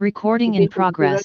Recording in progress.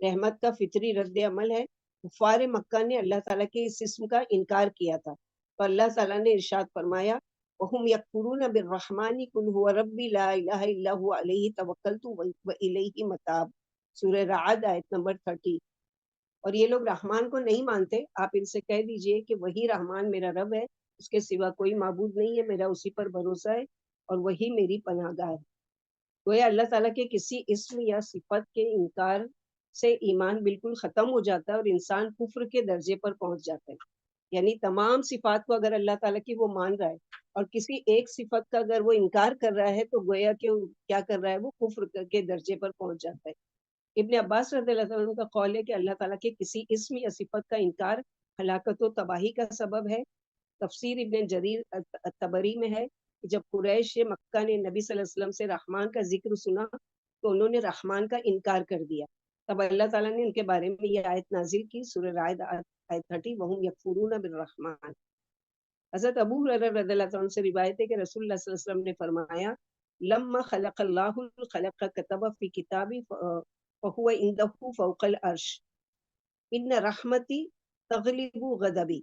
رحمت کا فطری رد عمل ہے۔ کفار مکہ نے اللہ تعالیٰ کے اس اسم کا انکار کیا تھا، تو اللہ تعالیٰ نے ارشاد فرمایا وَهُمْ يَكْفُرُونَ بِالرَّحْمَنِ قُلْ هُوَ رَبِّي لَا إِلَٰهَ إِلَّا هُوَ عَلَيْهِ تَوَكَّلْتُ وَإِلَيْهِ مَتَابِ، سورہ رعد آیت نمبر 30۔ اور یہ لوگ رحمان کو نہیں مانتے، آپ ان سے کہہ دیجئے کہ وہی رحمان میرا رب ہے، اس کے سوا کوئی معبود نہیں ہے، میرا اسی پر بھروسہ ہے اور وہی میری پناہ گاہ ہے۔ گویا اللہ تعالیٰ کے کسی اسم یا صفت کے انکار سے ایمان بالکل ختم ہو جاتا ہے اور انسان کفر کے درجے پر پہنچ جاتا ہے۔ یعنی تمام صفات کو اگر اللہ تعالیٰ کی وہ مان رہا ہے اور کسی ایک صفت کا اگر وہ انکار کر رہا ہے تو گویا کہ کیا کر رہا ہے، وہ کفر کے درجے پر پہنچ جاتا ہے۔ ابن عباس رضی اللہ تعالیٰ عنہ کا قول ہے کہ اللہ تعالیٰ کے کسی اسم یا صفت کا انکار ہلاکت و تباہی کا سبب ہے۔ تفسیر ابن جریر الطبری میں ہے کہ جب قریش مکہ نے نبی صلی اللہ علیہ وسلم سے رحمان کا ذکر سنا تو انہوں نے رحمان کا انکار کر دیا، تب اللہ تعالیٰ نے ان کے بارے میں یہ آیت نازل کی، سورہ رعد آیت 30، وَهُمْ يَكْفُرُونَ بِالرَّحْمَنِ۔ حضرت ابو ہریرہ رضی اللہ عنہ سے روایت ہے کہ رسول اللہ صلی اللہ علیہ وسلم نے فرمایا لما خلق اللہ الخلق كتب في کتابی فهو عنده فوق العرش ان رحمتی تغلب غضبی۔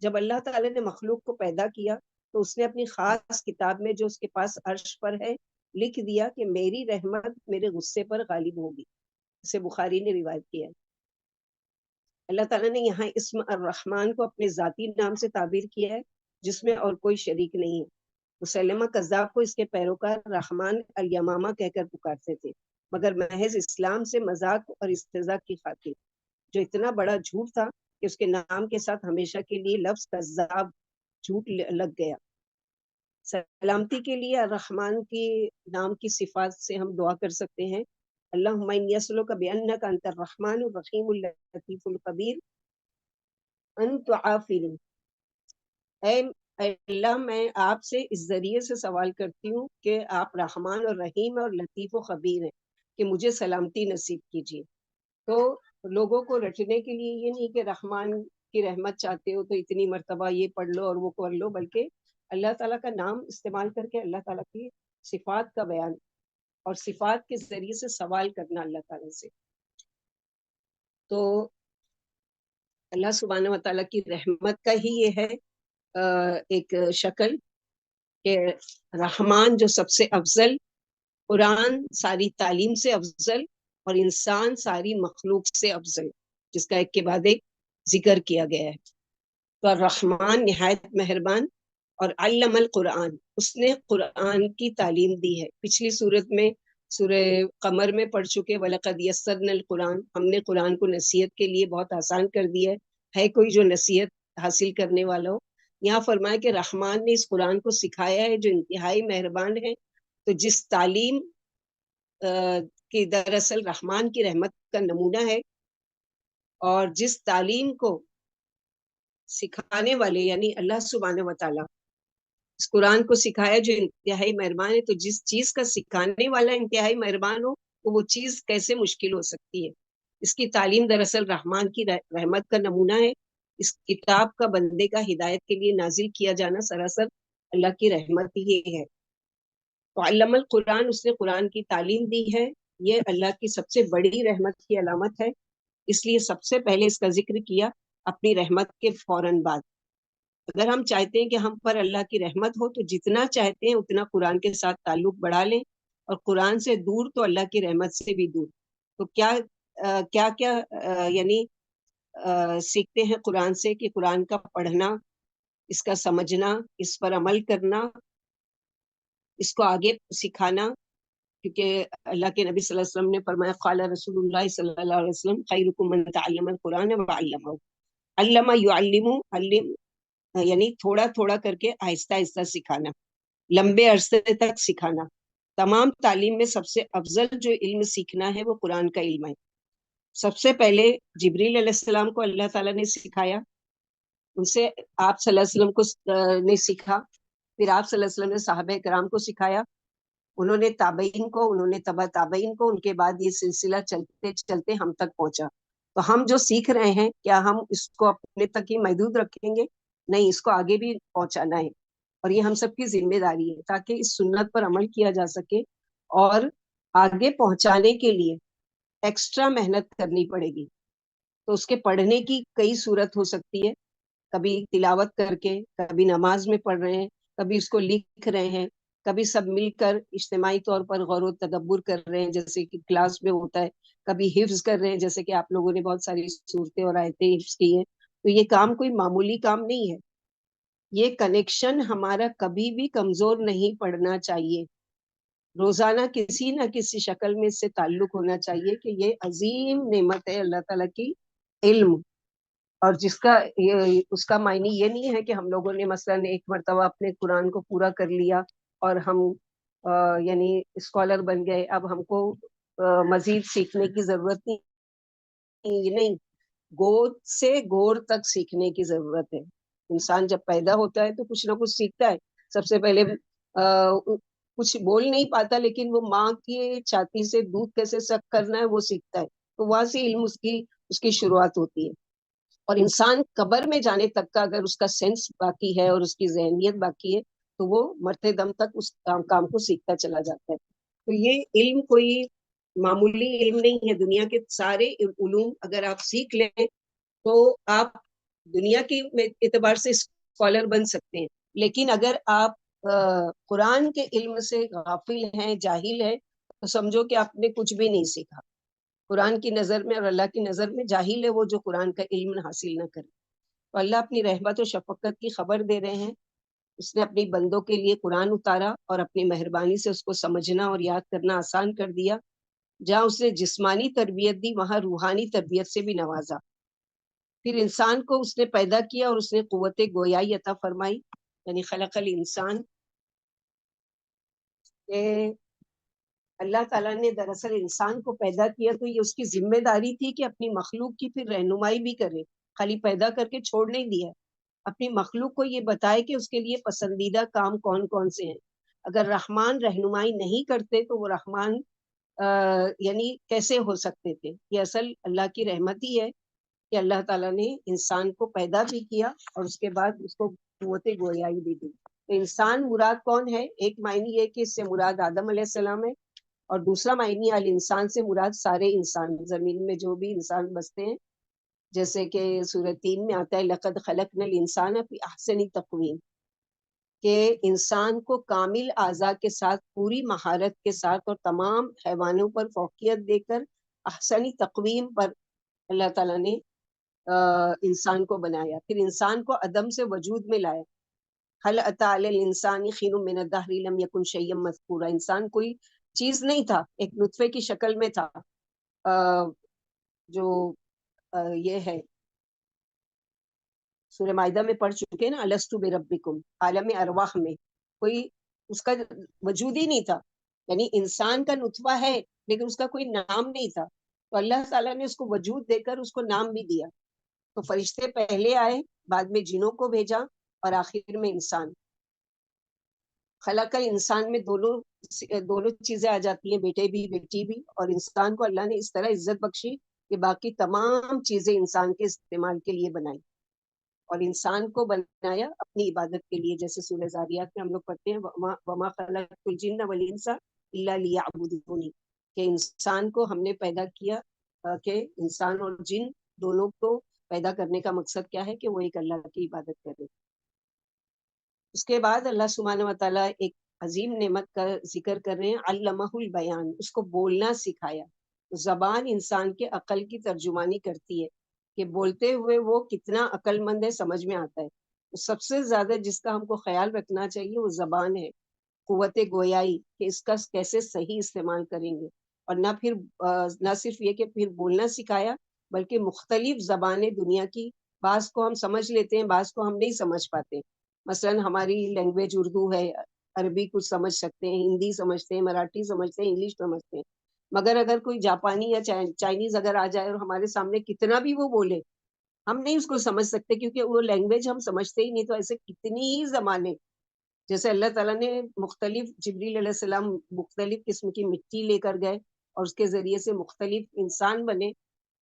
جب اللہ تعالیٰ نے مخلوق کو پیدا کیا تو اس نے اپنی خاص کتاب میں جو اس کے پاس عرش پر ہے لکھ دیا کہ میری رحمت میرے غصے پر غالب ہوگی۔ اسے بخاری نے روایت کیا ہے۔ اللہ تعالیٰ نے یہاں اسم الرحمن کو اپنے ذاتی نام سے تعبیر کیا ہے جس میں اور کوئی شریک نہیں ہے۔ مسلمہ کذاب کو اس کے پیروکار رحمان الیمامہ کہہ کر پکارتے تھے، مگر محض اسلام سے مذاق اور استہزاء کی خاطر، جو اتنا بڑا جھوٹ تھا کہ اس کے نام کے ساتھ ہمیشہ کے لیے لفظ کذاب جھوٹ لگ گیا۔ سلامتی کے لیے الرحمن کی نام کی صفات سے ہم دعا کر سکتے ہیں، اللہم انی اسألک بانک انت الرحمن الرحیم اللطیف الخبیر ان تعافنی۔ اے اللہ، میں آپ سے اس ذریعے سے سوال کرتی ہوں کہ آپ رحمان اور رحیم اور لطیف و خبیر ہیں، کہ مجھے سلامتی نصیب کیجیے۔ تو لوگوں کو رٹنے کے لیے یہ نہیں کہ رحمان کی رحمت چاہتے ہو تو اتنی مرتبہ یہ پڑھ لو اور وہ کر لو، بلکہ اللہ تعالیٰ کا نام استعمال کر کے اللہ تعالیٰ کی صفات کا بیان اور صفات کے ذریعے سے سوال کرنا اللہ تعالیٰ سے۔ تو اللہ سبحانہ و تعالیٰ کی رحمت کا ہی یہ ہے ایک شکل کہ رحمان جو سب سے افضل، قرآن ساری تعلیم سے افضل اور انسان ساری مخلوق سے افضل، جس کا ایک کے بعد ایک ذکر کیا گیا ہے۔ تو الرحمن نہایت مہربان، اور علم القرآن، اس نے قرآن کی تعلیم دی ہے۔ پچھلی صورت میں سورہ قمر میں پڑھ چکے وَلَقَدْ يَسَّرْنَا الْقُرْآنَ، ہم نے قرآن کو نصیحت کے لیے بہت آسان کر دیا ہے کوئی جو نصیحت حاصل کرنے والا ہو۔ یہاں فرمایا کہ رحمان نے اس قرآن کو سکھایا ہے جو انتہائی مہربان ہے۔ تو جس تعلیم کی دراصل رحمان کی رحمت کا نمونہ ہے، اور جس تعلیم کو سکھانے والے یعنی اللہ سبحانہ و تعالیٰ اس قرآن کو سکھایا جو انتہائی مہربان ہے، تو جس چیز کا سکھانے والا انتہائی مہربان ہو تو وہ چیز کیسے مشکل ہو سکتی ہے۔ اس کی تعلیم دراصل رحمان کی رحمت کا نمونہ ہے۔ اس کتاب کا بندے کا ہدایت کے لیے نازل کیا جانا سراسر اللہ کی رحمت ہی ہے۔ تو علم القرآن، اس نے قرآن کی تعلیم دی ہے، یہ اللہ کی سب سے بڑی رحمت کی علامت ہے، اس لیے سب سے پہلے اس کا ذکر کیا اپنی رحمت کے فوراً بعد۔ اگر ہم چاہتے ہیں کہ ہم پر اللہ کی رحمت ہو تو جتنا چاہتے ہیں اتنا قرآن کے ساتھ تعلق بڑھا لیں، اور قرآن سے دور تو اللہ کی رحمت سے بھی دور۔ تو کیا یعنی سیکھتے ہیں قرآن سے کہ قرآن کا پڑھنا، اس کا سمجھنا، اس پر عمل کرنا، اس کو آگے سکھانا، کیونکہ اللہ کے نبی صلی اللہ علیہ وسلم نے فرمایا قال رسول اللہ صلی اللہ علیہ وسلم خیرکم من تعلم القرآن وعلمہ۔ علم یعلم، علم یعنی تھوڑا تھوڑا کر کے آہستہ آہستہ سکھانا، لمبے عرصے تک سکھانا۔ تمام تعلیم میں سب سے افضل جو علم سیکھنا ہے وہ قرآن کا علم ہے۔ سب سے پہلے جبریل علیہ السلام کو اللہ تعالیٰ نے سکھایا، ان سے آپ صلی اللہ علیہ وسلم کو نے سیکھا، پھر آپ صلی اللہ علیہ وسلم نے صحابہ کرام کو سکھایا، انہوں نے تابعین کو، انہوں نے تبع تابعین کو، ان کے بعد یہ سلسلہ چلتے چلتے ہم تک پہنچا۔ تو ہم جو سیکھ رہے ہیں کیا ہم اس کو اپنے تک ہی محدود رکھیں گے؟ نہیں، اس کو آگے بھی پہنچانا ہے، اور یہ ہم سب کی ذمہ داری ہے تاکہ اس سنت پر عمل کیا جا سکے، اور آگے پہنچانے کے لیے ایکسٹرا محنت کرنی پڑے گی. تو اس کے پڑھنے کی کئی صورت ہو سکتی ہے، کبھی تلاوت کر کے، کبھی نماز میں پڑھ رہے ہیں، کبھی اس کو لکھ رہے ہیں، کبھی سب مل کر اجتماعی طور پر غور و تدبر کر رہے ہیں جیسے کہ کلاس میں ہوتا ہے، کبھی حفظ کر رہے ہیں جیسے کہ آپ لوگوں نے بہت ساری صورتیں اور آیتیں حفظ کی ہیں. تو یہ کام کوئی معمولی کام نہیں ہے. یہ کنیکشن ہمارا کبھی بھی کمزور نہیں پڑنا چاہیے. روزانہ کسی نہ کسی شکل میں اس سے تعلق ہونا چاہیے کہ یہ عظیم نعمت ہے اللہ تعالیٰ کی، علم. اور جس کا اس کا معنی یہ نہیں ہے کہ ہم لوگوں نے مثلا ایک مرتبہ اپنے قرآن کو پورا کر لیا اور ہم یعنی اسکالر بن گئے، اب ہم کو مزید سیکھنے کی ضرورت نہیں. گود سے گور تک سیکھنے کی ضرورت ہے. انسان جب پیدا ہوتا ہے تو کچھ نہ کچھ سیکھتا ہے. سب سے پہلے کچھ بول نہیں پاتا، لیکن وہ ماں کی چھاتی سے دودھ کیسے سک کرنا ہے وہ سیکھتا ہے. تو وہاں سے علم اس کی شروعات ہوتی ہے. اور انسان قبر میں جانے تک کا اگر اس کا سینس باقی ہے اور اس کی ذہنیت باقی ہے تو وہ مرتے دم تک اس کام کو سیکھتا چلا جاتا ہے. تو یہ علم کوئی معمولی علم نہیں ہے. دنیا کے سارے علوم اگر آپ سیکھ لیں تو آپ دنیا کی اعتبار سے اسکالر بن سکتے ہیں، لیکن اگر آپ قرآن کے علم سے غافل ہیں، جاہل ہیں، تو سمجھو کہ آپ نے کچھ بھی نہیں سیکھا. قرآن کی نظر میں اور اللہ کی نظر میں جاہل ہے وہ جو قرآن کا علم حاصل نہ کرے. تو اللہ اپنی رحمت و شفقت کی خبر دے رہے ہیں. اس نے اپنی بندوں کے لیے قرآن اتارا اور اپنی مہربانی سے اس کو سمجھنا اور یاد کرنا آسان کر دیا. جہاں اس نے جسمانی تربیت دی وہاں روحانی تربیت سے بھی نوازا. پھر انسان کو اس نے پیدا کیا اور اس نے قوت گویائی عطا فرمائی، یعنی خلق الانسان. اللہ تعالیٰ نے دراصل انسان کو پیدا کیا تو یہ اس کی ذمہ داری تھی کہ اپنی مخلوق کی پھر رہنمائی بھی کرے. خالی پیدا کر کے چھوڑ نہیں دیا، اپنی مخلوق کو یہ بتائے کہ اس کے لیے پسندیدہ کام کون کون سے ہیں. اگر رحمان رہنمائی نہیں کرتے تو وہ رحمان یعنی کیسے ہو سکتے تھے. یہ اصل اللہ کی رحمت ہی ہے کہ اللہ تعالیٰ نے انسان کو پیدا بھی کیا اور اس کے بعد اس کو قوت گویائی بھی دی. تو انسان مراد کون ہے؟ ایک معنی یہ کہ اس سے مراد آدم علیہ السلام ہے، اور دوسرا معنی الانسان سے مراد سارے انسان، زمین میں جو بھی انسان بستے ہیں. جیسے کہ سورۃ 3 میں آتا ہے لقد خلقنا الانسان فی احسن تقویم، کہ انسان کو کامل اعضاء کے ساتھ، پوری مہارت کے ساتھ اور تمام حیوانوں پر فوقیت دے کر احسنی تقویم پر اللہ تعالیٰ نے انسان کو بنایا. پھر انسان کو عدم سے وجود میں لایا. هل اتى على الانسان حين من الدهر لم يكن شيئا مذكورا. انسان کوئی چیز نہیں تھا، ایک نطفے کی شکل میں تھا. جو یہ ہے سورہ مائدہ میں پڑھ چکے نا، الستو بربکم، عالم ارواح میں کوئی اس کا وجود ہی نہیں تھا. یعنی انسان کا نطفہ ہے لیکن اس کا کوئی نام نہیں تھا. تو اللہ تعالیٰ نے اس کو وجود دے کر اس کو نام بھی دیا. تو فرشتے پہلے آئے، بعد میں جنوں کو بھیجا اور آخر میں انسان. خلق انسان میں دونوں چیزیں آ جاتی ہیں، بیٹے بھی بیٹی بھی. اور انسان کو اللہ نے اس طرح عزت بخشی کہ باقی تمام چیزیں انسان کے استعمال کے لیے بنائی، اور انسان کو بنایا اپنی عبادت کے لیے. جیسے سورہ ذاریات میں ہم لوگ پڑھتے ہیں وما خلقت الجن والانس الا لیعبدون، کہ انسان کو ہم نے پیدا کیا کہ انسان اور جن دونوں کو پیدا کرنے کا مقصد کیا ہے کہ وہ ایک اللہ کی عبادت کرے. اس کے بعد اللہ سبحانہ و تعالیٰ ایک عظیم نعمت کا ذکر کر رہے ہیں، علمہ البیان، اس کو بولنا سکھایا. زبان انسان کے عقل کی ترجمانی کرتی ہے کہ بولتے ہوئے وہ کتنا عقل مند ہے سمجھ میں آتا ہے. سب سے زیادہ جس کا ہم کو خیال رکھنا چاہیے وہ زبان ہے، قوت گویائی، کہ اس کا کیسے صحیح استعمال کریں گے. اور نہ صرف یہ کہ پھر بولنا سکھایا بلکہ مختلف زبانیں دنیا کی، بعض کو ہم سمجھ لیتے ہیں بعض کو ہم نہیں سمجھ پاتے. مثلا ہماری لینگویج اردو ہے، عربی کچھ سمجھ سکتے ہیں، ہندی سمجھتے ہیں، مراٹھی سمجھتے ہیں، انگلش سمجھتے ہیں. مگر اگر کوئی جاپانی یا چائنیز اگر آ جائے اور ہمارے سامنے کتنا بھی وہ بولے ہم نہیں اس کو سمجھ سکتے، کیونکہ وہ لینگویج ہم سمجھتے ہی نہیں. تو ایسے کتنی ہی زبانیں، جیسے اللہ تعالیٰ نے مختلف جبریل علیہ السلام مختلف قسم کی مٹی لے کر گئے اور اس کے ذریعے سے مختلف انسان بنے،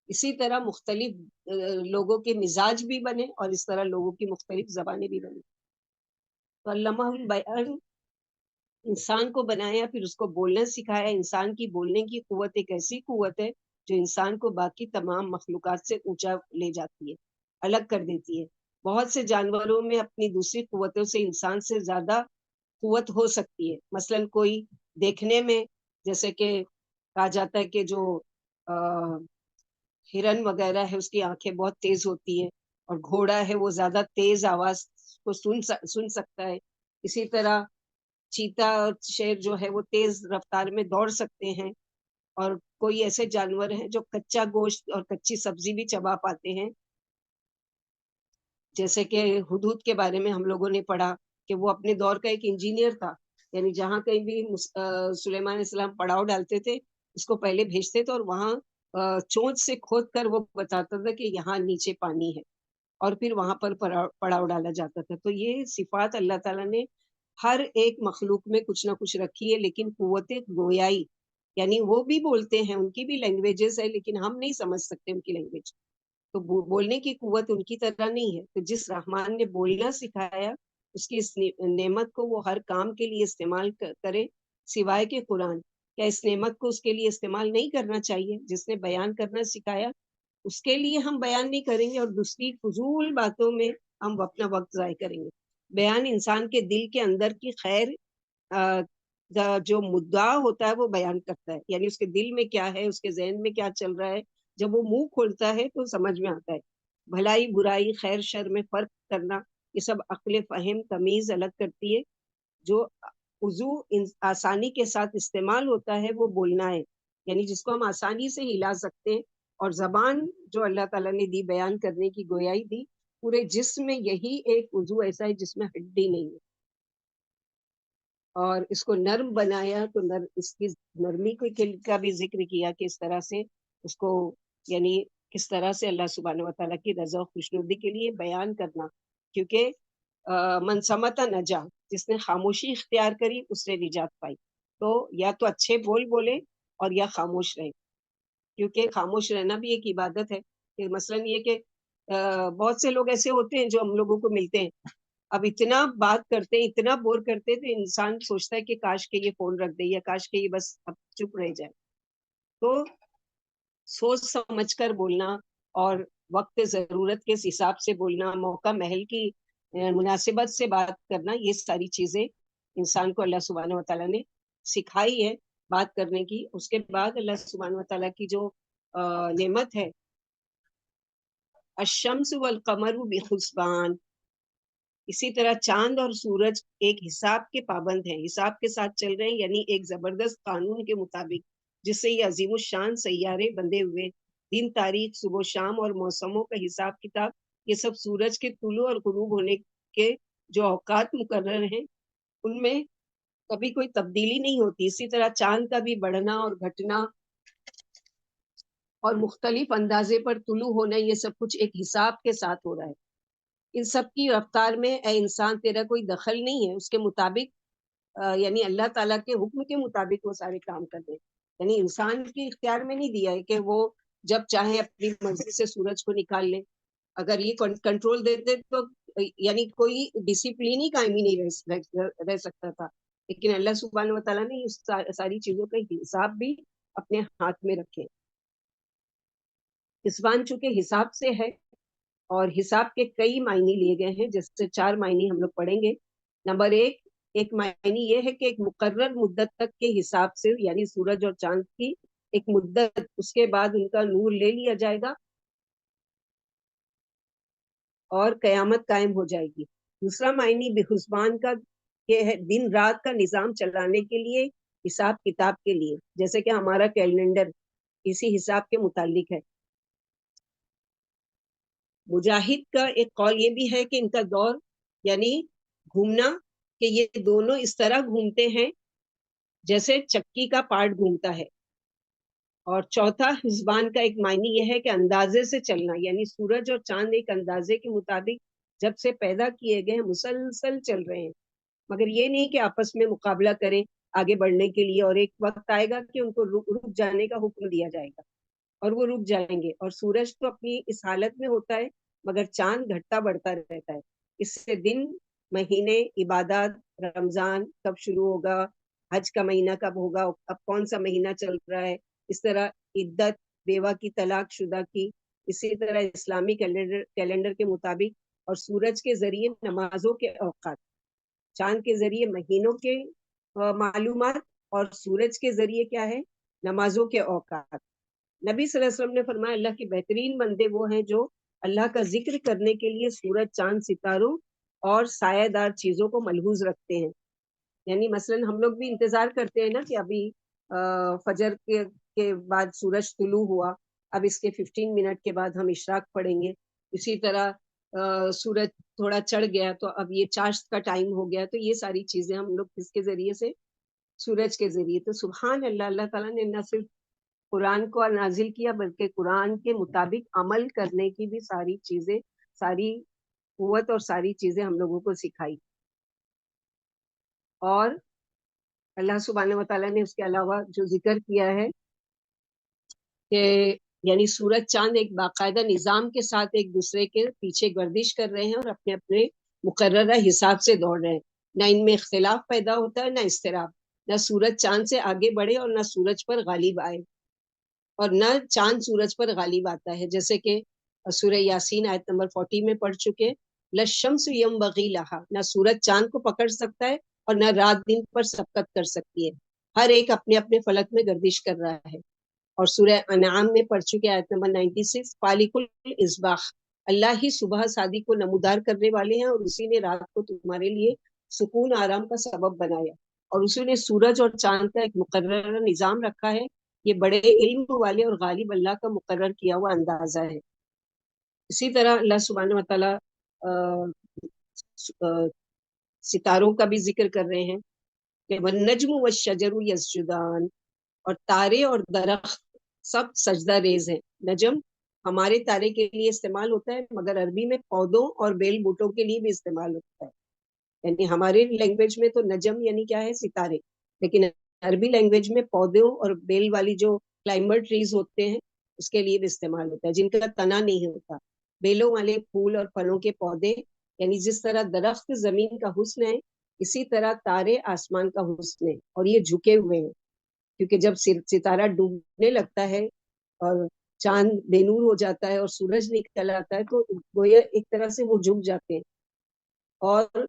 اسی طرح مختلف لوگوں کے مزاج بھی بنے اور اس طرح لوگوں کی مختلف زبانیں بھی بنے. تو علامہ البیان انسان کو بنایا، پھر اس کو بولنا سکھایا. انسان کی بولنے کی قوت ایک ایسی قوت ہے جو انسان کو باقی تمام مخلوقات سے اونچا لے جاتی ہے، الگ کر دیتی ہے۔ بہت سے جانوروں میں اپنی دوسری قوتوں سے انسان سے زیادہ قوت ہو سکتی ہے، مثلاً کوئی دیکھنے میں، جیسے کہ کہا جاتا ہے کہ جو ہرن وغیرہ ہے اس کی آنکھیں بہت تیز ہوتی ہیں، اور گھوڑا ہے وہ زیادہ تیز آواز کو سن سکتا ہے۔ اسی طرح چیتا اور شیر جو ہے وہ تیز رفتار میں دوڑ سکتے ہیں، اور کوئی ایسے جانور ہیں جو کچا گوشت اور کچی سبزی بھی چبا پاتے ہیں، جیسے کہ ہدہد کے بارے میں ہم لوگوں نے پڑھا کہ وہ اپنے دور کا ایک انجینئر تھا، یعنی جہاں کہیں بھی سلیمان علیہ السلام پڑاؤ ڈالتے تھے اس کو پہلے بھیجتے تھے، اور وہاں چونچ سے کھود کر وہ بتاتا تھا کہ یہاں نیچے پانی ہے، اور پھر وہاں پر پڑاؤ ڈالا جاتا تھا۔ تو یہ صفات اللہ تعالیٰ نے ہر ایک مخلوق میں کچھ نہ کچھ رکھی ہے، لیکن قوت گویائی، یعنی وہ بھی بولتے ہیں، ان کی بھی لینگویجز ہے، لیکن ہم نہیں سمجھ سکتے ان کی لینگویج، تو بولنے کی قوت ان کی طرح نہیں ہے۔ تو جس رحمان نے بولنا سکھایا، اس کی اس نعمت کو وہ ہر کام کے لیے استعمال کرے سوائے کہ قرآن، کیا اس نعمت کو اس کے لیے استعمال نہیں کرنا چاہیے؟ جس نے بیان کرنا سکھایا اس کے لیے ہم بیان نہیں کریں گے، اور دوسری فضول باتوں میں ہم اپنا وقت ضائع کریں گے۔ بیان انسان کے دل کے اندر کی خیر جو مدعا ہوتا ہے وہ بیان کرتا ہے، یعنی اس کے دل میں کیا ہے، اس کے ذہن میں کیا چل رہا ہے، جب وہ منہ کھولتا ہے تو سمجھ میں آتا ہے۔ بھلائی برائی خیر شر میں فرق کرنا، یہ سب عقل فہم تمیز الگ کرتی ہے۔ جو وضو آسانی کے ساتھ استعمال ہوتا ہے وہ بولنا ہے، یعنی جس کو ہم آسانی سے ہلا سکتے ہیں، اور زبان جو اللہ تعالیٰ نے دی بیان کرنے کی گویائی دی، پورے جسم میں یہی ایک وضو ایسا ہے جس میں ہڈی نہیں ہے، اور اس کو نرم بنایا تو اس کی نرمی کا بھی ذکر کیا کہ اس طرح سے اس کو، یعنی کس طرح سے اللہ سبحانہ و تعالیٰ کی رضا و خوشنودی کے لیے بیان کرنا، کیونکہ من سمتا نجا، جس نے خاموشی اختیار کری اس نے نجات پائی۔ تو یا تو اچھے بول بولے اور یا خاموش رہے، کیونکہ خاموش رہنا بھی ایک عبادت ہے۔ کہ مثلاً یہ کہ بہت سے لوگ ایسے ہوتے ہیں جو ہم لوگوں کو ملتے ہیں، اب اتنا بات کرتے ہیں، اتنا بور کرتے ہیں، تو انسان سوچتا ہے کہ کاش کے یہ فون رکھ دے، یا کاش کے یہ بس اب چپ رہ جائے۔ تو سوچ سمجھ کر بولنا، اور وقت ضرورت کے حساب سے بولنا، موقع محل کی مناسبت سے بات کرنا، یہ ساری چیزیں انسان کو اللہ سبحانہ و تعالیٰ نے سکھائی ہے بات کرنے کی۔ اس کے بعد اللہ سبحانہ و تعالیٰ کی جو نعمت ہے، الشمس والقمر بحسبان، اسی طرح چاند اور سورج ایک حساب کے پابند ہیں، حساب کے ساتھ چل رہے ہیں، یعنی ایک زبردست قانون کے مطابق، جس سے یہ عظیم الشان سیارے بندھے ہوئے، دن تاریخ صبح و شام اور موسموں کا حساب کتاب، یہ سب سورج کے طلوع اور غروب ہونے کے جو اوقات مقرر ہیں ان میں کبھی کوئی تبدیلی نہیں ہوتی۔ اسی طرح چاند کا بھی بڑھنا اور گھٹنا اور مختلف اندازے پر طلوع ہونا، یہ سب کچھ ایک حساب کے ساتھ ہو رہا ہے۔ ان سب کی رفتار میں اے انسان تیرا کوئی دخل نہیں ہے، اس کے مطابق یعنی اللہ تعالیٰ کے حکم کے مطابق وہ سارے کام کر دیں، یعنی انسان کے اختیار میں نہیں دیا ہے کہ وہ جب چاہے اپنی مرضی سے سورج کو نکال لے۔ اگر یہ کنٹرول دیتے تو یعنی کوئی ڈسپلین ہی قائم ہی نہیں رہ سکتا تھا، لیکن اللہ سبحانہ و تعالیٰ نے اس ساری چیزوں کا حساب بھی اپنے ہاتھ میں رکھے۔ حسبان چونکہ حساب سے ہے، اور حساب کے کئی معنی لیے گئے ہیں، جیسے 4 معنی ہم لوگ پڑھیں گے۔ نمبر ایک معنی یہ ہے کہ ایک مقرر مدت تک کے حساب سے، یعنی سورج اور چاند کی ایک مدت، اس کے بعد ان کا نور لے لیا جائے گا اور قیامت قائم ہو جائے گی۔ دوسرا معنی بحسبان کا یہ ہے دن رات کا نظام چلانے کے لیے، حساب کتاب کے لیے، جیسے کہ ہمارا کیلنڈر اسی حساب کے متعلق ہے۔ مجاہد کا ایک قول یہ بھی ہے کہ ان کا دور یعنی گھومنا، کہ یہ دونوں اس طرح گھومتے ہیں جیسے چکی کا پارٹ گھومتا ہے۔ اور چوتھا حسبان کا ایک معنی یہ ہے کہ اندازے سے چلنا، یعنی سورج اور چاند ایک اندازے کے مطابق جب سے پیدا کیے گئے ہیں مسلسل چل رہے ہیں، مگر یہ نہیں کہ آپس میں مقابلہ کریں آگے بڑھنے کے لیے، اور ایک وقت آئے گا کہ ان کو رک جانے کا حکم دیا جائے گا اور وہ رک جائیں گے۔ اور سورج تو اپنی اس حالت میں ہوتا ہے، مگر چاند گھٹتا بڑھتا رہتا ہے۔ اس سے دن، مہینے، عبادات، رمضان کب شروع ہوگا، حج کا مہینہ کب ہوگا، اب کون سا مہینہ چل رہا ہے، اس طرح عدت، بیوہ کی طلاق شدہ کی، اسی طرح اسلامی کیلنڈر کے مطابق، اور سورج کے ذریعے نمازوں کے اوقات، چاند کے ذریعے مہینوں کے معلومات، اور سورج کے ذریعے کیا ہے؟ نمازوں کے اوقات۔ نبی صلی اللہ علیہ وسلم نے فرمایا اللہ کے بہترین بندے وہ ہیں جو اللہ کا ذکر کرنے کے لیے سورج، چاند، ستاروں اور سایہ دار چیزوں کو ملحوظ رکھتے ہیں۔ یعنی مثلا ہم لوگ بھی انتظار کرتے ہیں نا کہ ابھی فجر کے بعد سورج طلوع ہوا، اب اس کے 15 منٹ کے بعد ہم اشراق پڑھیں گے۔ اسی طرح سورج تھوڑا چڑھ گیا تو اب یہ چاشت کا ٹائم ہو گیا، تو یہ ساری چیزیں ہم لوگ کس کے ذریعے سے؟ سورج کے ذریعے۔ تو سبحان اللہ، اللہ تعالیٰ نے نہ صرف قرآن کو نازل کیا بلکہ قرآن کے مطابق عمل کرنے کی بھی ساری چیزیں، ساری قوت اور ساری چیزیں ہم لوگوں کو سکھائی۔ اور اللہ سبحانہ و تعالیٰ نے اس کے علاوہ جو ذکر کیا ہے کہ یعنی سورج چاند ایک باقاعدہ نظام کے ساتھ ایک دوسرے کے پیچھے گردش کر رہے ہیں اور اپنے اپنے مقررہ حساب سے دوڑ رہے ہیں، نہ ان میں اختلاف پیدا ہوتا ہے نہ اضطراب، نہ سورج چاند سے آگے بڑھے اور نہ سورج پر غالب آئے، اور نہ چاند سورج پر غالب آتا ہے، جیسے کہ سورہ یاسین آیت نمبر 40 میں پڑھ چکے، لَلشَّمْسُ يَنبَغِي لَهَا، نہ سورج چاند کو پکڑ سکتا ہے اور نہ رات دن پر سبقت کر سکتی ہے، ہر ایک اپنے اپنے فلک میں گردش کر رہا ہے۔ اور سورہ انعام میں پڑھ چکے آیت نمبر 96، فالق الاصباح، اللہ ہی صبح صادق کو نمودار کرنے والے ہیں، اور اسی نے رات کو تمہارے لیے سکون آرام کا سبب بنایا، اور اسی نے سورج اور چاند کا ایک مقررہ نظام رکھا ہے، یہ بڑے علم والے اور غالب اللہ کا مقرر کیا ہوا اندازہ ہے۔ اسی طرح اللہ سبحانہ و تعالیٰ ستاروں کا بھی ذکر کر رہے ہیں کہ وَالنَّجْمُ وَالشَّجَرُ يَسْجُدَانِ، اور تارے اور درخت سب سجدہ ریز ہیں۔ نجم ہمارے تارے کے لیے استعمال ہوتا ہے، مگر عربی میں پودوں اور بیل بوٹوں کے لیے بھی استعمال ہوتا ہے۔ یعنی ہمارے لینگویج میں تو نجم یعنی کیا ہے؟ ستارے، لیکن عربی لینگویج میں پودوں اور بیل والی جو کلائمبر ٹریز ہوتے ہیں اس کے لیے بھی استعمال ہوتا ہے، جن کا تنا نہیں ہوتا، بیلوں والے پھول اور پھلوں کے پودے، یعنی جس طرح درخت زمین کا حسن ہے اسی طرح تارے آسمان کا حسن ہے، اور یہ جھکے ہوئے ہیں، کیونکہ جب ستارہ ڈوبنے لگتا ہے اور چاند بے نور ہو جاتا ہے اور سورج نکل آتا ہے تو گویا ایک طرح سے وہ جھک جاتے ہیں۔ اور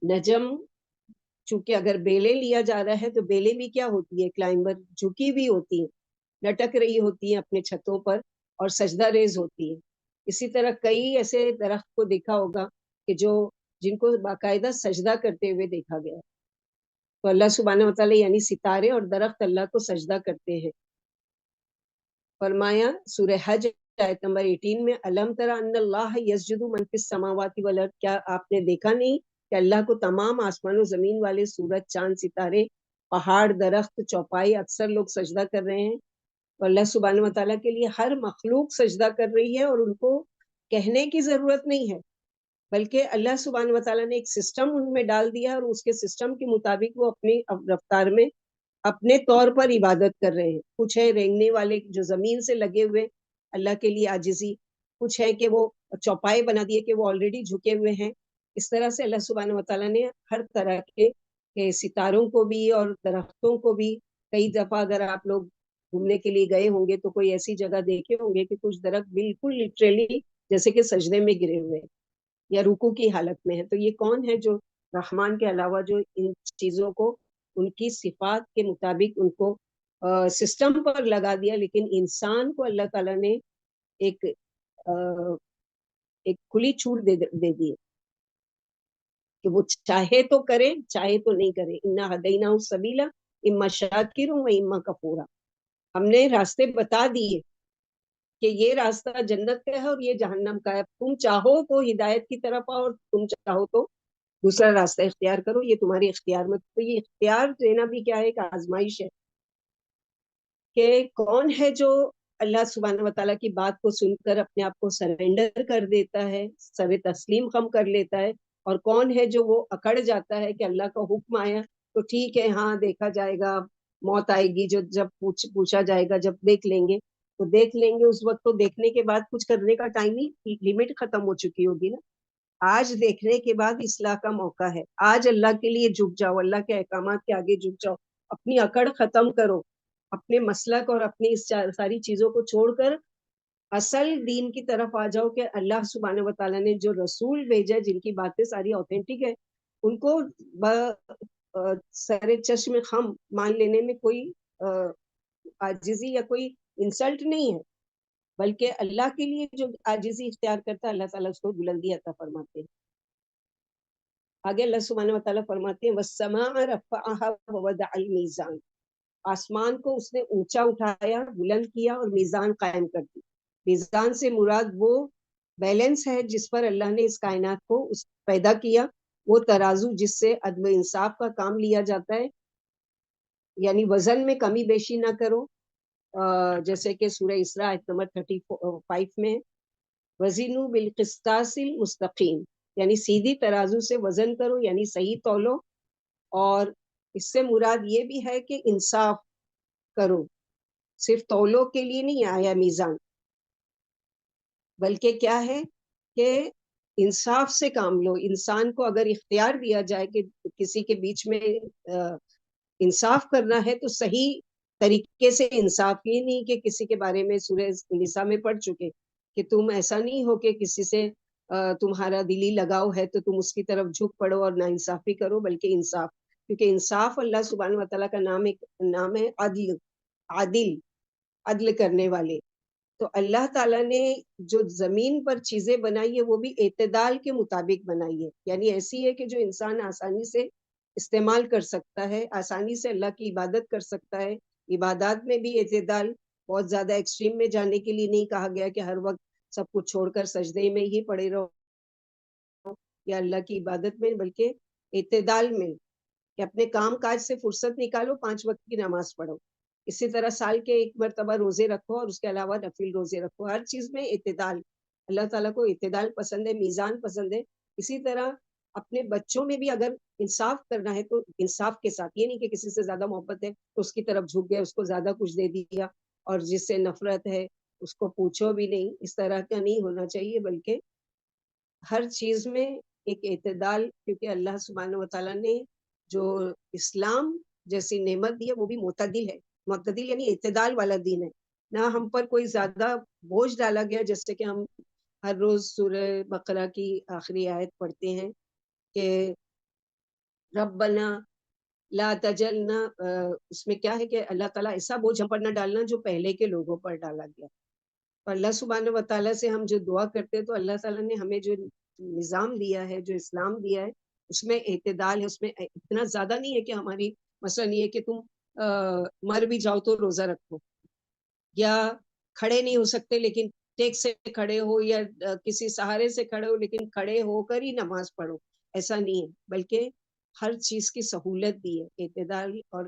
نجم چونکہ اگر بیلیں لیا جا رہا ہے تو بیلیں بھی کیا ہوتی ہے؟ کلائمبر، جھکی بھی ہوتی ہیں، لٹک رہی ہوتی ہیں اپنے چھتوں پر اور سجدہ ریز ہوتی ہیں۔ اسی طرح کئی ایسے درخت کو دیکھا ہوگا کہ جن کو باقاعدہ سجدہ کرتے ہوئے دیکھا گیا، تو اللہ سبحانہ و تعالیٰ یعنی ستارے اور درخت اللہ کو سجدہ کرتے ہیں۔ فرمایا سورہ حج آیت نمبر 18 میں، الم تر ان اللہ یسجد من فی السماوات والارض، کیا آپ نے دیکھا نہیں کہ اللہ کو تمام آسمان و زمین والے سورج، چاند، ستارے، پہاڑ، درخت، چوپائی اکثر لوگ سجدہ کر رہے ہیں، اور اللہ سبحانہ و تعالیٰ کے لیے ہر مخلوق سجدہ کر رہی ہے، اور ان کو کہنے کی ضرورت نہیں ہے، بلکہ اللہ سبحانہ و تعالیٰ نے ایک سسٹم ان میں ڈال دیا، اور اس کے سسٹم کے مطابق وہ اپنی رفتار میں اپنے طور پر عبادت کر رہے ہیں۔ کچھ ہے رینگنے والے جو زمین سے لگے ہوئے اللہ کے لیے عاجزی، کچھ ہے کہ وہ چوپائے بنا دیے کہ وہ آلریڈی جھکے ہوئے ہیں۔ اس طرح سے اللہ سبحانہ و تعالیٰ نے ہر طرح کے ستاروں کو بھی اور درختوں کو بھی، کئی دفعہ اگر آپ لوگ گھومنے کے لیے گئے ہوں گے تو کوئی ایسی جگہ دیکھے ہوں گے کہ کچھ درخت بالکل لٹرلی جیسے کہ سجدے میں گرے ہوئے یا رکوع کی حالت میں ہے، تو یہ کون ہے جو رحمان کے علاوہ جو ان چیزوں کو ان کی صفات کے مطابق ان کو سسٹم پر لگا دیا، لیکن انسان کو اللہ تعالیٰ نے ایک کھلی چھوٹ دے دی کہ وہ چاہے تو کرے چاہے تو نہیں کرے۔ انا ہدیناہ السبیل اما شاکر و اما کفورا، ہم نے راستے بتا دیے کہ یہ راستہ جنت کا ہے اور یہ جہنم کا ہے، تم چاہو تو ہدایت کی طرف آؤ اور تم چاہو تو دوسرا راستہ اختیار کرو، یہ تمہارے اختیار میں۔ تو یہ اختیار دینا بھی کیا ہے؟ ایک آزمائش ہے کہ کون ہے جو اللہ سبحانہ و تعالیٰ کی بات کو سن کر اپنے آپ کو سرنڈر کر دیتا ہے، سر تسلیم خم کر لیتا ہے، اور کون ہے جو وہ اکڑ جاتا ہے کہ اللہ کا حکم آیا تو ٹھیک ہے، ہاں دیکھا جائے گا، موت آئے گی جب پوچھا جائے گا، جب دیکھ لیں گے تو دیکھ لیں گے، اس وقت تو دیکھنے کے بعد کچھ کرنے کا ٹائم ہی لمٹ ختم ہو چکی ہوگی نا۔ آج دیکھنے کے بعد اصلاح کا موقع ہے، آج اللہ کے لیے جھک جاؤ، اللہ کے احکامات کے آگے جھک جاؤ، اپنی اکڑ ختم کرو، اپنے مسلک اور اپنی اس ساری چیزوں کو چھوڑ کر اصل دین کی طرف آ جاؤ کہ اللہ سبحانہ و تعالیٰ نے جو رسول بھیجا جن کی باتیں ساری اوتھینٹک ہے ان کو سر چشم خم مان لینے میں کوئی عاجزی یا کوئی انسلٹ نہیں ہے، بلکہ اللہ کے لیے جو عاجزی اختیار کرتا ہے اللہ تعالیٰ اس کو بلندی عطا فرماتے ہیں۔ آگے اللہ سبحانہ و تعالیٰ فرماتے ہیں وَالسَّمَاءَ رَفَعَهَا وَوَضَعَ الْمِيزَانَ، آسمان کو اس نے اونچا اٹھایا، بلند کیا اور میزان قائم کر دی۔ میزان سے مراد وہ بیلنس ہے جس پر اللہ نے اس کائنات کو پیدا کیا، وہ ترازو جس سے عدل و انصاف کا کام لیا جاتا ہے، یعنی وزن میں کمی بیشی نہ کرو، جیسے کہ سورہ اسراء آیت نمبر 35 میں وزنوا بالقسطاس المستقیم، یعنی سیدھی ترازو سے وزن کرو، یعنی صحیح تولو، اور اس سے مراد یہ بھی ہے کہ انصاف کرو، صرف تولو کے لیے نہیں آیا میزان، بلکہ کیا ہے کہ انصاف سے کام لو۔ انسان کو اگر اختیار دیا جائے کہ کسی کے بیچ میں انصاف کرنا ہے تو صحیح طریقے سے انصاف، یہ نہیں کہ کسی کے بارے میں سورہ نساء میں پڑھ چکے کہ تم ایسا نہیں ہو کہ کسی سے تمہارا دلی لگاؤ ہے تو تم اس کی طرف جھک پڑو اور ناانصافی کرو، بلکہ انصاف، کیونکہ انصاف اللہ سبحانہ وتعالیٰ کا نام ہے عدل، عدل کرنے والے۔ تو اللہ تعالیٰ نے جو زمین پر چیزیں بنائی ہے وہ بھی اعتدال کے مطابق بنائی ہے، یعنی ایسی ہے کہ جو انسان آسانی سے استعمال کر سکتا ہے، آسانی سے اللہ کی عبادت کر سکتا ہے۔ عبادات میں بھی اعتدال، بہت زیادہ ایکسٹریم میں جانے کے لیے نہیں کہا گیا کہ ہر وقت سب کچھ چھوڑ کر سجدے میں ہی پڑے رہو یا اللہ کی عبادت میں، بلکہ اعتدال میں کہ اپنے کام کاج سے فرصت نکالو، 5 وقت کی نماز پڑھو، اسی طرح سال کے 1 مرتبہ روزے رکھو اور اس کے علاوہ نفل روزے رکھو، ہر چیز میں اعتدال۔ اللہ تعالیٰ کو اعتدال پسند ہے، میزان پسند ہے۔ اسی طرح اپنے بچوں میں بھی اگر انصاف کرنا ہے تو انصاف کے ساتھ، یہ نہیں کہ کسی سے زیادہ محبت ہے تو اس کی طرف جھک گیا، اس کو زیادہ کچھ دے دیا، اور جس سے نفرت ہے اس کو پوچھو بھی نہیں، اس طرح کا نہیں ہونا چاہیے، بلکہ ہر چیز میں ایک اعتدال، کیونکہ اللہ سبحانہ و تعالیٰ نے جو اسلام جیسی نعمت دی ہے وہ بھی معتدل ہے، معتدل یعنی اعتدال والا دین ہے، نہ ہم پر کوئی زیادہ بوجھ ڈالا گیا، جیسے کہ ہم ہر روز سورہ بقرہ کی آخری آیت پڑھتے ہیں کہ ربنا لا تجلنا، اس میں کیا ہے کہ اللہ تعالیٰ ایسا بوجھ ہم پر نہ ڈالنا جو پہلے کے لوگوں پر ڈالا گیا۔ اور اللہ سبحانہ و تعالیٰ سے ہم جو دعا کرتے ہیں تو اللہ تعالیٰ نے ہمیں جو نظام دیا ہے، جو اسلام دیا ہے، اس میں اعتدال ہے، اس میں اتنا زیادہ نہیں ہے کہ ہماری مثلاً یہ کہ تم مر بھی جاؤ تو روزہ رکھو، یا کھڑے نہیں ہو سکتے لیکن ٹیک سے کھڑے ہو، یا کسی سہارے سے کھڑے ہو لیکن کھڑے ہو کر ہی نماز پڑھو، ایسا نہیں ہے، بلکہ ہر چیز کی سہولت دی ہے۔ اعتدال اور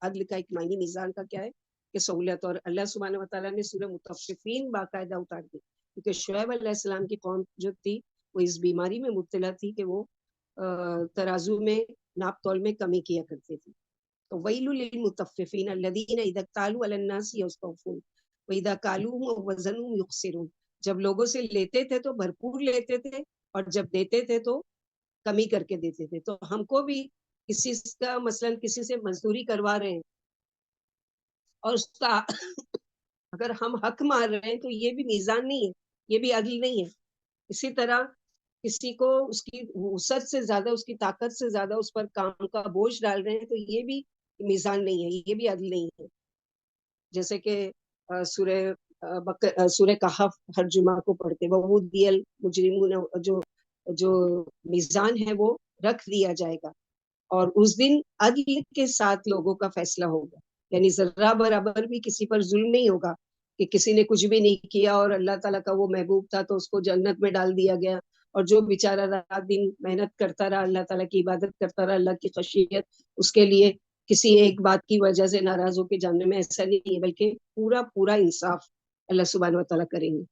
عدل کا ایک معنی میزان کا کیا ہے کہ سہولت، اور اللہ سبحانہ و تعالیٰ نے سورہ مطففین باقاعدہ اتار دی، کیونکہ شعیب علیہ السلام کی قوم جو تھی وہ اس بیماری میں مبتلا تھی کہ وہ ترازو میں ناپ تول میں کمی کیا کرتے تھے۔ تو ویل للمطففین الذین اذا اکتالوا علی الناس یستوفون واذا کالوهم وزنوا یخسرون، جب لوگوں سے لیتے تھے تو بھرپور لیتے تھے، اور جب دیتے تھے تو کمی کر کے دیتے تھے۔ تو ہم کو بھی کسی کا مثلاً کسی سے مزدوری کروا رہے ہیں اور اس کا اگر ہم حق مار رہے ہیں تو یہ بھی میزان نہیں ہے، یہ بھی عدل نہیں ہے۔ اسی طرح کسی کو اس کی وسعت سے زیادہ، اس کی طاقت سے زیادہ اس پر کام کا بوجھ ڈال رہے ہیں تو یہ بھی میزان نہیں ہے، یہ بھی عدل نہیں ہے۔ جیسے کہ سورہ کہف ہر جمعہ کو پڑھتے، وَوُدِّیَ الْمُجْرِمُونَ، جو میزان ہے وہ رکھ دیا جائے گا، اور اس دن عدل کے ساتھ لوگوں کا فیصلہ ہوگا، یعنی ذرہ برابر بھی کسی پر ظلم نہیں ہوگا کہ کسی نے کچھ بھی نہیں کیا اور اللہ تعالیٰ کا وہ محبوب تھا تو اس کو جنت میں ڈال دیا گیا، اور جو بیچارہ رات دن محنت کرتا رہا، اللہ تعالیٰ کی عبادت کرتا رہا، اللہ کی خشیت اس کے لیے کسی ایک بات کی وجہ سے ناراض ہو کے جاننے میں، ایسا نہیں ہے، بلکہ پورا پورا انصاف اللہ سبحانہ و تعالیٰ کریں گے۔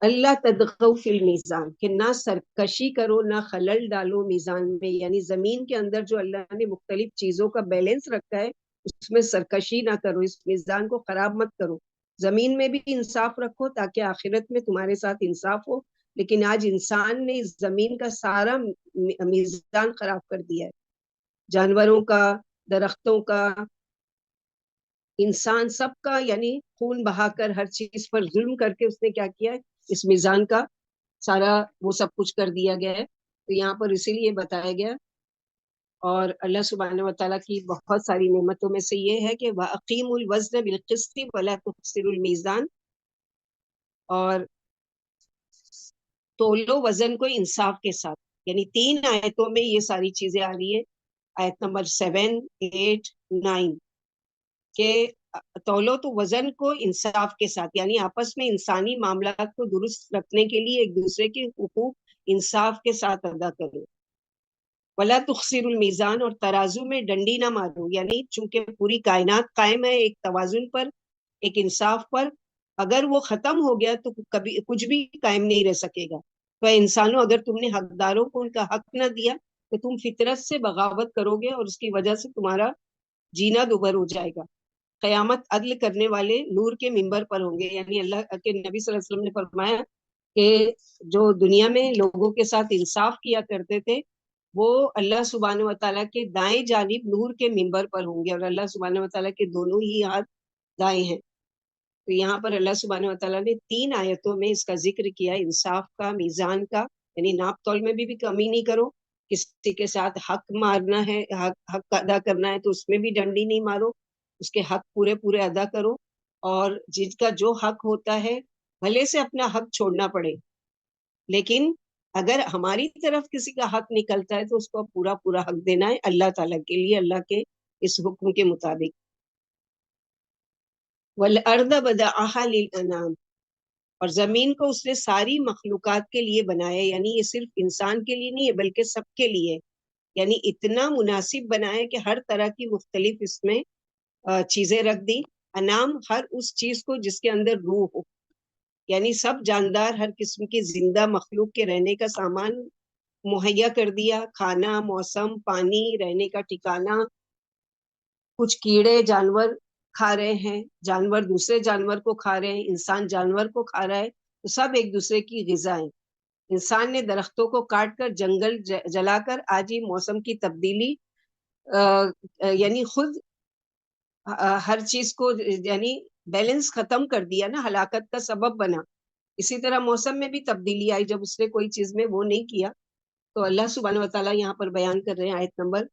اللہ تدغوا فی المیزان، کہ نہ سرکشی کرو، نہ خلل ڈالو میزان میں، یعنی زمین کے اندر جو اللہ نے مختلف چیزوں کا بیلنس رکھا ہے اس میں سرکشی نہ کرو، اس میزان کو خراب مت کرو۔ زمین میں بھی انصاف رکھو تاکہ آخرت میں تمہارے ساتھ انصاف ہو، لیکن آج انسان نے زمین کا سارا میزان خراب کر دیا ہے، جانوروں کا، درختوں کا، انسان سب کا، یعنی خون بہا کر ہر چیز پر ظلم کر کے اس نے کیا کیا ہے، اس میزان کا سارا وہ سب کچھ کر دیا گیا ہے. تو یہاں پر اسی لیے بتایا گیا. اور اللہ سبحانہ وتعالیٰ کی بہت ساری نعمتوں میں سے یہ ہے کہ وَأَقِيمُوا الْوَزْنَ بِالْقِسْطِ وَلَا تُخْسِرُوا الْمِيزَانَ، اور تولو وزن کو انصاف کے ساتھ. یعنی 3 آیتوں میں یہ ساری چیزیں آ رہی ہے. آیت نمبر 7، 8، 9 کہ تولو تو وزن کو انصاف کے ساتھ، یعنی آپس میں انسانی معاملات کو درست رکھنے کے لیے ایک دوسرے کے حقوق انصاف کے ساتھ ادا کرو. ولا تخسر المیزان، اور ترازو میں ڈنڈی نہ مارو، یعنی چونکہ پوری کائنات قائم ہے ایک توازن پر، ایک انصاف پر، اگر وہ ختم ہو گیا تو کبھی کچھ بھی قائم نہیں رہ سکے گا. تو اے انسانوں، اگر تم نے حقداروں کو ان کا حق نہ دیا تو تم فطرت سے بغاوت کرو گے اور اس کی وجہ سے تمہارا جینا دوبھر ہو جائے گا. قیامت عدل کرنے والے نور کے منبر پر ہوں گے. یعنی اللہ کے نبی صلی اللہ علیہ وسلم نے فرمایا کہ جو دنیا میں لوگوں کے ساتھ انصاف کیا کرتے تھے وہ اللہ سبحانہ وتعالیٰ کے دائیں جانب نور کے منبر پر ہوں گے، اور اللہ سبحانہ وتعالیٰ کے دونوں ہی ہاتھ دائیں ہیں. تو یہاں پر اللہ سبحانہ وتعالیٰ نے 3 آیتوں میں اس کا ذکر کیا، انصاف کا، میزان کا، یعنی ناپ تول میں بھی کمی نہیں کرو. کسی کے ساتھ حق مارنا ہے، حق ادا کرنا ہے تو اس میں بھی ڈنڈی نہیں مارو، اس کے حق پورے پورے ادا کرو. اور جس کا جو حق ہوتا ہے بھلے سے اپنا حق چھوڑنا پڑے، لیکن اگر ہماری طرف کسی کا حق نکلتا ہے تو اس کو پورا پورا حق دینا ہے اللہ تعالیٰ کے لیے، اللہ کے اس حکم کے مطابق. وَالْأَرْضَ بَدَأَهَا لِلْأَنَامِ، اور زمین کو اس نے ساری مخلوقات کے لیے بنایا، یعنی یہ صرف انسان کے لیے نہیں ہے بلکہ سب کے لیے. یعنی اتنا مناسب بنایا کہ ہر طرح کی مختلف اس میں چیزیں رکھ دی. انام ہر اس چیز کو جس کے اندر روح ہو، یعنی سب جاندار، ہر قسم کی زندہ مخلوق کے رہنے کا سامان مہیا کر دیا، کھانا، موسم، پانی، رہنے کا ٹھکانہ. کچھ کیڑے جانور کھا رہے ہیں، جانور دوسرے جانور کو کھا رہے ہیں، انسان جانور کو کھا رہا ہے، تو سب ایک دوسرے کی غذا ہیں. انسان نے درختوں کو کاٹ کر، جنگل جلا کر آج ہی موسم کی تبدیلی یعنی خود ہر چیز کو یعنی بیلنس ختم کر دیا نا، ہلاکت کا سبب بنا. اسی طرح موسم میں بھی تبدیلی آئی جب اس نے کوئی چیز میں وہ نہیں کیا. تو اللہ سبحانہ وتعالیٰ یہاں پر بیان کر رہے ہیں آیت نمبر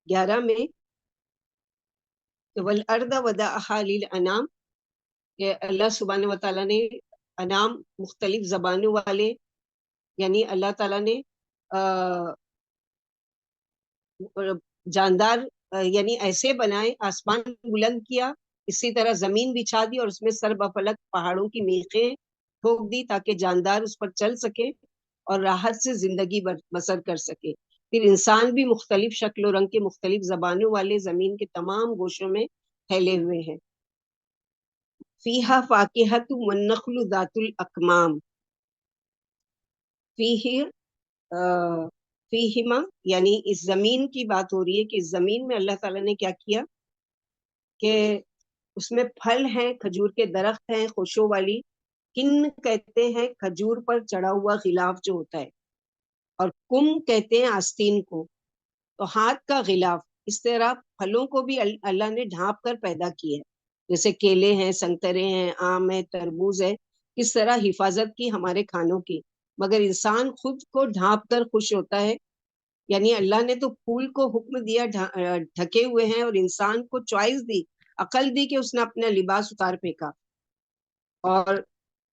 11 میں کہ وَالْأَرْضَ وَدَأَهَا لِلْأَنَامِ، کہ اللہ سبحانہ وتعالیٰ نے انام مختلف زبانوں والے، یعنی اللہ تعالیٰ نے جاندار یعنی ایسے بنائے، آسمان بلند کیا، اسی طرح زمین بچھا دی اور اس میں سر بفلک پہاڑوں کی میخیں ٹھوک دی تاکہ جاندار اس پر چل سکے اور راحت سے زندگی بسر کر سکے. پھر انسان بھی مختلف شکل و رنگ کے، مختلف زبانوں والے زمین کے تمام گوشوں میں پھیلے ہوئے ہیں. فیہا فاکہۃ والنخل ذات الاکمام، فیہ فیہما، یعنی اس زمین کی بات ہو رہی ہے کہ اس زمین میں اللہ تعالیٰ نے کیا کیا کہ اس میں پھل ہیں، کھجور کے درخت ہیں خوشبو والی. کن کہتے ہیں کھجور پر چڑھا ہوا غلاف جو ہوتا ہے، اور کم کہتے ہیں آستین کو، تو ہاتھ کا غلاف. اس طرح پھلوں کو بھی اللہ نے ڈھانپ کر پیدا کی ہے، جیسے کیلے ہیں، سنترے ہیں، آم ہے، تربوز ہے، کس طرح حفاظت کی ہمارے کھانوں کی. مگر انسان خود کو ڈھانپ کر خوش ہوتا ہے. یعنی اللہ نے تو پھول کو حکم دیا ڈھکے ہوئے ہیں، اور انسان کو چوائس دی، عقل دی کہ اس نے اپنا لباس اتار پھینکا. اور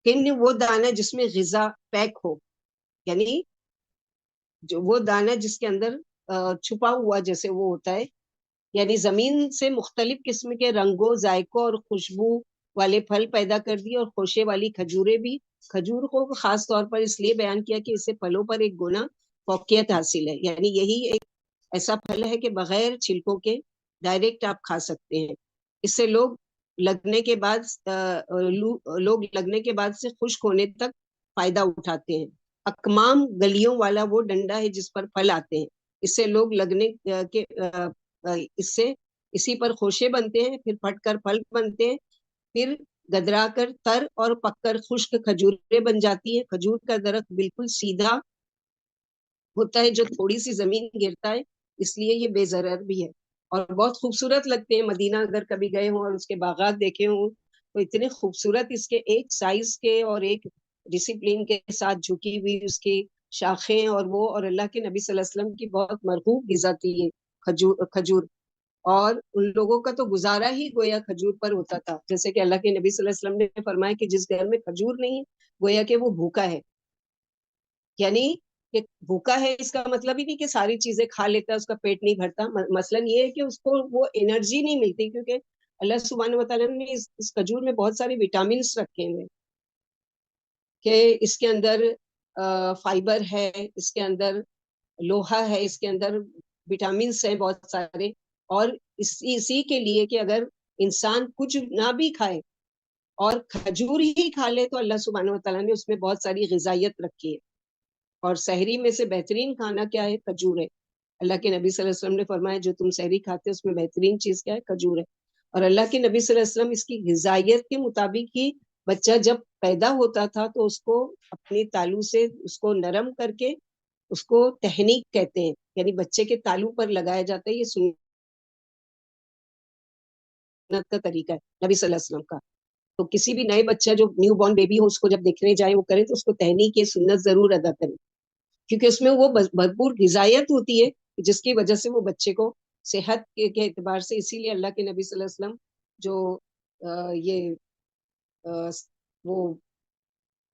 کن وہ دانہ جس میں غذا پیک ہو، یعنی جو وہ دانہ جس کے اندر چھپا ہوا جیسے وہ ہوتا ہے. یعنی زمین سے مختلف قسم کے رنگوں، ذائقوں اور خوشبو والے پھل پیدا کر دیے، اور خوشے والی کھجوریں بھی. کھجور کو خاص طور پر اس لیے بیان کیا کہ اس سے پھلوں پر ایک گنا فوقیت حاصل ہے. یعنی یہی ایک ایسا پھل ہے کہ بغیر چھلکوں کے ڈائریکٹ آپ کھا سکتے ہیں. اس سے لوگ لگنے کے بعد سے خشک ہونے تک فائدہ اٹھاتے ہیں. اکمام گلیوں والا وہ ڈنڈا ہے جس پر پھل آتے ہیں. اس سے لوگ لگنے کے اس سے اسی پر خوشے بنتے ہیں، پھر پھٹ کر پھل بنتے ہیں، پھر گدرا کر تر اور پک کر خشک کھجوریں بن جاتی ہے. کھجور کا درخت بالکل سیدھا ہوتا ہے جو تھوڑی سی زمین گرتا ہے، اس لیے یہ بے ضرر بھی ہے. اور بہت خوبصورت لگتے ہیں. مدینہ اگر کبھی گئے ہوں اور اس کے باغات دیکھے ہوں تو اتنے خوبصورت اس کے ایک سائز کے اور ایک ڈسپلین کے ساتھ جھکی ہوئی اس کی شاخیں اور وہ, اور اللہ کے نبی صلی اللہ علیہ وسلم کی بہت مرغوب غذا تھی یہ کھجور. اور ان لوگوں کا تو گزارا ہی گویا کھجور پر ہوتا تھا. جیسے کہ اللہ کے نبی صلی اللہ علیہ وسلم نے فرمایا کہ جس گھر میں کھجور نہیں گویا کہ وہ بھوکا ہے. یعنی کہ بھوکا ہے اس کا مطلب ہی نہیں کہ ساری چیزیں کھا لیتا ہے, اس کا پیٹ نہیں بھرتا. مثلاً یہ ہے کہ اس کو وہ انرجی نہیں ملتی, کیونکہ اللہ سبحانہ و تعالیٰ نے اس کھجور میں بہت سارے وٹامنس رکھے ہوئے کہ اس کے اندر فائبر ہے, اس کے اندر لوہا ہے, اس کے اندر وٹامنس ہیں بہت سارے. اور اسی کے لیے کہ اگر انسان کچھ نہ بھی کھائے اور کھجور ہی کھا لے تو اللہ سبحانہ و تعالیٰ نے اس میں بہت ساری غذائیت رکھی ہے. اور سحری میں سے بہترین کھانا کیا ہے؟ کھجور ہے. اللہ کے نبی صلی اللہ علیہ وسلم نے فرمایا جو تم سحری کھاتے اس میں بہترین چیز کیا ہے؟ کھجور ہے. اور اللہ کے نبی صلی اللہ علیہ وسلم اس کی غذائیت کے مطابق ہی بچہ جب پیدا ہوتا تھا تو اس کو اپنے تالو سے اس کو نرم کر کے اس کو تہنیک کہتے ہیں, یعنی بچے کے تالو پر لگایا جاتا ہے. یہ سنت کا طریقہ ہے نبی صلی اللہ علیہ وسلم کا. تو کسی بھی نئے بچہ جو نیو بورن بیبی ہو اس کو جب دیکھنے جائے وہ کرے تو اس کو تہنیک کی سنت ضرور ادا کرے, کیونکہ اس میں وہ بھرپور غذائیت ہوتی ہے جس کی وجہ سے وہ بچے کو صحت کے اعتبار سے, اسی لیے اللہ کے نبی صلی اللہ علیہ وسلم جو یہ وہ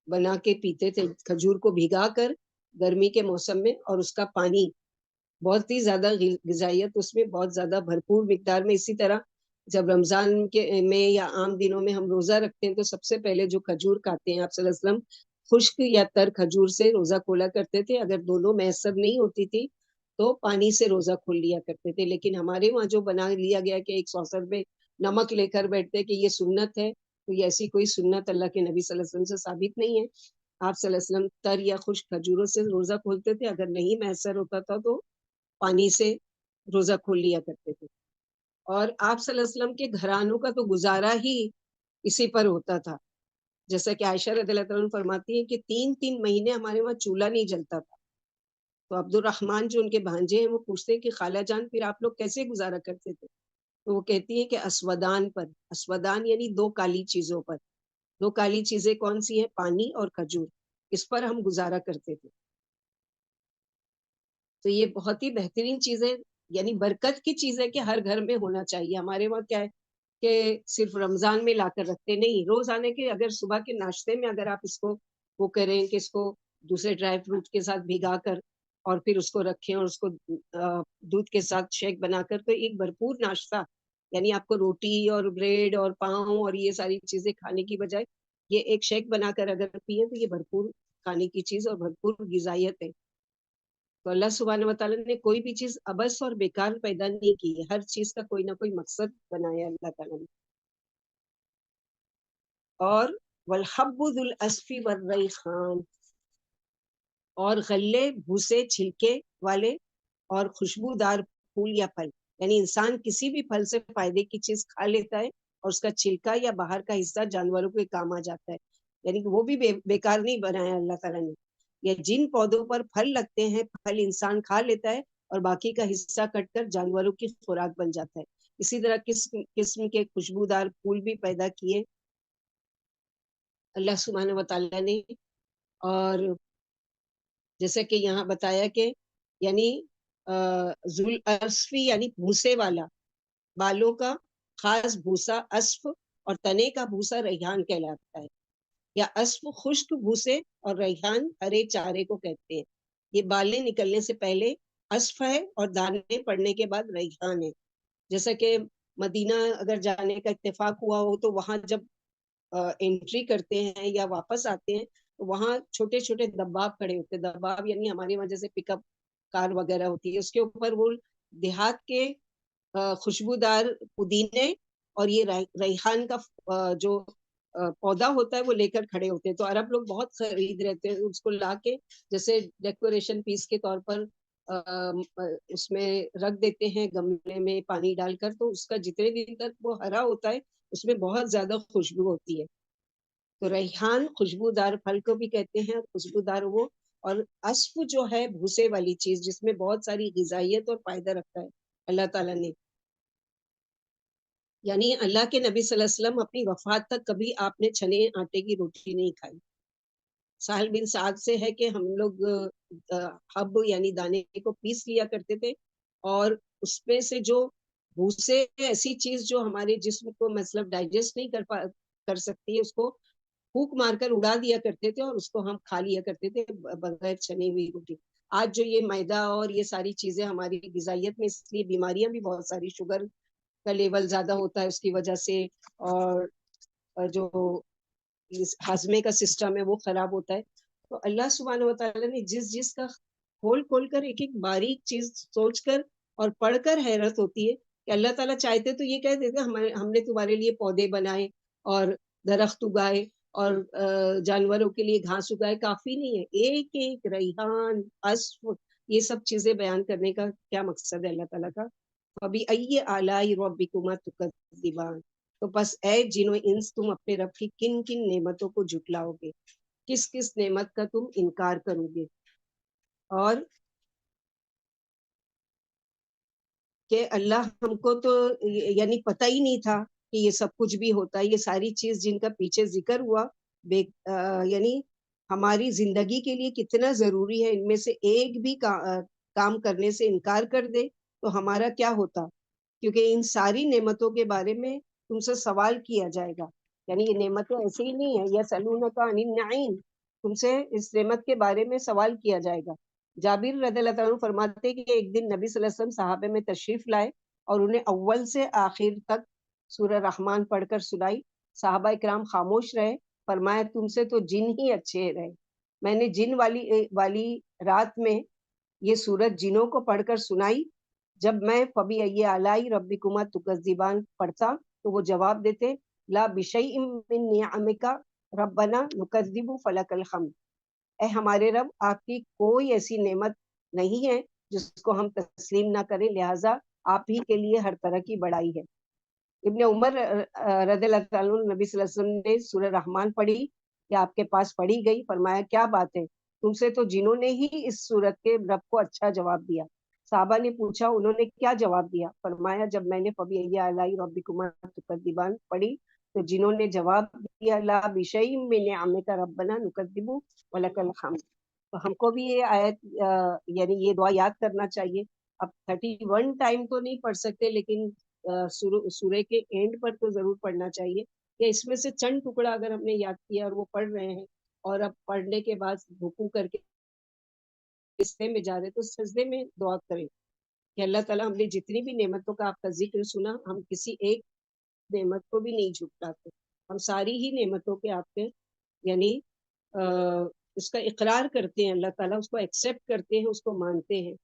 بنا کے پیتے تھے کھجور کو بھگا کر گرمی کے موسم میں, اور اس کا پانی بہت ہی زیادہ غذائیت اس میں بہت زیادہ بھرپور مقدار میں. اسی طرح جب رمضان کے میں یا عام دنوں میں ہم روزہ رکھتے ہیں تو سب سے پہلے جو کھجور کھاتے ہیں آپ صلی اللہ علیہ وسلم خشک یا تر کھجور سے روزہ کھولا کرتے تھے. اگر دونوں میسر نہیں ہوتی تھی تو پانی سے روزہ کھول لیا کرتے تھے. لیکن ہمارے وہاں جو بنا لیا گیا کہ ایک سوسر میں نمک لے کر بیٹھتے کہ یہ سنت ہے, تو یہ ایسی کوئی سنت اللہ کے نبی صلی اللہ علیہ وسلم سے ثابت نہیں ہے. آپ صلی اللہ علیہ وسلم تر یا خشک کھجوروں سے روزہ کھولتے تھے, اگر نہیں میسر ہوتا تھا تو پانی سے روزہ کھول لیا کرتے تھے. اور آپ صلی اللہ علیہ وسلم کے گھرانوں کا تو گزارا ہی اسی پر ہوتا تھا. جیسا کہ عائشہ رضی اللہ عنہا فرماتی ہیں کہ 3 مہینے ہمارے وہاں چولہا نہیں جلتا تھا. تو عبد الرحمن جو ان کے بھانجے ہیں وہ پوچھتے ہیں کہ خالہ جان پھر آپ لوگ کیسے گزارا کرتے تھے؟ تو وہ کہتی ہیں کہ اسودان پر, اسودان یعنی 2 کالی چیزوں پر. 2 کالی چیزیں کون سی ہیں؟ پانی اور کھجور, اس پر ہم گزارا کرتے تھے. تو یہ بہت ہی بہترین چیزیں, یعنی برکت کی چیزیں کہ ہر گھر میں ہونا چاہیے. ہمارے وہاں کیا ہے کہ صرف رمضان میں لا کر رکھتے نہیں, روز آنے کے اگر صبح کے ناشتے میں اگر آپ اس کو وہ کریں کہ اس کو دوسرے ڈرائی فروٹ کے ساتھ بھگا کر اور پھر اس کو رکھیں اور اس کو دودھ کے ساتھ شیک بنا کر, تو ایک بھرپور ناشتہ, یعنی آپ کو روٹی اور بریڈ اور پاؤں اور یہ ساری چیزیں کھانے کی بجائے یہ ایک شیک بنا کر اگر پیئیں تو یہ بھرپور کھانے کی چیز اور بھرپور غذائیت ہے. تو اللہ سبحانہ و تعالیٰ نے کوئی بھی چیز ابس اور بیکار پیدا نہیں کی ہے, ہر چیز کا کوئی نہ کوئی مقصد بنایا اللہ تعالیٰ نے. اور والحب ذو العصف والریحان, اور غلے بھوسے چھلکے والے اور خوشبودار پھول یا پھل, یعنی انسان کسی بھی پھل سے فائدے کی چیز کھا لیتا ہے اور اس کا چھلکا یا باہر کا حصہ جانوروں کے کام آ جاتا ہے, یعنی کہ وہ بھی بیکار نہیں بنایا اللہ تعالیٰ نے. یا جن پودوں پر پھل لگتے ہیں پھل انسان کھا لیتا ہے اور باقی کا حصہ کٹ کر جانوروں کی خوراک بن جاتا ہے. اسی طرح قسم کے خوشبودار پھول بھی پیدا کیے اللہ سبحانہ و تعالیٰ نے. اور جیسے کہ یہاں بتایا کہ یعنی ذو العصف یعنی بھوسے والا, بالوں کا خاص بھوسا اسف, اور تنے کا بھوسا ریحان کہلاتا ہے. یا اسف خشک بھوسے اور ریحان ہرے چارے کو کہتے ہیں. یہ بالیں نکلنے سے پہلے اسف ہے اور دانے پڑنے کے بعد ریحان ہے. جیسا کہ مدینہ اگر جانے کا اتفاق ہوا ہو تو وہاں جب انٹری کرتے ہیں یا واپس آتے ہیں تو وہاں چھوٹے چھوٹے دباب کھڑے ہوتے ہیں. دباب یعنی ہمارے وہاں جیسے پک اپ کار وغیرہ ہوتی ہے, اس کے اوپر وہ دیہات کے خوشبودار پودینے اور یہ ریحان کا جو پودا ہوتا ہے وہ لے کر کھڑے ہوتے ہیں. تو عرب لوگ بہت خرید رہتے ہیں اس کو لا کے, جیسے ڈیکوریشن پیس کے طور پر اس میں رکھ دیتے ہیں گملے میں پانی ڈال کر, تو اس کا جتنے دن تک وہ ہرا ہوتا ہے اس میں بہت زیادہ خوشبو ہوتی ہے. تو ریحان خوشبودار پھل کو بھی کہتے ہیں, خوشبودار وہ. اور اسف جو ہے بھوسے والی چیز جس میں بہت ساری غذائیت اور فائدہ رکھتا ہے اللہ تعالیٰ نے, یعنی اللہ کے نبی صلی اللہ علیہ وسلم اپنی وفات تک کبھی آپ نے چھنے آٹے کی روٹی نہیں کھائی. سہل بن سعد سے ہے کہ ہم لوگ حب یعنی دانے کو پیس لیا کرتے تھے اور اس میں سے جو بھوسے ایسی چیز جو ہمارے جسم کو مطلب ڈائجسٹ نہیں کر سکتی ہے اس کو پھونک مار کر اڑا دیا کرتے تھے اور اس کو ہم کھا لیا کرتے تھے بغیر چھنی ہوئی روٹی. آج جو یہ میدا اور یہ ساری چیزیں ہماری غذائیت میں، اس لیے بیماریاں بھی بہت ساری، شوگر کا لیول زیادہ ہوتا ہے اس کی وجہ سے، اور جو ہاضمے کا سسٹم ہے وہ خراب ہوتا ہے. تو اللہ سبحانہ و تعالیٰ نے جس کا کھول کھول کر ایک ایک باریک چیز سوچ کر اور پڑھ کر حیرت ہوتی ہے کہ اللہ تعالیٰ چاہتے تو یہ کہہ دیتے ہم نے تمہارے لیے پودے بنائے اور درخت اگائے اور جانوروں کے لیے گھاس اگائے، کافی نہیں ہے. ایک ایک ریحان، عصف، یہ سب چیزیں بیان کرنے کا کیا مقصد ہے اللہ تعالیٰ کا؟ ابھی ائی آلائی ربکما تکذبان، تو بس اے جن و انس تم اپنے رب کی کن کن نعمتوں کو جھٹلاؤ گے، کس کس نعمت کا تم انکار کرو گے. اور کہ اللہ ہم کو تو یعنی پتہ ہی نہیں تھا کہ یہ سب کچھ بھی ہوتا ہے. یہ ساری چیز جن کا پیچھے ذکر ہوا یعنی ہماری زندگی کے لیے کتنا ضروری ہے، ان میں سے ایک بھی کام کرنے سے انکار کر دے تو ہمارا کیا ہوتا. کیونکہ ان ساری نعمتوں کے بارے میں تم سے سوال کیا جائے گا. یعنی یہ نعمتیں ایسے ہی نہیں ہے، یسألونک عن النعیم، تم سے اس نعمت کے بارے میں سوال کیا جائے گا. جابر رضی اللہ تعالیٰ فرماتے کہ ایک دن نبی صلی اللہ علیہ وسلم صحابہ میں تشریف لائے اور انہیں اول سے آخر تک سورہ رحمان پڑھ کر سنائی. صحابہ اکرام خاموش رہے. فرمایا تم سے تو جن ہی اچھے رہے. میں نے جن والی رات میں یہ سورت جنوں کو پڑھ کر سنائی. جب میں فبی ای آلائی ربکما تکذبان پڑھتا تو وہ جواب دیتے لا بشیء من نعمک ربنا نکذب فلک الحمد، اے ہمارے رب آپ کی کوئی ایسی نعمت نہیں ہے جس کو ہم تسلیم نہ کریں، لہٰذا آپ ہی کے لیے ہر طرح کی بڑائی ہے. ابن عمر رضی اللہ تعالیٰ نبی صلی اللہ علیہ وسلم نے سورہ رحمان پڑھی کہ آپ کے پاس پڑھی گئی. فرمایا کیا بات ہے، تم سے تو جنہوں نے ہی اس سورت کے رب کو اچھا جواب دیا. صحابہ نے پوچھا انہوں نے کیا جواب دیا؟ فرمایا جب میں نے فبی ای آلائی ربکما تکذبان پڑھی تو جنہوں نے جواب دیا لا بشیء من نعمک ربنا نکذب ولک الحمد. تو ہم کو بھی یہ آیت یعنی یہ دعا یاد کرنا چاہیے. اب 31 ٹائم تو نہیں پڑھ سکتے لیکن سورے کے اینڈ پر تو ضرور پڑھنا چاہیے. کہ اس میں سے چند ٹکڑا اگر ہم نے یاد کیا اور وہ پڑھ رہے ہیں اور اب پڑھنے کے بعد رکوع کر کے سجدے میں جا رہے تو سجدے میں دعا کریں کہ اللہ تعالیٰ ہم نے جتنی بھی نعمتوں کا آپ کا ذکر سنا، ہم کسی ایک نعمت کو بھی نہیں جھٹلاتے، ہم ساری ہی نعمتوں کے آپ کے یعنی اس کا اقرار کرتے ہیں. اللہ تعالیٰ اس کو ایکسیپٹ کرتے ہیں، اس کو مانتے ہیں.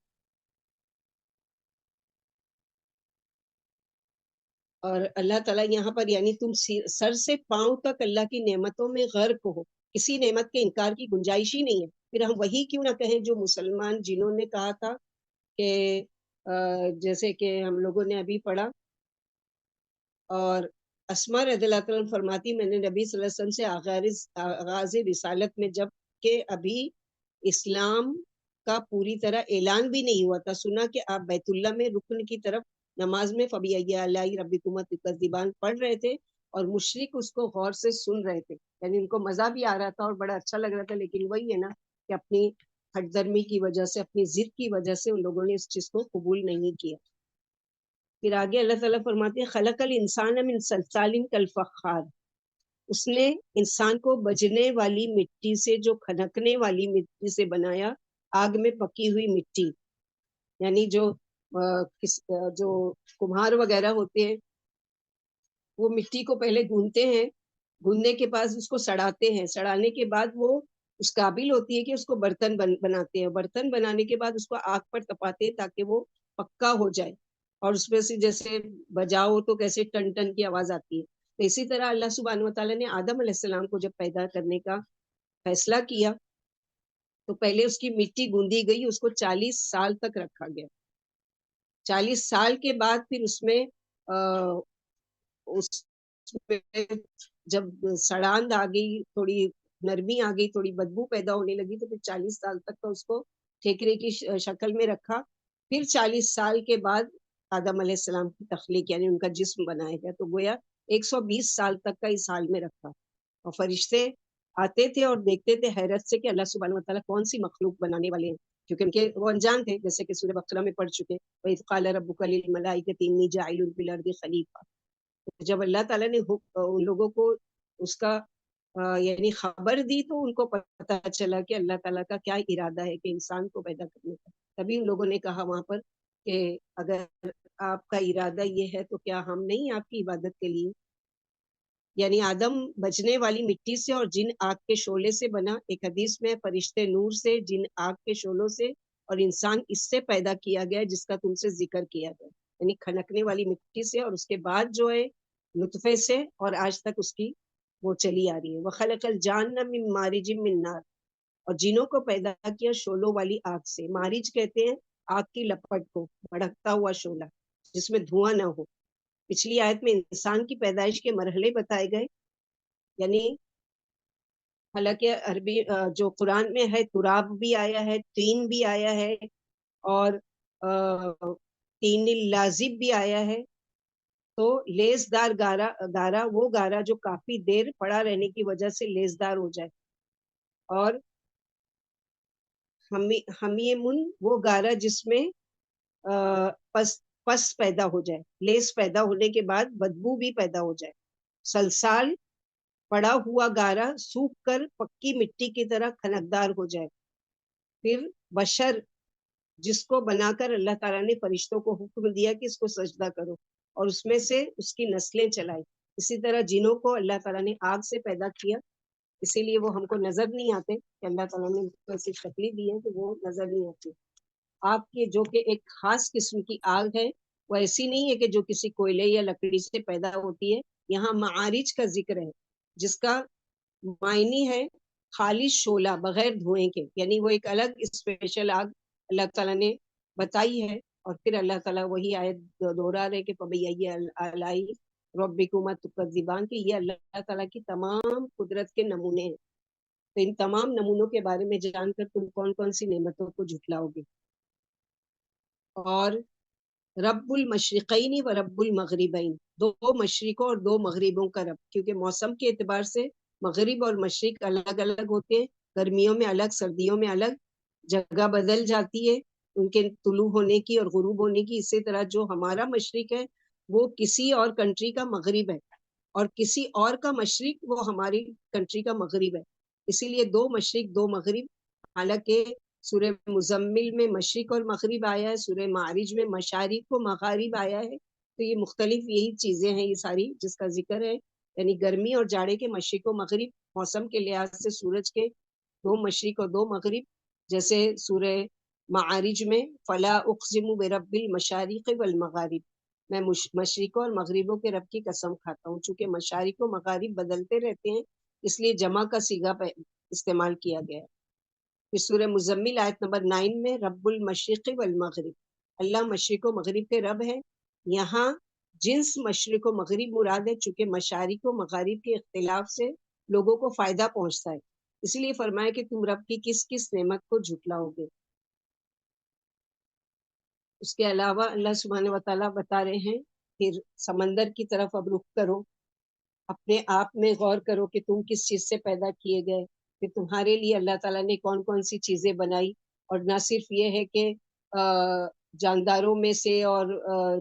اور اللہ تعالیٰ یہاں پر یعنی تم سر سے پاؤں تک اللہ کی نعمتوں میں غرق ہو، کسی نعمت کے انکار کی گنجائش ہی نہیں ہے. پھر ہم وہی کیوں نہ کہیں جو مسلمان جنہوں نے کہا تھا کہ جیسے کہ ہم لوگوں نے ابھی پڑھا، اور اسماء رضی اللہ عنہ فرماتی میں نے نبی صلی اللہ علیہ وسلم سے آغاز رسالت میں جب کہ ابھی اسلام کا پوری طرح اعلان بھی نہیں ہوا تھا، سنا کہ آپ بیت اللہ میں رکن کی طرف نماز میں فبی ای آلائی ربکما تکذبان پڑھ رہے تھے اور مشرک اس کو غور سے سن رہے تھے. یعنی ان کو مزہ بھی آ رہا تھا اور بڑا اچھا لگ رہا تھا، لیکن وہی ہے نا کہ اپنی ہٹ درمی کی وجہ سے، اپنی ضد کی وجہ سے ان لوگوں نے اس چیز کو قبول نہیں کیا. پھر آگے اللہ تعالیٰ فرماتے ہیں خلق الانسان من صلصال کالفخار، اس نے انسان کو بجنے والی مٹی سے، جو کھنکنے والی مٹی سے بنایا، آگ میں پکی ہوئی مٹی. یعنی جو کمہار وغیرہ ہوتے ہیں وہ مٹی کو پہلے گھونتے ہیں، گھوننے کے بعد اس کو سڑاتے ہیں، سڑانے کے بعد وہ اس قابل ہوتی ہے کہ اس کو برتن بناتے ہیں. برتن بنانے کے بعد اس کو آگ پر تپاتے ہیں تاکہ وہ پکا ہو جائے، اور اس میں سے جیسے بجاؤ تو کیسے ٹن ٹن کی آواز آتی ہے. تو اسی طرح اللہ سبحانہ و تعالیٰ نے آدم علیہ السلام کو جب پیدا کرنے کا فیصلہ کیا تو پہلے اس کی مٹی گوندی گئی، اس کو 40 سال تک رکھا گیا. 40 سال کے بعد پھر اس میں جب سڑاند آ گئی، تھوڑی نرمی آ گئی، تھوڑی بدبو پیدا ہونے لگی، تو پھر 40 سال تک تو اس کو ٹھیکرے کی شکل میں رکھا. پھر 40 سال کے بعد آدم علیہ السلام کی تخلیق یعنی ان کا جسم بنایا گیا، تو گویا 120 سال تک کا اس حال میں رکھا، اور فرشتے آتے تھے اور دیکھتے تھے حیرت سے کہ اللہ سبحانہ وتعالیٰ کون سی مخلوق بنانے والے ہیں، کیونکہ ان کے وہ انجان تھے، جیسے کہ سورہ بقرہ میں پڑھ چکے وَإِذْ قَالَ رَبُّكَ لِلْمَلَائِكَةِ إِنِّي جَاعِلٌ فِي الْأَرْضِ خَلِيفَةً۔ جب اللہ تعالیٰ نے ان لوگوں کو اس کا یعنی خبر دی تو ان کو پتہ چلا کہ اللہ تعالیٰ کا کیا ارادہ ہے کہ انسان کو پیدا کرنے کا، تبھی ان لوگوں نے کہا وہاں پر کہ اگر آپ کا ارادہ یہ ہے تو کیا ہم نہیں آپ کی عبادت کے لیے، یعنی آدم بجنے والی مٹی سے اور جن آگ کے شعلے سے بنا، ایک حدیث میں فرشتے نور سے، جن آگ کے شعلوں سے، اور انسان اس سے پیدا کیا گیا جس کا تم سے ذکر کیا گیا، یعنی کھنکنے والی مٹی سے، اور اس کے بعد جو ہے نطفے سے، اور آج تک اس کی وہ چلی آ رہی ہے۔ وَخَلَقَ الْجَانَّ مِن مَارِجٍ مِّن نَارٍ، اور جنوں کو پیدا کیا شعلوں والی آگ سے۔ مارج کہتے ہیں آگ کی لپٹ کو، بھڑکتا ہوا شعلہ جس میں دھواں نہ ہو۔ پچھلی آیت میں انسان کی پیدائش کے مرحلے بتائے گئے، یعنی حالانکہ عربی جو قرآن میں ہے تراب بھی آیا ہے، تین بھی آیا ہے، اور تین لازب بھی آیا ہے، تو لیسدار گارا وہ گارا جو کافی دیر پڑا رہنے کی وجہ سے لیسدار ہو جائے، اور ہمیمن وہ گارا جس میں پس پیدا ہو جائے، لیس پیدا ہونے کے بعد بدبو بھی پیدا ہو جائے، سلسال پڑا ہوا گارا سوکھ کر پکی مٹی کی طرح کھنکدار ہو جائے، پھر بشر جس کو بنا کر اللہ تعالیٰ نے فرشتوں کو حکم دیا کہ اس کو سجدہ کرو اور اس میں سے اس کی نسلیں چلائی، اسی طرح جنوں کو اللہ تعالیٰ نے آگ سے پیدا کیا، اسی لیے وہ ہم کو نظر نہیں آتے کہ اللہ تعالیٰ نے ایسی شکلیں دی ہیں کہ وہ نظر نہیں آتی۔ آگ کی جو کہ ایک خاص قسم کی آگ ہے، وہ ایسی نہیں ہے کہ جو کسی کوئلے یا لکڑی سے پیدا ہوتی ہے، یہاں معارج کا ذکر ہے جس کا معنی ہے خالص شعلہ بغیر دھوئیں کے، یعنی وہ ایک الگ اسپیشل آگ اللہ تعالیٰ نے بتائی ہے، اور پھر اللہ تعالیٰ وہی آیت دوہرا رہے کہ فَبِأَيِّ آلَاءِ رَبِّكُمَا تُكَذِّبَانِ، کہ یہ اللہ تعالیٰ کی تمام قدرت کے نمونے ہیں، تو ان تمام نمونوں کے بارے میں جان کر تم کون کون سی نعمتوں کو جھٹلاؤ گے۔ اور رب المشرقین و رب المغربین، دو مشرقوں اور دو مغربوں کا رب، کیونکہ موسم کے اعتبار سے مغرب اور مشرق الگ الگ ہوتے ہیں، گرمیوں میں الگ، سردیوں میں الگ، جگہ بدل جاتی ہے ان کے طلوع ہونے کی اور غروب ہونے کی، اسی طرح جو ہمارا مشرق ہے وہ کسی اور کنٹری کا مغرب ہے، اور کسی اور کا مشرق وہ ہماری کنٹری کا مغرب ہے، اسی لیے دو مشرق دو مغرب۔ حالانکہ سورہ مزمل میں مشرق اور مغرب آیا ہے، سورہ معارج میں مشارق و مغارب آیا ہے، تو یہ مختلف یہی چیزیں ہیں یہ ساری جس کا ذکر ہے، یعنی گرمی اور جاڑے کے مشرق و مغرب، موسم کے لحاظ سے سورج کے دو مشرق اور دو مغرب، جیسے سورہ معارج میں فلا اقسم برب المشارق والمغارب، میں مشرقوں اور مغربوں کے رب کی قسم کھاتا ہوں، چونکہ مشارق و مغارب بدلتے رہتے ہیں اس لیے جمع کا صیغہ استعمال کیا گیا ہے۔ پھر سورہ مزمل آیت نمبر 9 میں رب المشرق والمغرب، اللہ مشرق و مغرب کے رب ہے، یہاں جنس مشرق و مغرب مراد ہے، چونکہ مشارق و مغارب کے اختلاف سے لوگوں کو فائدہ پہنچتا ہے، اسی لیے فرمایا کہ تم رب کی کس کس نعمت کو جھٹلاؤ گے۔ اس کے علاوہ اللہ سبحانہ وتعالیٰ بتا رہے ہیں پھر سمندر کی طرف اب رخ کرو، اپنے آپ میں غور کرو کہ تم کس چیز سے پیدا کیے گئے، کہ تمہارے لیے اللہ تعالیٰ نے کون کون سی چیزیں بنائی، اور نہ صرف یہ ہے کہ جانداروں میں سے اور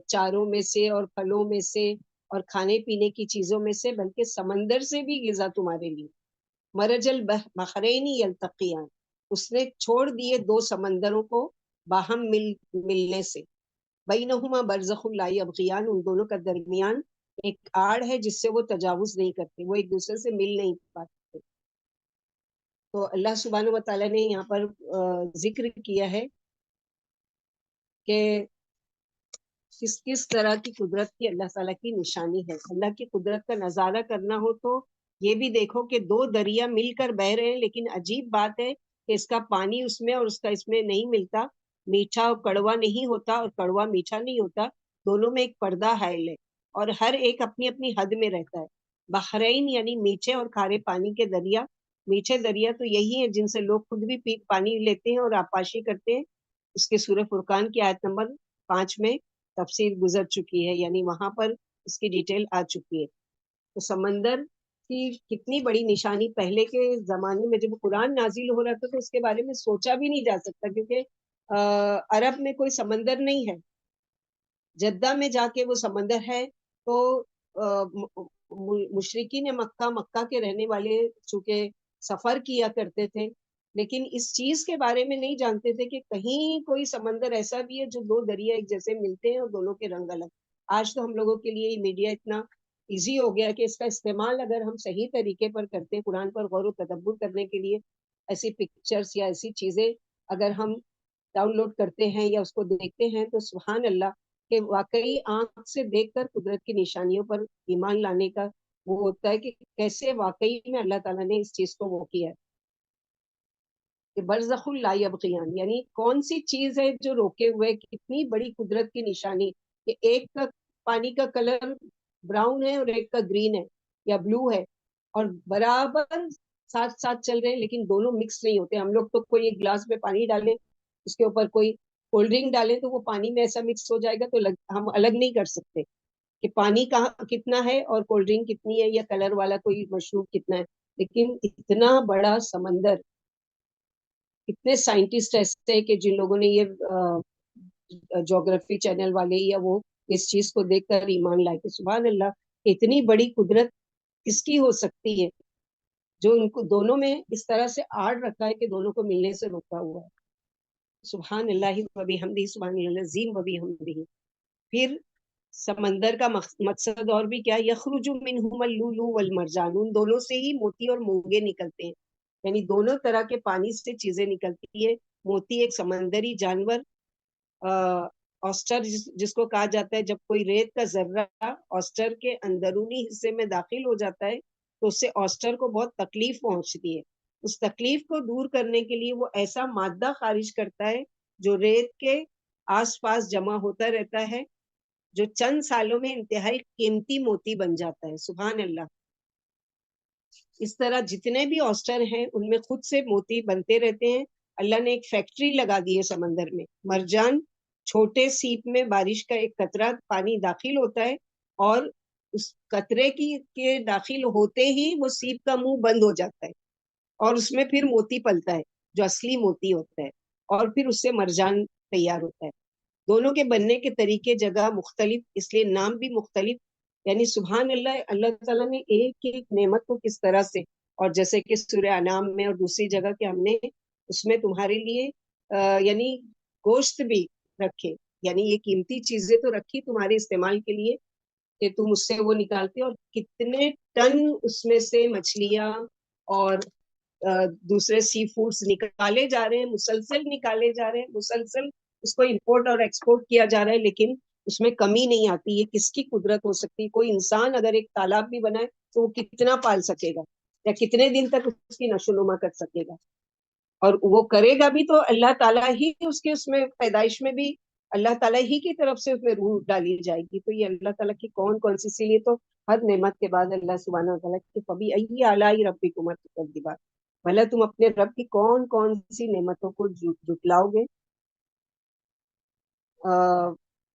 چاروں میں سے اور پھلوں میں سے اور کھانے پینے کی چیزوں میں سے، بلکہ سمندر سے بھی غذا تمہارے لیے۔ مرج البحرین یلتقیان، اس نے چھوڑ دیے دو سمندروں کو باہم ملنے سے، بینہما برزخ لا یبغیان، ان دونوں کا درمیان ایک آڑ ہے جس سے وہ تجاوز نہیں کرتے، وہ ایک دوسرے سے مل نہیں پاتے۔ تو اللہ سبحانہ وتعالیٰ نے یہاں پر ذکر کیا ہے کہ کس کس طرح کی قدرت کی اللہ تعالیٰ کی نشانی ہے۔ اللہ کی قدرت کا نظارہ کرنا ہو تو یہ بھی دیکھو کہ دو دریا مل کر بہ رہے ہیں، لیکن عجیب بات ہے کہ اس کا پانی اس میں اور اس کا اس میں نہیں ملتا، میٹھا اور کڑوا نہیں ہوتا اور کڑوا میٹھا نہیں ہوتا، دونوں میں ایک پردہ حائل ہے، اور ہر ایک اپنی اپنی حد میں رہتا ہے۔ بحرین یعنی میٹھے اور کھارے پانی کے دریا، میٹھے دریا تو یہی ہیں جن سے لوگ خود بھی پانی لیتے ہیں اور آبپاشی کرتے ہیں، اس کے سورہ فرقان کی آیت نمبر 5 میں تفسیر گزر چکی ہے، یعنی وہاں پر اس کی ڈیٹیل آ چکی ہے. تو سمندر کی کتنی بڑی نشانی پہلے کے زمانے میں جب قرآن نازل ہو رہا تھا تو اس کے بارے میں سوچا بھی نہیں جا سکتا، کیونکہ عرب میں کوئی سمندر نہیں ہے. جدہ میں جا کے وہ سمندر ہے. تو مشرکین مکہ کے رہنے والے چونکہ سفر کیا کرتے تھے، لیکن اس چیز کے بارے میں نہیں جانتے تھے کہ کہیں کوئی سمندر ایسا بھی ہے جو دو دریا ایک جیسے ملتے ہیں اور دونوں کے رنگ الگ. آج تو ہم لوگوں کے لیے میڈیا اتنا ایزی ہو گیا کہ اس کا استعمال اگر ہم صحیح طریقے پر کرتے ہیں، قرآن پر غور و تدبر کرنے کے لیے ایسی پکچرز یا ایسی چیزیں اگر ہم ڈاؤن لوڈ کرتے ہیں یا اس کو دیکھتے ہیں تو سبحان اللہ کہ واقعی آنکھ سے دیکھ کر قدرت کی نشانیوں پر ایمان لانے کا وہ ہوتا ہے کہ کیسے واقعی میں اللہ تعالیٰ نے اس چیز کو وہ کیا ہے کہ برزخ لا یبغیان، یعنی کون سی چیز ہے جو روکے ہوئے. کتنی بڑی قدرت کی نشانی کہ ایک کا پانی کا کلر براؤن ہے اور ایک کا گرین ہے یا بلو ہے، اور برابر ساتھ ساتھ چل رہے ہیں لیکن دونوں مکس نہیں ہوتے. ہم لوگ تو کوئی ایک گلاس میں پانی ڈالیں، اس کے اوپر کوئی کولڈ ڈرنک ڈالیں تو وہ پانی میں ایسا مکس ہو جائے گا، تو ہم الگ نہیں کر سکتے کہ پانی کہاں کتنا ہے اور کولڈ ڈرنک کتنی ہے یا کلر والا کوئی مشروب کتنا ہے. لیکن اتنا بڑا سمندر، اتنے سائنٹسٹ ایسے کہ جن لوگوں نے یہ جغرافی چینل والے یا وہ اس چیز کو دیکھ کر ایمان لائے کہ سبحان اللہ اتنی بڑی قدرت کس کی ہو سکتی ہے جو ان کو دونوں میں اس طرح سے آڑ رکھا ہے کہ دونوں کو ملنے سے روکا ہوا ہے. سبحان اللہ و بحمدہ، سبحان اللہ العظیم و بحمدہ. پھر سمندر کا مقصد اور بھی کیا، یخرج منہما اللؤلؤ والمرجان، ان دونوں سے ہی موتی اور مونگے نکلتے ہیں، یعنی دونوں طرح کے پانی سے چیزیں نکلتی ہے. موتی ایک سمندری جانور آسٹر جس کو کہا جاتا ہے، جب کوئی ریت کا ذرہ آسٹر کے اندرونی حصے میں داخل ہو جاتا ہے تو اس سے آسٹر کو بہت تکلیف پہنچتی ہے. اس تکلیف کو دور کرنے کے لیے وہ ایسا مادہ خارج کرتا ہے جو ریت کے آس پاس جمع ہوتا رہتا ہے، جو چند سالوں میں انتہائی قیمتی موتی بن جاتا ہے. سبحان اللہ. اس طرح جتنے بھی آسٹر ہیں ان میں خود سے موتی بنتے رہتے ہیں. اللہ نے ایک فیکٹری لگا دی ہے سمندر میں. مرجان چھوٹے سیپ میں بارش کا ایک قطرہ پانی داخل ہوتا ہے اور اس قطرے کے داخل ہوتے ہی وہ سیپ کا منہ بند ہو جاتا ہے اور اس میں پھر موتی پلتا ہے جو اصلی موتی ہوتا ہے، اور پھر اس سے مرجان تیار ہوتا ہے. دونوں کے بننے کے طریقے جگہ مختلف، اس لیے نام بھی مختلف. یعنی سبحان اللہ، اللہ تعالیٰ نے ایک ایک نعمت کو کس طرح سے، اور جیسے کہ سورہ انعام میں اور دوسری جگہ کہ ہم نے اس میں تمہارے لیے یعنی گوشت بھی رکھے، یعنی یہ قیمتی چیزیں تو رکھی تمہارے استعمال کے لیے کہ تم اس سے وہ نکالتے، اور کتنے ٹن اس میں سے مچھلیاں اور دوسرے سی فوڈز نکالے جا رہے ہیں، مسلسل نکالے جا رہے ہیں، مسلسل اس کو امپورٹ اور ایکسپورٹ کیا جا رہا ہے، لیکن اس میں کمی نہیں آتی. یہ کس کی قدرت ہو سکتی ہے؟ کوئی انسان اگر ایک تالاب بھی بنائے تو وہ کتنا پال سکے گا یا کتنے دن تک اس کی نشو نما کر سکے گا؟ اور وہ کرے گا بھی تو اللہ تعالیٰ ہی اس میں پیدائش میں بھی اللہ تعالیٰ ہی کی طرف سے اس میں روح ڈالی جائے گی. تو یہ اللہ تعالیٰ کی کون سی، اسی لیے تو ہر نعمت کے بعد اللہ سبحانہ وتعالیٰ کی فبأي آلاء ربكما تكذبان، بھلا تم اپنے رب کی کون سی نعمتوں کو جھٹلاؤ گے.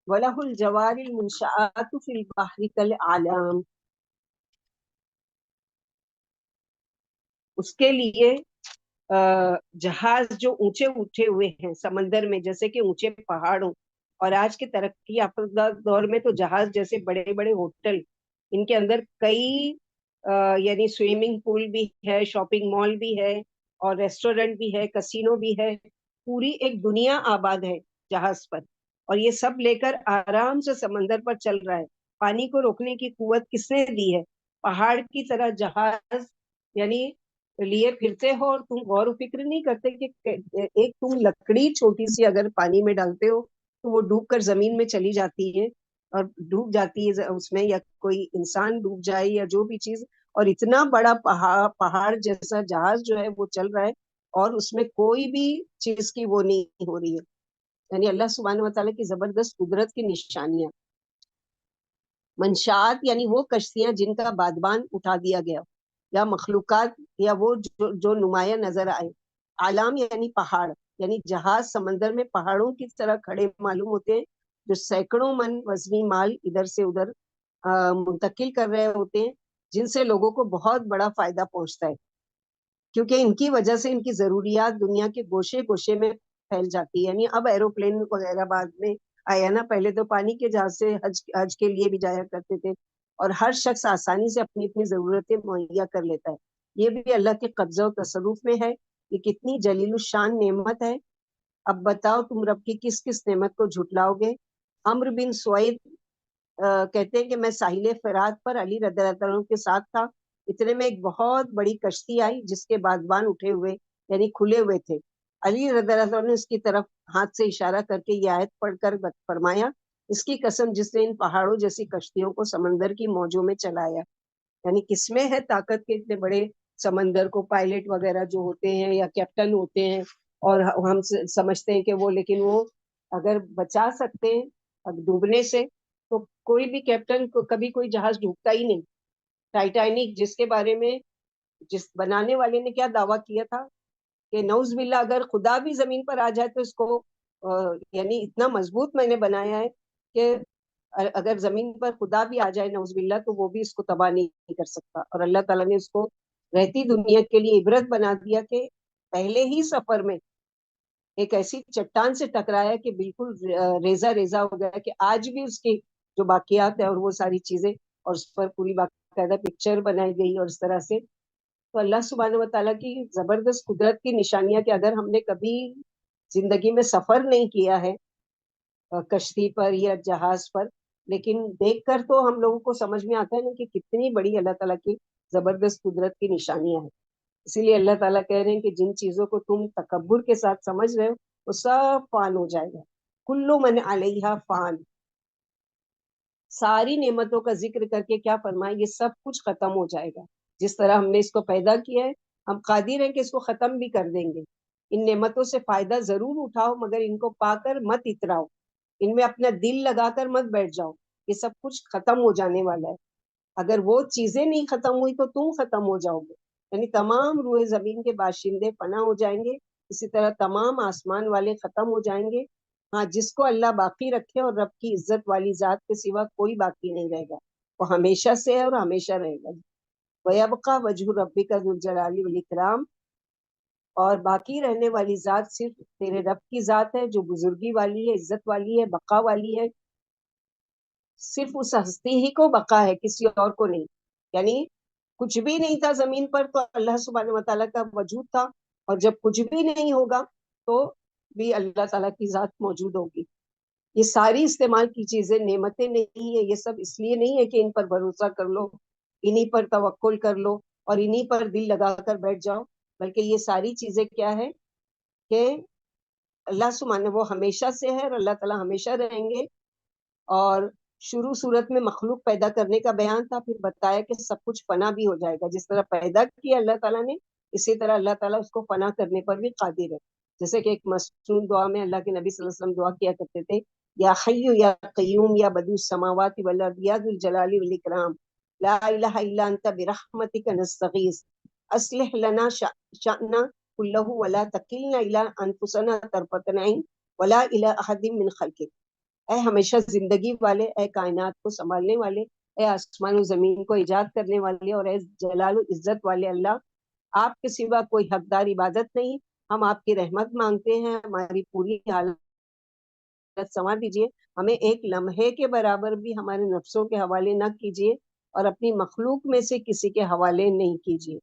وَلَهُ الْجَوَارِ الْمُنشَآتُ فِي الْبَحْرِ كَالْأَعْلَامِ، اس کے لیے جہاز جو اونچے اٹھے ہوئے ہیں سمندر میں، جیسے کہ اونچے پہاڑوں، اور آج کے ترقی یافتہ دور میں تو جہاز جیسے بڑے بڑے ہوٹل، ان کے اندر کئی یعنی سوئمنگ پول بھی ہے، شاپنگ مال بھی ہے، اور ریسٹورنٹ بھی ہے، کسینو بھی ہے. پوری ایک دنیا آباد ہے جہاز پر، اور یہ سب لے کر آرام سے سمندر پر چل رہا ہے. پانی کو روکنے کی قوت کس نے دی ہے؟ پہاڑ کی طرح جہاز یعنی لیے پھرتے ہو اور تم غور و فکر نہیں کرتے کہ ایک تم لکڑی چھوٹی سی اگر پانی میں ڈالتے ہو تو وہ ڈوب کر زمین میں چلی جاتی ہے اور ڈوب جاتی ہے اس میں، یا کوئی انسان ڈوب جائے یا جو بھی چیز. اور اتنا بڑا پہاڑ جیسا جہاز جو ہے وہ چل رہا ہے اور اس میں کوئی بھی چیز کی وہ نہیں ہو رہی ہے. یعنی اللہ سبحانہ وتعالیٰ کی زبردست قدرت کی نشانیاں. منشآت یعنی وہ کشتیاں جن کا بادبان اٹھا دیا گیا، یا مخلوقات یا وہ جو نمایاں نظر آئے. عالم یعنی پہاڑ، یعنی جہاز سمندر میں پہاڑوں کی طرح کھڑے معلوم ہوتے ہیں جو سینکڑوں من وزنی مال ادھر سے ادھر منتقل کر رہے ہوتے ہیں، جن سے لوگوں کو بہت بڑا فائدہ پہنچتا ہے، کیونکہ ان کی وجہ سے ان کی ضروریات دنیا کے گوشے گوشے میں پھیل جاتی ہے. یعنی اب ایروپلین وغیرہ بعد میں آیا نا، پہلے تو پانی کے جہاز سے حج کے لیے بھی جایا کرتے تھے، اور ہر شخص آسانی سے اپنی اپنی ضرورتیں مہیا کر لیتا ہے. یہ بھی اللہ کے قبضہ و تصرف میں ہے. یہ کتنی جلیل الشان نعمت ہے. اب بتاؤ تم رب کی کس کس نعمت کو جھٹلاؤ گے. عمرو بن سعید کہتے ہیں کہ میں ساحل فرات پر علی رضی اللہ عنہ کے ساتھ تھا. اتنے میں ایک بہت بڑی کشتی آئی جس کے بادبان اٹھے ہوئے یعنی کھلے ہوئے تھے. علی رضی اللہ عنہ نے اس کی طرف ہاتھ سے اشارہ کر کے یہ آیت پڑھ کر فرمایا، اس کی قسم جس نے ان پہاڑوں جیسی کشتیوں کو سمندر کی موجوں میں چلایا. یعنی کس میں ہے طاقت کے اتنے بڑے سمندر کو پائلٹ وغیرہ جو ہوتے ہیں یا کیپٹن ہوتے ہیں، اور ہم سمجھتے ہیں کہ وہ، لیکن وہ اگر بچا سکتے ہیں ڈوبنے سے تو کوئی بھی کیپٹن کو کبھی کوئی جہاز ڈوبتا ہی نہیں. ٹائٹینک جس کے بارے میں جس بنانے والے نے کیا دعویٰ کیا تھا کہ نعوذ باللہ اگر خدا بھی زمین پر آ جائے تو اس کو یعنی اتنا مضبوط میں نے بنایا ہے کہ اگر زمین پر خدا بھی آ جائے نعوذ باللہ تو وہ بھی اس کو تباہ نہیں کر سکتا. اور اللہ تعالیٰ نے اس کو رہتی دنیا کے لیے عبرت بنا دیا کہ پہلے ہی سفر میں ایک ایسی چٹان سے ٹکرایا کہ بالکل ریزہ ریزہ ہو گیا کہ آج بھی اس کی جو باقیات ہے اور وہ ساری چیزیں، اور اس پر پوری باقاعدہ پکچر بنائی گئی اور اس طرح سے. تو اللہ سبحانہ و تعالیٰ کی زبردست قدرت کی نشانیاں کہ اگر ہم نے کبھی زندگی میں سفر نہیں کیا ہے کشتی پر یا جہاز پر، لیکن دیکھ کر تو ہم لوگوں کو سمجھ میں آتا ہے نا کہ کتنی بڑی اللہ تعالیٰ کی زبردست قدرت کی نشانیاں ہیں. اسی لیے اللہ تعالیٰ کہہ رہے ہیں کہ جن چیزوں کو تم تکبر کے ساتھ سمجھ رہے ہو وہ سب فان ہو جائے گا. کلو من علیہا فان. ساری نعمتوں کا ذکر کر کے کیا فرمائے، یہ سب کچھ ختم ہو جائے گا. جس طرح ہم نے اس کو پیدا کیا ہے ہم قادر ہیں کہ اس کو ختم بھی کر دیں گے. ان نعمتوں سے فائدہ ضرور اٹھاؤ مگر ان کو پا کر مت اتراؤ، ان میں اپنا دل لگا کر مت بیٹھ جاؤ. یہ سب کچھ ختم ہو جانے والا ہے. اگر وہ چیزیں نہیں ختم ہوئی تو تم ختم ہو جاؤ گے. یعنی تمام روئے زمین کے باشندے فنا ہو جائیں گے، اسی طرح تمام آسمان والے ختم ہو جائیں گے. ہاں، جس کو اللہ باقی رکھے اور رب کی عزت والی ذات کے سوا کوئی باقی نہیں رہے گا، وہ ہمیشہ سے ہے اور ہمیشہ رہے گا. وَيَبْقَى وَجْهُ رَبِّكَ ذُو الْجَلَالِ وَالْإِكْرَامِ. اور باقی رہنے والی ذات صرف تیرے رب کی ذات ہے جو بزرگی والی ہے، عزت والی ہے، بقا والی ہے. صرف اس ہستی ہی کو بقا ہے، کسی اور کو نہیں. یعنی کچھ بھی نہیں تھا زمین پر تو اللہ سبحانہ و تعالیٰ کا وجود تھا، اور جب کچھ بھی نہیں ہوگا تو بھی اللہ تعالیٰ کی ذات موجود ہوگی. یہ ساری استعمال کی چیزیں نعمتیں نہیں ہے. یہ سب اس لیے نہیں ہے کہ ان پر بھروسہ کر لو، انہی پر توکل کر لو اور انہی پر دل لگا کر بیٹھ جاؤ، بلکہ یہ ساری چیزیں کیا ہے کہ اللہ سبحانہ وہ ہمیشہ سے ہے اور اللہ تعالیٰ ہمیشہ رہیں گے. اور شروع صورت میں مخلوق پیدا کرنے کا بیان تھا، پھر بتایا کہ سب کچھ فنا بھی ہو جائے گا. جس طرح پیدا کیا اللہ تعالیٰ نے، اسی طرح اللہ تعالیٰ اس کو فنا کرنے پر بھی قادر ہے. جیسے کہ ایک مصنون دعا میں اللہ کے نبی صلی اللہ علیہ وسلم دعا کیا کرتے تھے، یا حی یا قیوم یا بدیع السماوات والارض یا ذو الجلال والاکرام لا الہ الا انت برحمتک نستغیث اصلح لنا شأننا کلہ ولا تکلنا الی انفسنا طرفۃ عین ولا الی احد من خلقک. اے ہمیشہ زندگی والے، اے کائنات کو سنبھالنے والے، اے آسمان و زمین کو ایجاد کرنے والے، اور اے جلال و عزت والے اللہ، آپ کے سوا کوئی حقدار عبادت نہیں. ہم آپ کی رحمت مانگتے ہیں، ہماری پوری حالت سنوار دیجیے. ہمیں ایک لمحے کے برابر بھی ہمارے نفسوں کے حوالے نہ کیجیے اور اپنی مخلوق میں سے کسی کے حوالے نہیں کیجیے.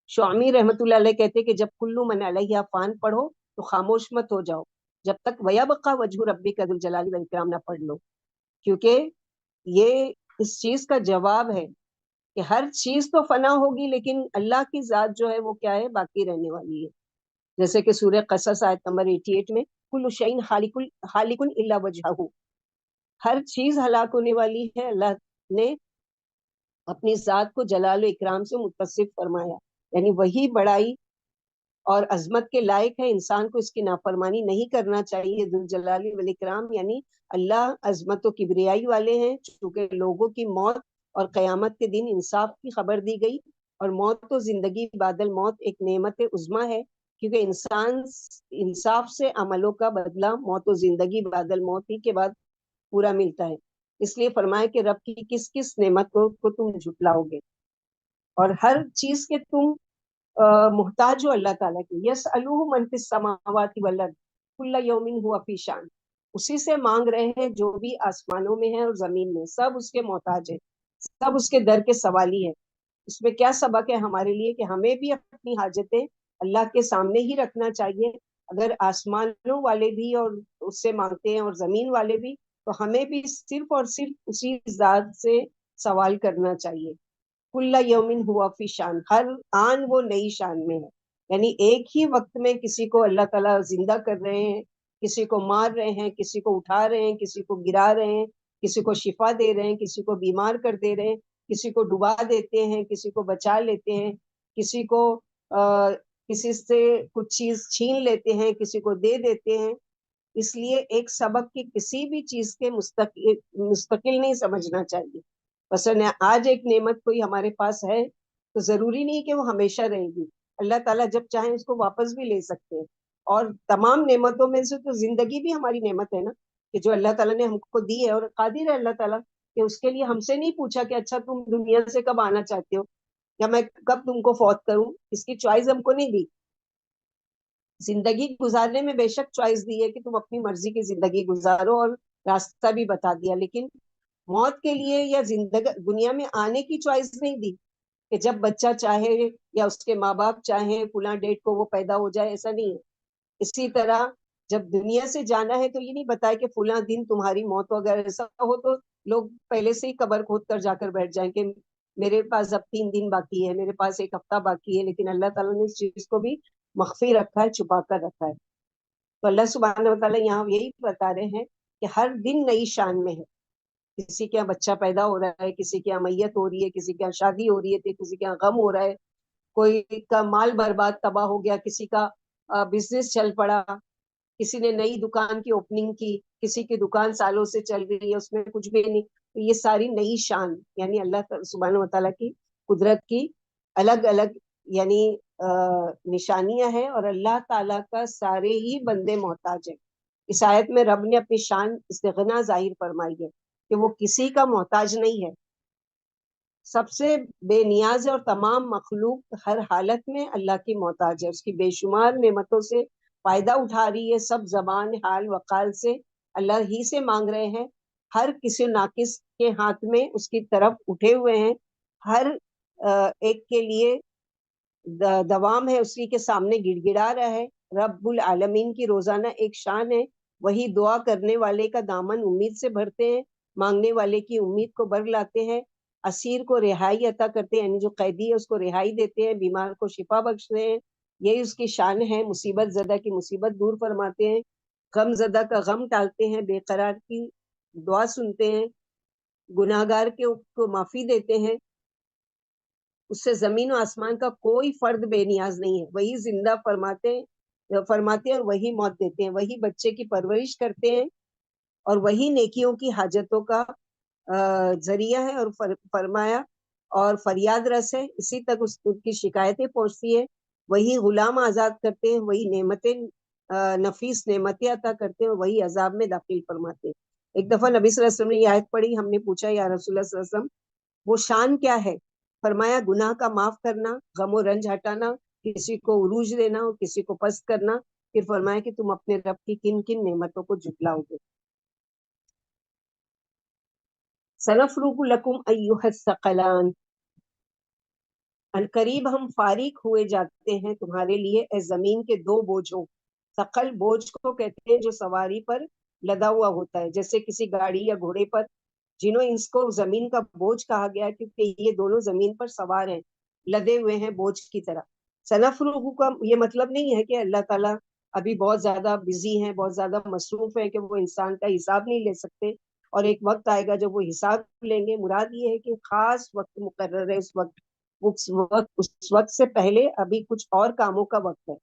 شعمی رحمت اللہ علیہ کہتے کہ جب کلو من علیہ فان پڑھو تو خاموش مت ہو جاؤ جب تک وَيَبْقَى وَجْهُ رَبِّكَ ذُو الْجَلَالِ وَالْإِكْرَامِ نہ پڑھ لو، کیونکہ یہ اس چیز کا جواب ہے کہ ہر چیز تو فنا ہوگی لیکن اللہ کی ذات جو ہے وہ کیا ہے، باقی رہنے والی ہے. جیسے کہ سورہ قصص آیت نمبر 88 میں کل شیء خالق الا وجہہ، ہر چیز ہلاک ہونے والی ہے، اللہ نے اپنی ذات کو جلال و اکرام سے متصف فرمایا. یعنی وہی بڑائی اور عظمت کے لائق ہے، انسان کو اس کی نافرمانی نہیں کرنا چاہیے. ذو الجلال والاکرام یعنی اللہ عظمت و کبریائی والے ہیں. چونکہ لوگوں کی موت اور قیامت کے دن انصاف کی خبر دی گئی، اور موت تو زندگی بعد الموت ایک نعمت عظمیٰ ہے، کیونکہ انسان انصاف سے عملوں کا بدلہ موت و زندگی بعد الموت ہی کے بعد پورا ملتا ہے. اس لیے فرمایا کہ رب کی کس کس نعمت کو تم جھٹلاؤ گے, اور ہر چیز کے تم محتاج ہو اللہ تعالیٰ کی. یسألوہ من فی السماوات والارض کل یوم ہوا فی شان. اسی سے مانگ رہے ہیں جو بھی آسمانوں میں ہے اور زمین میں, سب اس کے محتاج ہیں, سب اس کے در کے سوالی ہے. اس میں کیا سبق ہے ہمارے لیے کہ ہمیں بھی اپنی حاجتیں اللہ کے سامنے ہی رکھنا چاہیے. اگر آسمانوں والے بھی اور اس سے مانگتے ہیں اور زمین والے بھی, تو ہمیں بھی صرف اور صرف اسی ذات سے سوال کرنا چاہیے. کل یومن ہوا فی شان, ہر آن وہ نئی شان میں ہے. یعنی ایک ہی وقت میں کسی کو اللہ تعالیٰ زندہ کر رہے ہیں, کسی کو مار رہے ہیں, کسی کو اٹھا رہے ہیں, کسی کو گرا رہے ہیں, کسی کو شفا دے رہے ہیں, کسی کو بیمار کر دے رہے ہیں, کسی کو ڈبا دیتے ہیں, کسی کو بچا لیتے ہیں, کسی کو کسی سے کچھ چیز چھین لیتے ہیں, کسی کو دے دیتے ہیں. اس لیے ایک سبق کی کسی بھی چیز کے مستقل نہیں سمجھنا چاہیے. مثلا آج ایک نعمت کوئی ہمارے پاس ہے تو ضروری نہیں کہ وہ ہمیشہ رہے گی. اللہ تعالیٰ جب چاہیں اس کو واپس بھی لے سکتے ہیں. اور تمام نعمتوں میں سے تو زندگی بھی ہماری نعمت ہے نا, کہ جو اللہ تعالیٰ نے ہم کو دی ہے, اور قادر ہے اللہ تعالیٰ کہ اس کے لیے ہم سے نہیں پوچھا کہ اچھا تم دنیا سے کب آنا چاہتے ہو, یا میں کب تم کو فوت کروں. اس کی چوائس ہم کو نہیں دی. زندگی گزارنے میں بے شک چوائس دی ہے کہ تم اپنی مرضی کی زندگی گزارو, اور راستہ بھی بتا دیا, لیکن موت کے لیے یا دنیا میں آنے کی چوائس نہیں دی کہ جب بچہ چاہے یا اس کے ماں باپ چاہیں فلاں ڈیٹ کو وہ پیدا ہو جائے, ایسا نہیں ہے. اسی طرح جب دنیا سے جانا ہے تو یہ نہیں بتایا کہ فلاں دن تمہاری موت ہو. اگر ایسا ہو تو لوگ پہلے سے ہی قبر کھود کر جا کر بیٹھ جائیں کہ میرے پاس اب 3 دن باقی ہے, میرے پاس 1 ہفتہ باقی ہے. لیکن اللہ تعالیٰ نے اس چیز کو بھی مخفی رکھا ہے, چھپا کر رکھا ہے. تو اللہ سبحانہ و تعالیٰ یہاں یہی بتا رہے ہیں کہ ہر دن نئی شان میں ہے. کسی کے یہاں بچہ پیدا ہو رہا ہے, کسی کے یہاں میت ہو رہی ہے, کسی کے یہاں شادی ہو رہی ہے, کسی کے یہاں غم ہو رہا ہے, کوئی کا مال برباد تباہ ہو گیا, کسی کا بزنس چل پڑا, کسی نے نئی دکان کی اوپننگ کی, کسی کی دکان سالوں سے چل رہی ہے اس میں کچھ بھی نہیں. یہ ساری نئی شان یعنی اللہ سبحانہ و تعالیٰ کی قدرت کی الگ الگ یعنی نشانیاں ہیں, اور اللہ تعالیٰ کا سارے ہی بندے محتاج ہیں. اس آیت میں رب نے اپنی شان استغنا ظاہر فرمائی ہے کہ وہ کسی کا محتاج نہیں ہے, سب سے بے نیاز ہے, اور تمام مخلوق ہر حالت میں اللہ کی محتاج ہے. اس کی بے شمار نعمتوں سے فائدہ اٹھا رہی ہے, سب زبان حال وقال سے اللہ ہی سے مانگ رہے ہیں. ہر کسی ناقص کے ہاتھ میں اس کی طرف اٹھے ہوئے ہیں, ہر ایک کے لیے دوام ہے, اسی کے سامنے گڑ گڑا رہا ہے. رب العالمین کی روزانہ ایک شان ہے, وہی دعا کرنے والے کا دامن امید سے بھرتے ہیں, مانگنے والے کی امید کو بر لاتے ہیں, اسیر کو رہائی عطا کرتے ہیں, یعنی جو قیدی ہے اس کو رہائی دیتے ہیں, بیمار کو شفا بخشتے ہیں. یہی اس کی شان ہے. مصیبت زدہ کی مصیبت دور فرماتے ہیں, غم زدہ کا غم ٹالتے ہیں, بے قرار کی دعا سنتے ہیں, گناہگار کو معافی دیتے ہیں. اس سے زمین و آسمان کا کوئی فرد بے نیاز نہیں ہے. وہی زندہ فرماتے ہیں اور وہی موت دیتے ہیں, وہی بچے کی پرورش کرتے ہیں, اور وہی نیکیوں کی حاجتوں کا ذریعہ ہے. اور فرمایا اور فریاد رس ہے, اسی تک اس کی شکایتیں پہنچتی ہے. وہی غلام آزاد کرتے ہیں, وہی نعمتیں نفیس نعمتیں عطا کرتے ہیں, وہی عذاب میں داخل فرماتے ہیں. ایک دفعہ نبی صلی اللہ علیہ وسلم نے یہ آیت پڑھی, ہم نے پوچھا یا رسول اللہ صلی اللہ علیہ وسلم وہ شان کیا ہے؟ فرمایا گناہ کا معاف کرنا, غم و رنج ہٹانا, کسی کو عروج دینا اور کسی کو پست کرنا. پھر فرمایا کہ تم اپنے رب کی کن کن نعمتوں کو جھٹلاؤ گے. سنفرغ لکم ایھا الثقلان, القریب ہم فارغ ہوئے جاتے ہیں تمہارے لیے اے زمین کے 2 بوجھوں. ثقل بوجھ کو کہتے ہیں جو سواری پر لدا ہوا ہوتا ہے, جیسے کسی گاڑی یا گھوڑے پر. جنہوں اس کو زمین کا بوجھ کہا گیا کیونکہ یہ دونوں زمین پر سوار ہیں, لدے ہوئے ہیں بوجھ کی طرح. سنفرغ کا یہ مطلب نہیں ہے کہ اللہ تعالیٰ ابھی بہت زیادہ بزی ہیں, بہت زیادہ مصروف ہیں کہ وہ انسان کا حساب نہیں لے سکتے, اور ایک وقت آئے گا جب وہ حساب لیں گے. مراد یہ ہے کہ خاص وقت مقرر ہے, اس وقت سے پہلے ابھی کچھ اور کاموں کا وقت ہے.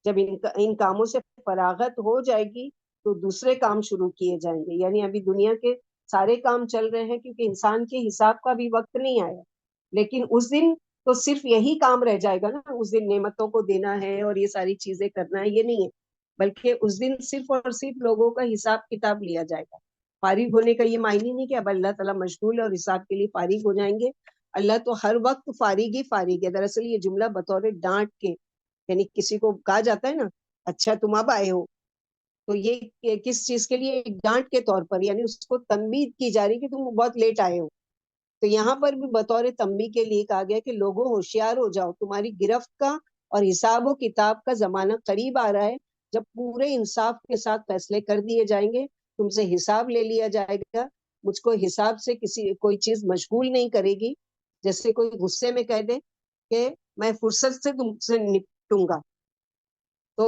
جب ان کاموں سے فراغت ہو جائے گی تو دوسرے کام شروع کیے جائیں گے. یعنی ابھی دنیا کے سارے کام چل رہے ہیں کیونکہ انسان کے حساب کا بھی وقت نہیں آیا, لیکن اس دن تو صرف یہی کام رہ جائے گا نا. اس دن نعمتوں کو دینا ہے اور یہ ساری چیزیں کرنا ہے, یہ نہیں ہے, بلکہ اس دن صرف اور صرف لوگوں کا حساب کتاب لیا جائے گا. فارغ ہونے کا یہ معنی نہیں کہ اب اللہ تعالیٰ مشغول ہے اور حساب کے لیے فارغ ہو جائیں گے. اللہ تو ہر وقت فارغ ہی فارغ ہے. دراصل یہ جملہ بطور ڈانٹ کے، یعنی کسی کو کہا جاتا ہے نا اچھا تم اب آئے ہو، تو یہ کس چیز کے لیے؟ ایک ڈانٹ کے طور پر، یعنی اس کو تنبیہ کی جا رہی کہ تم بہت لیٹ آئے ہو. تو یہاں پر بھی بطور تنبیہ کے لیے کہا گیا کہ لوگوں ہوشیار ہو جاؤ، تمہاری گرفت کا اور حساب و کتاب کا زمانہ قریب آ رہا ہے، جب پورے انصاف کے ساتھ فیصلے کر دیے جائیں گے، تم سے حساب لے لیا جائے گا. مجھ کو حساب سے کوئی چیز مشغول نہیں کرے گی. جیسے کوئی غصے میں کہہ دے کہ میں فرصت سے تم سے نپٹوں گا، تو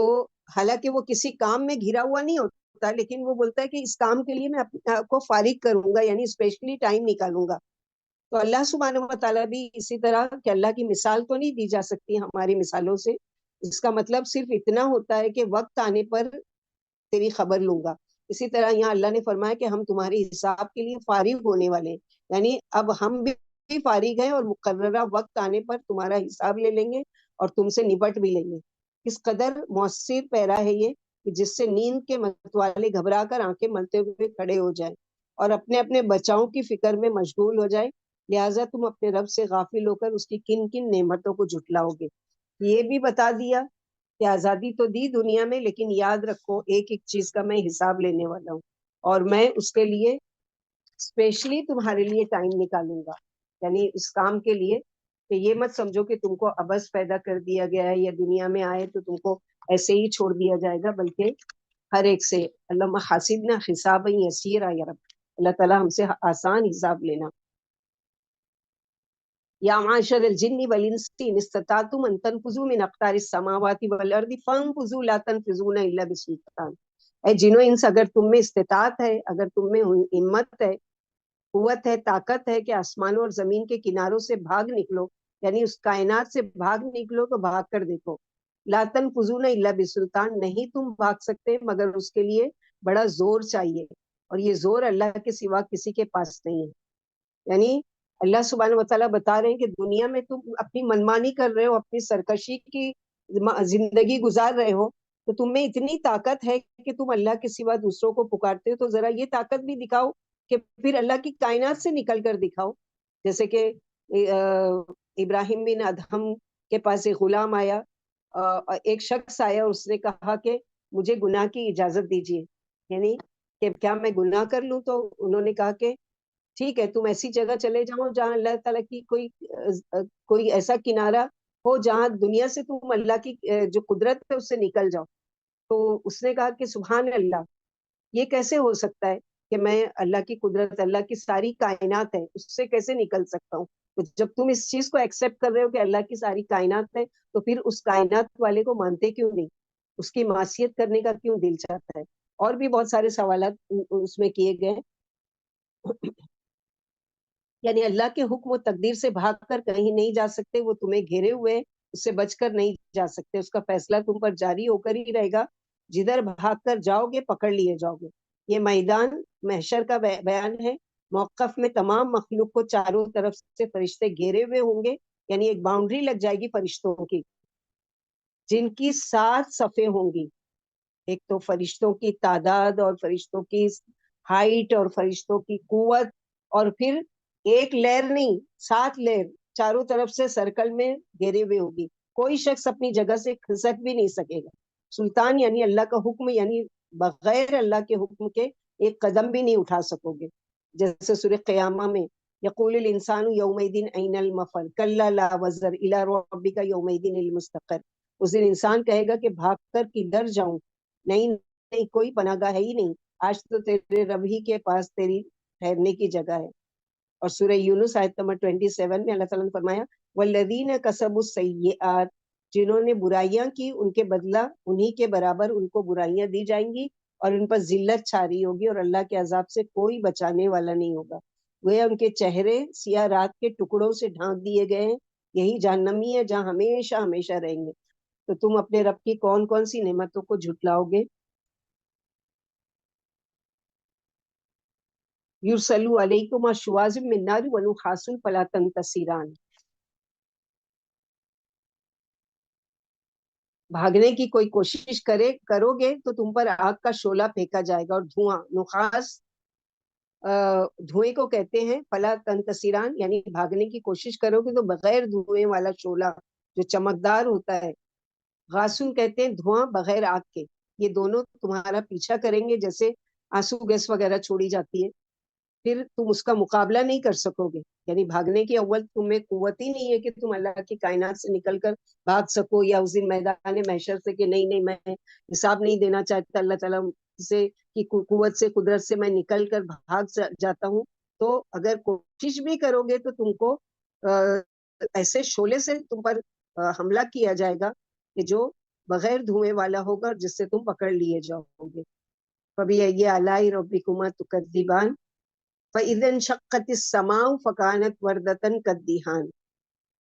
حالانکہ وہ کسی کام میں گھرا ہوا نہیں ہوتا، لیکن وہ بولتا ہے کہ اس کام کے لیے میں اپنے آپ کو فارغ کروں گا، یعنی اسپیشلی ٹائم نکالوں گا. تو اللہ سبحانہ و تعالیٰ بھی اسی طرح کہ اللہ کی مثال تو نہیں دی جا سکتی ہماری مثالوں سے. اس کا مطلب صرف اتنا ہوتا ہے کہ وقت آنے پر تیری خبر لوں گا. اسی طرح یہاں اللہ نے فرمایا کہ ہم تمہارے حساب کے لیے فارغ ہونے والے ہیں، یعنی اب ہم بھی فارغ ہیں اور مقررہ وقت آنے پر تمہارا حساب لے لیں گے اور تم سے نپٹ بھی لیں گے. اس قدر مؤثر پیرا ہے یہ کہ جس سے نیند کے متوالے گھبرا کر آنکھیں ملتے ہوئے کھڑے ہو جائیں اور اپنے اپنے بچاؤں کی فکر میں مشغول ہو جائے. لہٰذا تم اپنے رب سے غافل ہو کر اس کی کن کن نعمتوں کو جھٹلاؤ گے. یہ بھی بتا دیا کہ آزادی تو دی دنیا میں، لیکن یاد رکھو ایک ایک چیز کا میں حساب لینے والا ہوں، اور میں اس کے لیے اسپیشلی تمہارے لیے ٹائم نکالوں گا. یعنی اس کام کے لیے کہ یہ مت سمجھو کہ تم کو عبث پیدا کر دیا گیا ہے یا دنیا میں آئے تو تم کو ایسے ہی چھوڑ دیا جائے گا، بلکہ ہر ایک سے اللہ حاسبنا حسابا یسیرا، یا رب اللہ تعالیٰ ہم سے آسان حساب لینا. یا معاشر الجن والانس ان استطعتم ان تنفذوا من اقطار السماوات والارض فانفذوا لا تنفذون الا بسلطان. اے جنوں انس، اگر تم میں استطاعت ہے، اگر تم میں ہمت ہے، قوت ہے، طاقت ہے کہ آسمانوں اور زمین کے کناروں سے بھاگ نکلو، یعنی اس کائنات سے بھاگ نکلو، تو بھاگ کر دیکھو. لا تنفذون الا بسلطان، نہیں تم بھاگ سکتے مگر اس کے لیے بڑا زور چاہیے، اور یہ زور اللہ کے سوا کسی کے پاس نہیں ہے. یعنی اللہ سبحانہ وتعالیٰ بتا رہے ہیں کہ دنیا میں تم اپنی منمانی کر رہے ہو، اپنی سرکشی کی زندگی گزار رہے ہو، تو تم میں اتنی طاقت ہے کہ تم اللہ کے سوا دوسروں کو پکارتے ہو، تو ذرا یہ طاقت بھی دکھاؤ کہ پھر اللہ کی کائنات سے نکل کر دکھاؤ. جیسے کہ ابراہیم بن ادہم کے پاس ایک غلام آیا، ایک شخص آیا، اس نے کہا کہ مجھے گناہ کی اجازت دیجیے، یعنی کہ کیا میں گناہ کر لوں؟ تو انہوں نے کہا کہ ٹھیک ہے، تم ایسی جگہ چلے جاؤ جہاں اللہ تعالیٰ کی کوئی ایسا کنارہ ہو جہاں دنیا سے تم اللہ کی جو قدرت ہے اس سے نکل جاؤ. تو اس نے کہا کہ سبحان اللہ، یہ کیسے ہو سکتا ہے کہ میں اللہ کی قدرت، اللہ کی ساری کائنات ہے، اس سے کیسے نکل سکتا ہوں؟ تو جب تم اس چیز کو ایکسیپٹ کر رہے ہو کہ اللہ کی ساری کائنات ہے، تو پھر اس کائنات والے کو مانتے کیوں نہیں؟ اس کی معصیت کرنے کا کیوں دل چاہتا ہے؟ اور بھی بہت سارے سوالات اس میں کیے گئے. یعنی اللہ کے حکم و تقدیر سے بھاگ کر کہیں نہیں جا سکتے، وہ تمہیں گھیرے ہوئے، اس سے بچ کر نہیں جا سکتے. اس کا فیصلہ تم پر جاری ہو کر ہی رہے گا. جدھر بھاگ کر جاؤ گے پکڑ لیے جاؤ گے. یہ میدان محشر کا بیان ہے. موقف میں تمام مخلوق کو چاروں طرف سے فرشتے گھیرے ہوئے ہوں گے، یعنی ایک باؤنڈری لگ جائے گی فرشتوں کی، جن کی 7 صفیں ہوں گی. ایک تو فرشتوں کی تعداد اور فرشتوں کی ہائٹ اور فرشتوں کی قوت، اور پھر ایک لہر نہیں، 7 لہر چاروں طرف سے سرکل میں گھیرے ہوئے ہوگی. کوئی شخص اپنی جگہ سے کھسک بھی نہیں سکے گا. سلطان یعنی اللہ کا حکم، یعنی بغیر اللہ کے حکم کے ایک قدم بھی نہیں اٹھا سکو گے. جیسے سورہ قیامہ میں یقول الانسان یومئذ این المفر کلا لا وزر الی ربک یومئذ المستقر. اس دن انسان کہے گا کہ بھاگ کر کدھر جاؤں، نہیں نہیں کوئی پناہ گاہ ہے ہی نہیں، آج تو تیرے رب ہی کے پاس تیری ٹھہرنے کی جگہ ہے. اور سورہ یونس آیت نمبر 27 میں اللہ تعالیٰ نے فرمایا والذین کسبوا السیئات، جنہوں نے برائیاں کی ان کے بدلہ انہی کے برابر ان کو برائیاں دی جائیں گی اور ان پر ذلت چھاری ہوگی، اور اللہ کے عذاب سے کوئی بچانے والا نہیں ہوگا. گویا ان کے چہرے سیاہ رات کے ٹکڑوں سے ڈھانک دیے گئے ہیں، یہی جہنمی ہے جہاں ہمیشہ ہمیشہ رہیں گے. تو تم اپنے رب کی کون کون سی نعمتوں کو جھٹلاؤ گے؟ یرسلوا علیکم شواظ من نار ونحاس فلا تنتصران. بھاگنے کی کوئی کوشش کرو گے تو تم پر آگ کا شعلہ پھینکا جائے گا اور دھواں. نحاس دھوئیں کو کہتے ہیں فلا تنتصران، یعنی بھاگنے کی کوشش کرو گے تو بغیر دھوئیں والا شعلہ جو چمکدار ہوتا ہے. غاسون کہتے ہیں دھواں بغیر آگ کے. یہ دونوں تمہارا پیچھا کریں گے، جیسے آنسو گیس وغیرہ چھوڑی جاتی ہے، پھر تم اس کا مقابلہ نہیں کر سکو گے. یعنی بھاگنے کی اول تمہیں قوت ہی نہیں ہے کہ تم اللہ کی کائنات سے نکل کر بھاگ سکو، یا اس دن میدان محشر سے کہ نہیں میں حساب نہیں دینا چاہتا اللہ تعالیٰ سے کہ قوت سے قدرت سے میں نکل کر بھاگ جاتا ہوں. تو اگر کوشش بھی کرو گے تو تم کو ایسے شعلے سے تم پر حملہ کیا جائے گا کہ جو بغیر دھوئیں والا ہوگا، جس سے تم پکڑ لیے جاؤ گے. فَبِأَيِّ آلَاءِ رَبِّكُمَا تُكَذِّبَانِ فَإِذَا انشَقَّتِ السَّمَاءُ فَكَانَتْ وَرْدَةً كَالدِّهَانِ.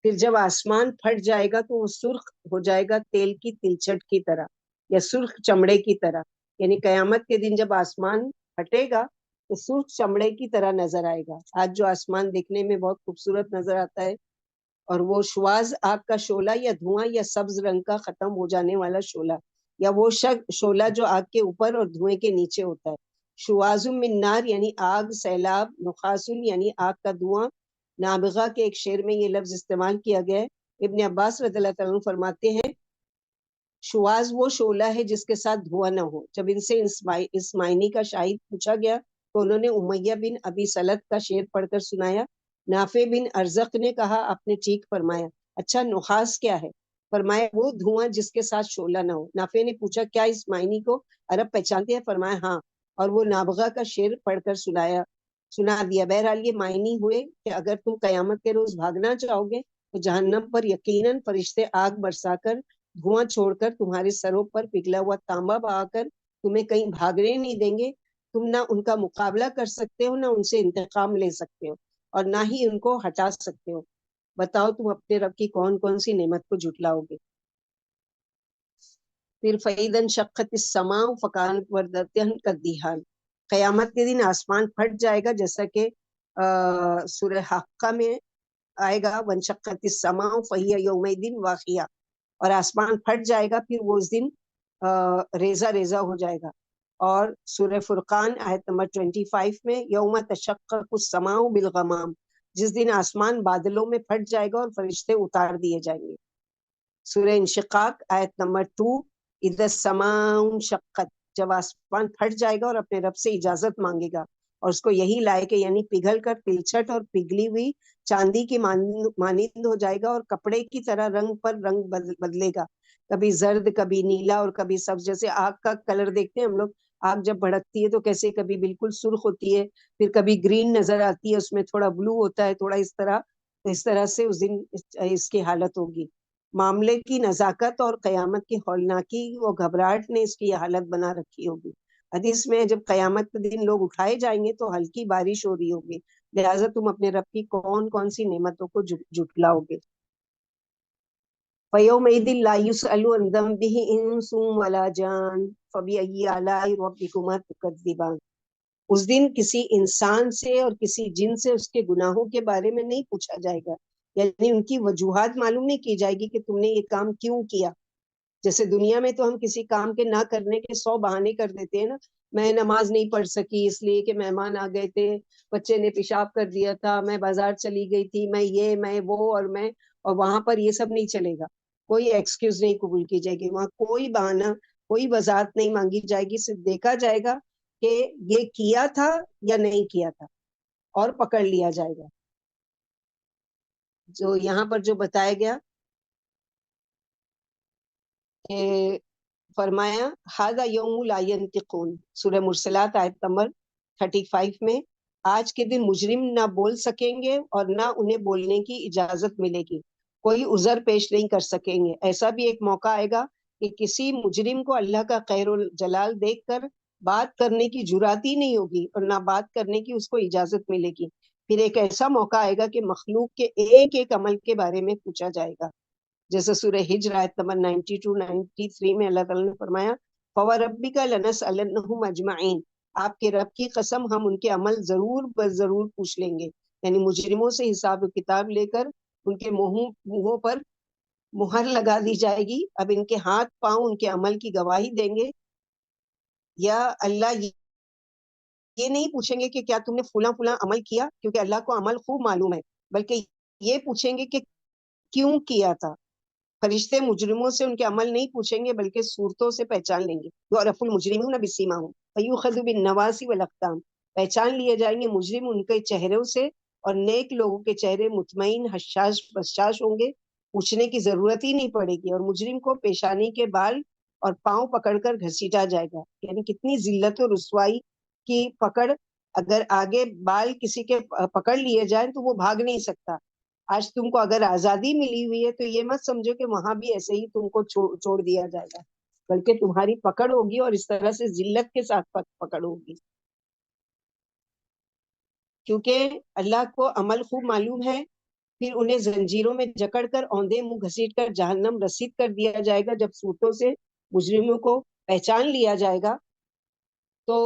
پھر جب آسمان پھٹ جائے گا تو وہ سرخ ہو جائے گا تیل کی تلچھٹ کی طرح، یا سرخ چمڑے کی طرح. یعنی قیامت کے دن جب آسمان پھٹے گا تو سرخ چمڑے کی طرح نظر آئے گا. آج جو آسمان دیکھنے میں بہت خوبصورت نظر آتا ہے، اور وہ شواز آگ کا شعلہ یا دھواں یا سبز رنگ کا ختم ہو جانے والا شعلہ، یا وہ شعلہ جو آگ کے اوپر اور دھوئیں کے نیچے ہوتا ہے. شواز من نار یعنی آگ، سیلاب. نخاسن یعنی آگ کا دھواں. نابغہ کے ایک شعر میں یہ لفظ استعمال کیا گیا ہے. ابن عباس رضی اللہ تعالیٰ عنہ فرماتے ہیں شواز وہ شعلہ ہے جس کے ساتھ دھواں نہ ہو. جب ان سے اس معنی کا شاہد پوچھا گیا تو انہوں نے امیہ بن ابی سلط کا شعر پڑھ کر سنایا. نافع بن ارزق نے کہا آپ نے ٹھیک فرمایا، اچھا نحاس کیا ہے؟ فرمایا وہ دھواں جس کے ساتھ شعلہ نہ ہو. نافع نے پوچھا کیا اس معنی کو عرب پہچانتے ہیں؟ فرمایا ہاں، اور وہ نابغہ کا شعر پڑھ کر سنا دیا. بہرحال یہ معنی ہوئے کہ اگر تم قیامت کے روز بھاگنا چاہو گے تو جہنم پر یقیناً فرشتے آگ برسا کر دھواں چھوڑ کر تمہارے سروں پر پگھلا ہوا تانبا بہا کر تمہیں کہیں بھاگنے نہیں دیں گے. تم نہ ان کا مقابلہ کر سکتے ہو، نہ ان سے انتقام لے سکتے ہو، اور نہ ہی ان کو ہٹا سکتے ہو. بتاؤ تم اپنے رب کی کون کون سی نعمت کو جھٹلاؤ گے؟ پھر فَإِذَا انشَقَّتِ السَّمَاءُ فَكَانَتْ وَرْدَةً كَالدِّهَانِ. قیامت کے دن آسمان پھٹ جائے گا، جیسا کہ سورہ حقہ میں آئے گا وَانشَقَّتِ السَّمَاءُ فَهِيَ يَوْمَئِذٍ وَاخِيَةٌ. اور آسمان پھٹ جائے گا، پھر وہ اس دن ریزہ ریزہ ہو جائے گا. اور سورہ فرقان آیت نمبر 25 میں یوم تشقق السماء بالغمام، جس دن آسمان بادلوں میں پھٹ جائے گا اور فرشتے اتار دیے جائیں گے. سورہ انشقاق آیت نمبر 2 اذا السماء انشقت، جب آسمان پھٹ جائے گا اور اپنے رب سے اجازت مانگے گا اور اس کو یہی لائے کہ یعنی پگھل کر تلچھٹ اور پگھلی ہوئی چاندی کی مانند ہو جائے گا، اور کپڑے کی طرح رنگ پر رنگ بدلے گا، کبھی زرد کبھی نیلا اور کبھی سبز. جیسے آگ کا کلر دیکھتے ہیں ہم لوگ، آگ جب بھڑکتی ہے تو کیسے کبھی بالکل سرخ ہوتی ہے، پھر کبھی گرین نظر آتی ہے، اس میں تھوڑا بلو ہوتا ہے، تھوڑا اس طرح سے اس دن اس کی حالت ہوگی. معاملے کی نزاکت اور قیامت کی ہولناکی و گھبراہٹ نے اس کی یہ حالت بنا رکھی ہوگی. حدیث میں جب قیامت کے دن لوگ اٹھائے جائیں گے تو ہلکی بارش ہو رہی ہوگی، لہٰذا تم اپنے رب کی کون کون سی نعمتوں کو جھٹلاؤ گے. فَيَوْمَئِذٍ لَا يُسْأَلُ عَنْ ذَنبِهِ إِنسٌ وَلَا جَانٌ فَبِأَيِّ آلَاءِ رَبِّكُمَا تُكَذِّبَانِ. اس دن کسی انسان سے اور کسی جن سے اس کے گناہوں کے بارے میں نہیں پوچھا جائے گا، یعنی ان کی وجوہات معلوم نہیں کی جائے گی کہ تم نے یہ کام کیوں کیا. جیسے دنیا میں تو ہم کسی کام کے نہ کرنے کے 100 بہانے کر دیتے ہیں نا. میں نماز نہیں پڑھ سکی اس لیے کہ مہمان آ گئے تھے، بچے نے پیشاب کر دیا تھا، میں بازار چلی گئی تھی، میں وہ اور وہاں پر یہ سب نہیں چلے گا. کوئی ایکسکیوز نہیں قبول کی جائے گی، وہاں کوئی بہانہ، کوئی وضاحت نہیں مانگی جائے گی. صرف دیکھا جائے گا کہ یہ کیا تھا یا نہیں کیا تھا، اور پکڑ لیا جائے گا. جو یہاں پر جو بتایا گیا کہ فرمایا ھذا یوم لا ینطقون، سورہ مرسلات آیت نمبر 35 میں، آج کے دن مجرم نہ بول سکیں گے اور نہ انہیں بولنے کی اجازت ملے گی، کوئی عذر پیش نہیں کر سکیں گے. ایسا بھی ایک موقع آئے گا کہ کسی مجرم کو اللہ کا خیر الجلال دیکھ کر بات کرنے کی جرات ہی نہیں ہوگی اور نہ بات کرنے کی اس کو اجازت ملے گی. پھر ایک ایسا موقع آئے گا کہ مخلوق کے ایک ایک عمل کے بارے میں پوچھا جائے گا. جیسے سورہ ہجر آیت نمبر 92-93 میں اللہ تعالیٰ نے فرمایا فَوَرَبِّكَ لَنَسْأَلَنَّهُمْ أَجْمَعِينَ، آپ کے رب کی قسم ہم ان کے عمل ضرور ضرور پوچھ لیں گے. یعنی مجرموں سے حساب و کتاب لے کر ان کے منہوں پر مہر لگا دی جائے گی. اب ان کے ہاتھ پاؤں ان کے عمل کی گواہی دیں گے. یا اللہ یہ نہیں پوچھیں گے کہ کیا تم نے فلاں فلاں عمل کیا، کیونکہ اللہ کو عمل خوب معلوم ہے، بلکہ یہ پوچھیں گے کہ کیوں کیا تھا۔ فرشتے مجرموں سے ان کے عمل نہیں پوچھیں گے، بلکہ صورتوں سے پہچان لیں گے۔ یعرف المجرمون بسیماہم فیؤخذ بالنواصی والاقدام، پہچان لیے جائیں گے مجرم ان کے چہروں سے، اور نیک لوگوں کے چہرے مطمئن حشاش بشاش ہوں گے، پوچھنے کی ضرورت ہی نہیں پڑے گی، اور مجرم کو پیشانی کے بال اور پاؤں پکڑ کر گھسیٹا جائے گا۔ یعنی کتنی ذلت و رسوائی کی پکڑ! اگر آگے بال کسی کے پکڑ لیے جائیں تو وہ بھاگ نہیں سکتا۔ آج تم کو اگر آزادی ملی ہوئی ہے تو یہ مت سمجھو کہ وہاں بھی ایسے ہی تم کو چھوڑ دیا جائے گا، بلکہ تمہاری پکڑ ہوگی، اور اس طرح سے ذلت کے ساتھ پکڑ ہوگی، کیونکہ اللہ کو عمل خوب معلوم ہے۔ پھر انہیں زنجیروں میں جکڑ کر اوندے منہ گھسیٹ کر جہنم رسید کر دیا جائے گا۔ جب صورتوں سے مجرموں کو پہچان لیا جائے گا تو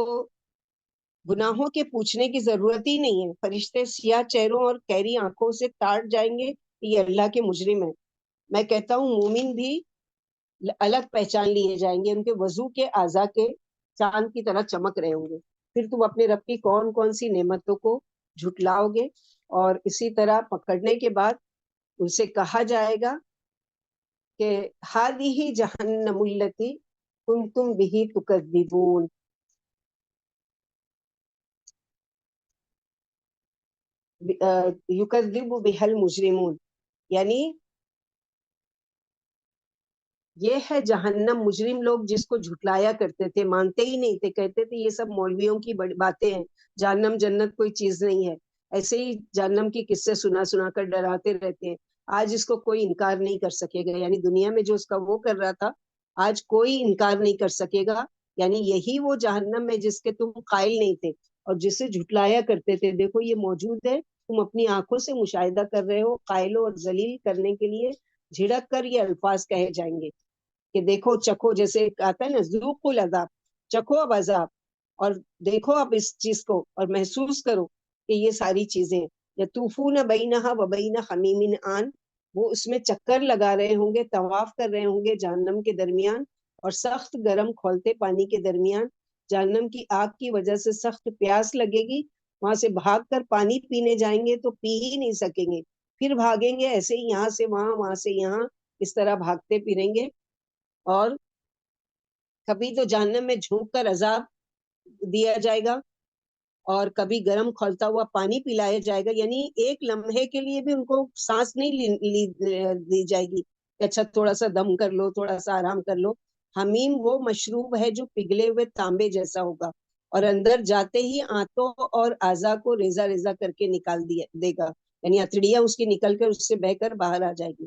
گناہوں کے پوچھنے کی ضرورت ہی نہیں ہے۔ فرشتے سیاہ چہروں اور کیری آنکھوں سے تاڑ جائیں گے کہ یہ اللہ کے مجرم ہیں۔ میں کہتا ہوں مومن بھی الگ پہچان لیے جائیں گے، ان کے وضو کے اعضاء کے چاند کی طرح چمک رہے ہوں گے۔ پھر تم اپنے رب کی کون کون سی نعمتوں کو جھٹلاؤ گے، اور اسی طرح پکڑنے کے بعد ان سے کہا جائے گا کہ ہذہ جہنم التی کنتم بہ تکذبون، یکذب بها المجرمون، یعنی یہ ہے جہنم، مجرم لوگ جس کو جھٹلایا کرتے تھے، مانتے ہی نہیں تھے، کہتے تھے یہ سب مولویوں کی بڑی باتیں ہیں، جہنم جنت کوئی چیز نہیں ہے، ایسے ہی جہنم کی قصے سنا سنا کر ڈراتے رہتے ہیں۔ آج اس کو کوئی انکار نہیں کر سکے گا، یعنی دنیا میں جو اس کا وہ کر رہا تھا آج کوئی انکار نہیں کر سکے گا، یعنی یہی وہ جہنم ہے جس کے تم قائل نہیں تھے اور جسے جھٹلایا کرتے تھے۔ دیکھو یہ موجود ہے، تم اپنی آنکھوں سے مشاہدہ کر رہے ہو۔ قائلوں اور ذلیل کرنے کے لیے جھڑک کر یہ الفاظ کہے جائیں گے کہ دیکھو چکھو، جیسے آتا ہے نا ذوقوا العذاب، چکھو اب عذاب، اور دیکھو اب اس چیز کو اور محسوس کرو کہ یہ ساری چیزیں یطوفون بینہا و بین حمیم آن، وہ اس میں چکر لگا رہے ہوں گے، طواف کر رہے ہوں گے جہنم کے درمیان اور سخت گرم کھولتے پانی کے درمیان۔ جہنم کی آگ کی وجہ سے سخت پیاس لگے گی، وہاں سے بھاگ کر پانی پینے جائیں گے تو پی ہی نہیں سکیں گے، پھر بھاگیں گے ایسے ہی یہاں سے وہاں، وہاں سے یہاں، اس طرح بھاگتے پھریں گے۔ اور کبھی تو جہنم میں جھونک کر عذاب دیا جائے گا، اور کبھی گرم کھولتا ہوا پانی پلایا جائے گا، یعنی ایک لمحے کے لیے بھی ان کو سانس نہیں دی جائے گی کہ اچھا تھوڑا سا دم کر لو، تھوڑا سا آرام کر لو۔ حمیم وہ مشروب ہے جو پگھلے ہوئے تانبے جیسا ہوگا، اور اندر جاتے ہی آنتوں اور اعضاء کو ریزہ ریزہ کر کے نکال دے گا، یعنی اتڑیاں اس کی نکل کر اس سے بہ کر باہر آ جائے گی،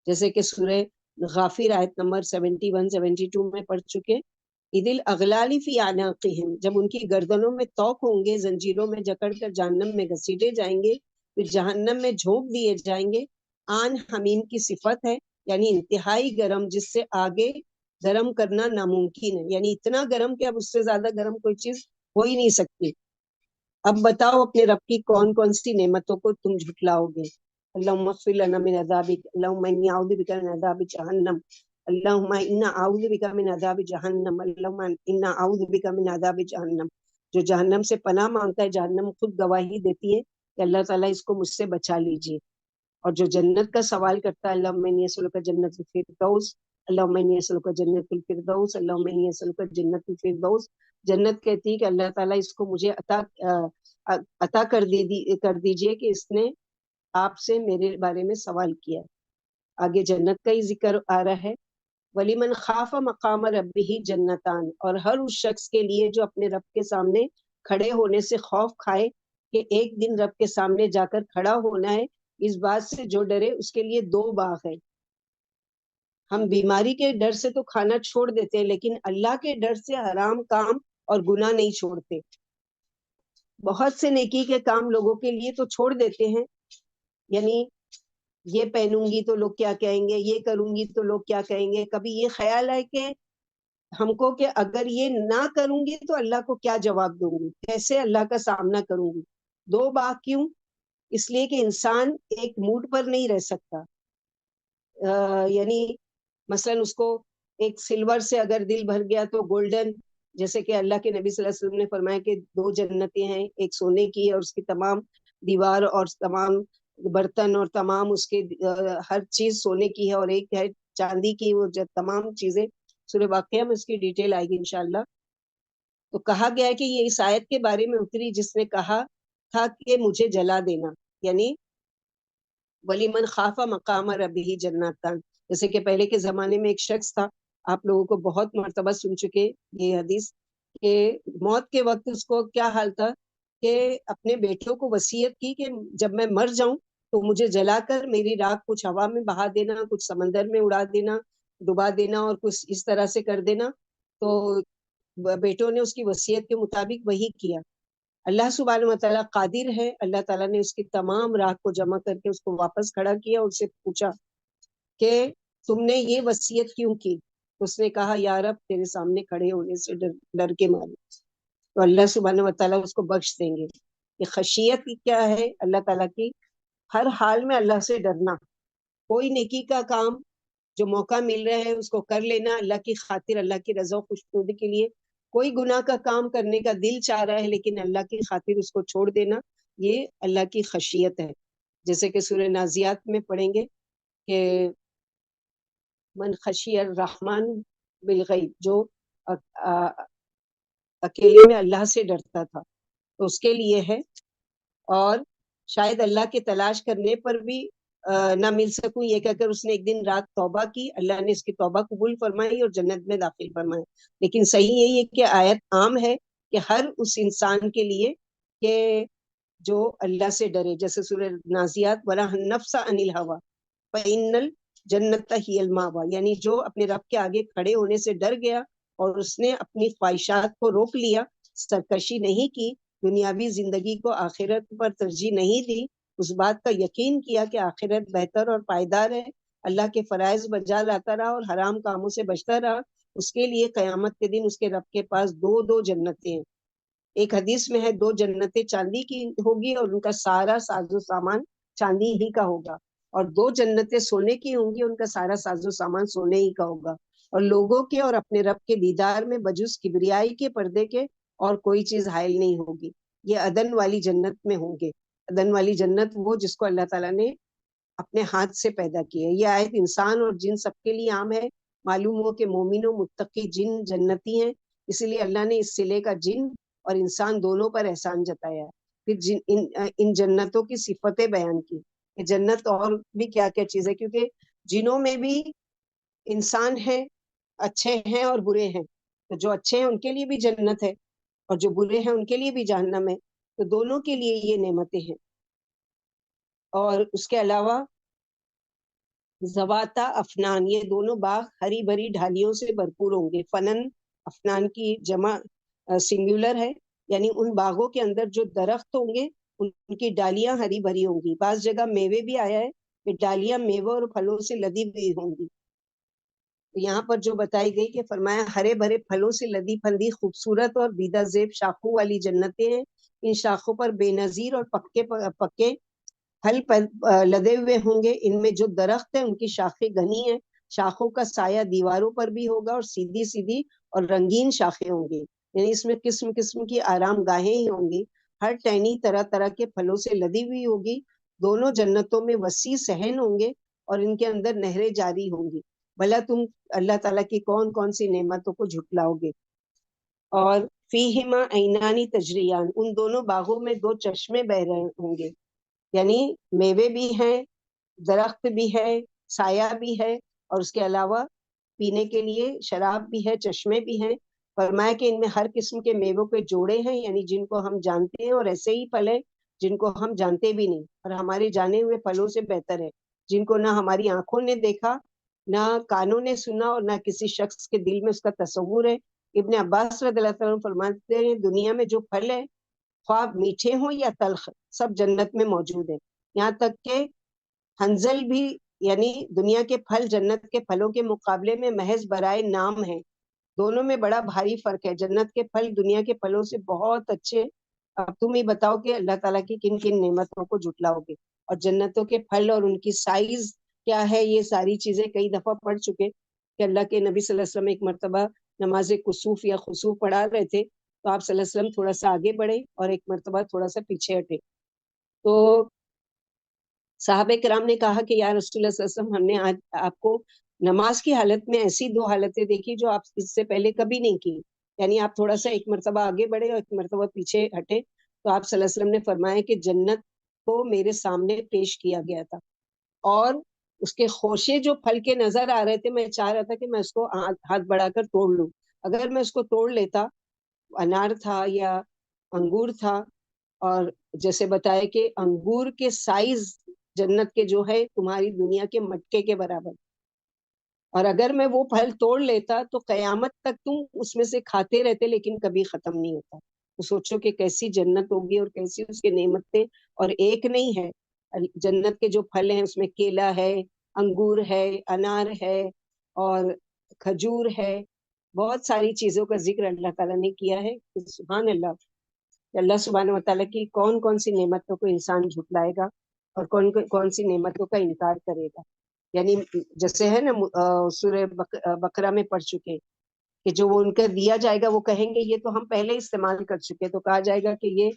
جیسے کہ سورہ غافر آیت نمبر 71 72 میں پڑھ چکے۔ اذ الاغلال فی اعناقہم، جب ان کی گردنوں میں توق ہوں گے، زنجیروں میں جکڑ کر جہنم میں گھسیٹے جائیں گے، پھر جہنم میں جھونک دیے جائیں گے۔ آن حمیم کی صفت ہے، یعنی انتہائی گرم، جس سے آگے گرم کرنا ناممکن ہے، یعنی اتنا گرم کہ اب اس سے زیادہ گرم کوئی چیز ہو ہی نہیں سکتی۔ اب بتاؤ اپنے رب کی کون کون سی نعمتوں کو تم جھٹلاؤ گے۔ اللہم اغفر لنا من عذابک، اللہم انی اعوذ بک من عذاب جہنم، اللہم انا اعوذ بک من عذاب جہنم، اللہم انا اعوذ بک من عذاب جہنم۔ جو جہنم سے پناہ مانگتا ہے، جہنم خود گواہی دیتی ہے کہ اللہ تعالیٰ اس کو مجھ سے بچا لیجیے۔ اور جو جنت کا سوال کرتا ہے، اللہم انی اسألک جنت الفردوس، اللہم انی اسألک جنت الفردوس، اللہم انی اسألک جنت الفردوس، جنت کہتی ہے کہ اللہ تعالیٰ اس کو مجھے عطا کر دیجیے کہ اس نے آپ سے میرے بارے میں سوال کیا۔ آگے جنت کا ہی ذکر آ رہا ہے۔ وَلِمَنْ خَافَ مَقَامَ رَبِّهِ جَنَّتَانِ، اور ہر اس شخص کے لیے جو اپنے رب کے سامنے کھڑے ہونے سے خوف کھائے کہ ایک دن رب کے سامنے جا کر کھڑا ہونا ہے، اس بات سے جو ڈرے، اس کے لیے دو باغ ہے۔ ہم بیماری کے ڈر سے تو کھانا چھوڑ دیتے ہیں، لیکن اللہ کے ڈر سے حرام کام اور گناہ نہیں چھوڑتے۔ بہت سے نیکی کے کام لوگوں کے لیے تو چھوڑ دیتے ہیں، یعنی یہ پہنوں گی تو لوگ کیا کہیں گے، یہ کروں گی تو لوگ کیا کہیں گے، کبھی یہ خیال ہے کہ ہم کو کہ اگر یہ نہ کروں گی تو اللہ کو کیا جواب دوں گی، کیسے اللہ کا سامنا کروں گی۔ دو باغ کیوں؟ اس لیے کہ انسان ایک موڈ پر نہیں رہ سکتا، یعنی مثلا اس کو ایک سلور سے اگر دل بھر گیا تو گولڈن جیسے کہ اللہ کے نبی صلی اللہ علیہ وسلم نے فرمایا کہ 2 جنتیں ہیں، ایک سونے کی ہے اور اس کی تمام دیوار اور تمام برتن اور تمام اس کے ہر چیز سونے کی ہے، اور ایک ہے چاندی کی، وہ تمام چیزیں سورہ واقعہ میں اس کی ڈیٹیل آئے گی انشاءاللہ۔ تو کہا گیا ہے کہ یہ اس آیت کے بارے میں اتری جس نے کہا تھا کہ مجھے جلا دینا، یعنی ولیمن خاف مقام ربہ جنتان، جیسے کہ پہلے کے زمانے میں ایک شخص تھا، آپ لوگوں کو بہت مرتبہ سن چکے یہ حدیث، کہ موت کے وقت اس کو کیا حال تھا کہ اپنے بیٹوں کو وصیت کی کہ جب میں مر جاؤں تو مجھے جلا کر میری راکھ کچھ ہوا میں بہا دینا، کچھ سمندر میں اڑا دینا، ڈبا دینا، اور کچھ اس طرح سے کر دینا۔ تو بیٹوں نے اس کی وصیت کے مطابق وہی کیا۔ اللہ سبحانہ و تعالیٰ قادر ہے، اللہ تعالیٰ نے اس کی تمام راکھ کو جمع کر کے اس کو واپس کھڑا کیا اور اس سے پوچھا کہ تم نے یہ وصیت کیوں کی؟ اس نے کہا یا رب تیرے سامنے کھڑے ہونے سے ڈر کے مارے، تو اللہ سبحانہ و تعالیٰ اس کو بخش دیں گے۔ یہ خشیت کیا ہے؟ اللہ تعالیٰ کی ہر حال میں اللہ سے ڈرنا، کوئی نیکی کا کام جو موقع مل رہا ہے اس کو کر لینا اللہ کی خاطر، اللہ کی رضا و خوشنودی کے لیے۔ کوئی گناہ کا کام کرنے کا دل چاہ رہا ہے لیکن اللہ کی خاطر اس کو چھوڑ دینا، یہ اللہ کی خشیت ہے۔ جیسے کہ سورہ نازیات میں پڑھیں گے کہ من خشی الرحمن بالغیب، جو اکیلے میں اللہ سے ڈرتا تھا تو اس کے لیے ہے، اور شاید اللہ کے تلاش کرنے پر بھی نہ مل سکوں، یہ کہہ کر اس نے ایک دن رات توبہ کی، اللہ نے اس کی توبہ قبول فرمائی اور جنت میں داخل فرمایا۔ لیکن صحیح یہی ہے کہ آیت عام ہے کہ ہر اس انسان کے لیے کہ جو اللہ سے ڈرے، جیسے سورہ نازیات وَنَهَى النَّفْسَ عَنِ الْهَوَىٰ فَإِنَّ الْجَنَّةَ هِيَ الْمَأْوَىٰ، یعنی جو اپنے رب کے آگے کھڑے ہونے سے ڈر گیا اور اس نے اپنی خواہشات کو روک لیا، سرکشی نہیں کی، دنیاوی زندگی کو آخرت پر ترجیح نہیں دی، اس بات کا یقین کیا کہ آخرت بہتر اور پائیدار ہے، اللہ کے فرائض بجا لاتا رہا اور حرام کاموں سے بچتا رہا، اس کے لیے قیامت کے دن اس کے رب کے پاس 2 جنتیں ہیں۔ ایک حدیث میں ہے 2 جنتیں چاندی کی ہوگی اور ان کا سارا ساز و سامان چاندی ہی کا ہوگا، اور 2 جنتیں سونے کی ہوں گی، ان کا سارا ساز و سامان سونے ہی کا ہوگا، اور لوگوں کے اور اپنے رب کے دیدار میں بجز کبریائی کے پردے کے اور کوئی چیز حائل نہیں ہوگی۔ یہ عدن والی جنت میں ہوں گے۔ عدن والی جنت وہ جس کو اللہ تعالیٰ نے اپنے ہاتھ سے پیدا کی ہے۔ یہ آیت انسان اور جن سب کے لیے عام ہے، معلوم ہو کہ مومن و متقی جن جنتی ہیں، اسی لیے اللہ نے اس صلے کا جن اور انسان دونوں پر احسان جتایا ہے۔ پھر ان جنتوں کی صفتیں بیان کی کہ جنت اور بھی کیا کیا چیز ہے، کیونکہ جنوں میں بھی انسان ہیں، اچھے ہیں اور برے ہیں، تو جو اچھے ہیں ان کے لیے بھی جنت ہے اور جو برے ہیں ان کے لیے بھی جہنم ہے، تو دونوں کے لیے یہ نعمتیں ہیں۔ اور اس کے علاوہ زواتا افنان، یہ دونوں باغ ہری بھری ڈھالیوں سے بھرپور ہوں گے۔ فنن افنان کی جمع سنگولر ہے، یعنی ان باغوں کے اندر جو درخت ہوں گے ان کی ڈالیاں ہری بھری ہوں گی۔ بعض جگہ میوے بھی آیا ہے کہ ڈالیاں میوے اور پھلوں سے لدی ہوئی ہوں گی۔ یہاں پر جو بتائی گئی کہ فرمایا ہرے بھرے پھلوں سے لدی پھلدی خوبصورت اور بیدہ زیب شاخوں والی جنتیں ہیں، ان شاخوں پر بے نظیر اور پکے پھل لدے ہوئے ہوں گے۔ ان میں جو درخت ہیں ان کی شاخیں گھنی ہیں، شاخوں کا سایہ دیواروں پر بھی ہوگا اور سیدھی سیدھی اور رنگین شاخیں ہوں گی، یعنی اس میں قسم قسم کی آرام گاہیں ہی ہوں گی۔ ہر ٹہنی طرح طرح کے پھلوں سے لدی ہوئی ہوگی۔ دونوں جنتوں میں وسیع صحن ہوں گے اور ان کے اندر نہریں جاری ہوں گی۔ بھلا تم اللہ تعالیٰ کی کون کون سی نعمتوں کو جھٹلاؤ گے؟ اور فیہما عینانی تجریان، ان دونوں باغوں میں 2 چشمے بہ رہے ہوں گے، یعنی میوے بھی ہیں، درخت بھی ہے، سایہ بھی ہے، اور اس کے علاوہ پینے کے لیے شراب بھی ہے، چشمے بھی ہیں۔ فرمایا کہ ان میں ہر قسم کے میووں کے جوڑے ہیں، یعنی جن کو ہم جانتے ہیں، اور ایسے ہی پھل ہیں جن کو ہم جانتے بھی نہیں اور ہمارے جانے ہوئے پھلوں سے بہتر ہے، جن کو نہ ہماری آنکھوں نے دیکھا، نہ کانوں نے سنا، اور نہ کسی شخص کے دل میں اس کا تصور ہے۔ ابن عباس رضی اللہ عنہ فرماتے ہیں دنیا میں جو پھل ہے خواہ میٹھے ہوں یا تلخ، سب جنت میں موجود ہے، یہاں تک کہ ہنزل بھی، یعنی دنیا کے پھل جنت کے پھلوں کے مقابلے میں محض برائے نام ہے۔ دونوں میں بڑا بھاری فرق ہے، جنت کے پھل دنیا کے پھلوں سے بہت اچھے۔ اب تم ہی بتاؤ کہ اللہ تعالیٰ کی کن کن نعمتوں کو جھٹلاؤ گے، اور جنتوں کے پھل اور ان کی سائز کیا ہے، یہ ساری چیزیں کئی دفعہ پڑھ چکے کہ اللہ کے نبی صلی اللہ علیہ وسلم ایک مرتبہ نماز کسوف یا خسوف پڑھا رہے تھے تو آپ صلی اللہ علیہ وسلم تھوڑا سا آگے بڑھے اور ایک مرتبہ تھوڑا سا پیچھے ہٹے. تو صحابہ کرام نے کہا کہ یا رسول اللہ صلی اللہ علیہ وسلم، ہم نے آج آپ کو نماز کی حالت میں ایسی دو حالتیں دیکھی جو آپ اس سے پہلے کبھی نہیں کی. یعنی آپ تھوڑا سا ایک مرتبہ آگے بڑھے اور ایک مرتبہ پیچھے ہٹے. تو آپ صلی اللہ علیہ وسلم نے فرمایا کہ جنت کو میرے سامنے پیش کیا گیا تھا، اور اس کے خوشے جو پھل کے نظر آ رہے تھے، میں چاہ رہا تھا کہ میں اس کو ہاتھ بڑھا کر توڑ لوں. اگر میں اس کو توڑ لیتا، انار تھا یا انگور تھا، اور جیسے بتایا کہ انگور کے سائز جنت کے جو ہے تمہاری دنیا کے مٹکے کے برابر، اور اگر میں وہ پھل توڑ لیتا تو قیامت تک تم اس میں سے کھاتے رہتے لیکن کبھی ختم نہیں ہوتا. تو سوچو کہ کیسی جنت ہوگی اور کیسی اس کے نعمتیں. اور ایک نہیں ہے، جنت کے جو پھل ہیں اس میں کیلا ہے، انگور ہے، انار ہے، اور کھجور ہے. بہت ساری چیزوں کا ذکر اللہ تعالیٰ نے کیا ہے. سبحان اللہ، اللہ سبحانہ وتعالیٰ کی کون کون سی نعمتوں کو انسان جھٹلائے گا اور کون کون سی نعمتوں کا انکار کرے گا. یعنی جیسے ہے نا سورہ بقرہ میں پڑھ چکے کہ جو وہ ان کا دیا جائے گا وہ کہیں گے یہ تو ہم پہلے استعمال کر چکے. تو کہا جائے گا کہ یہ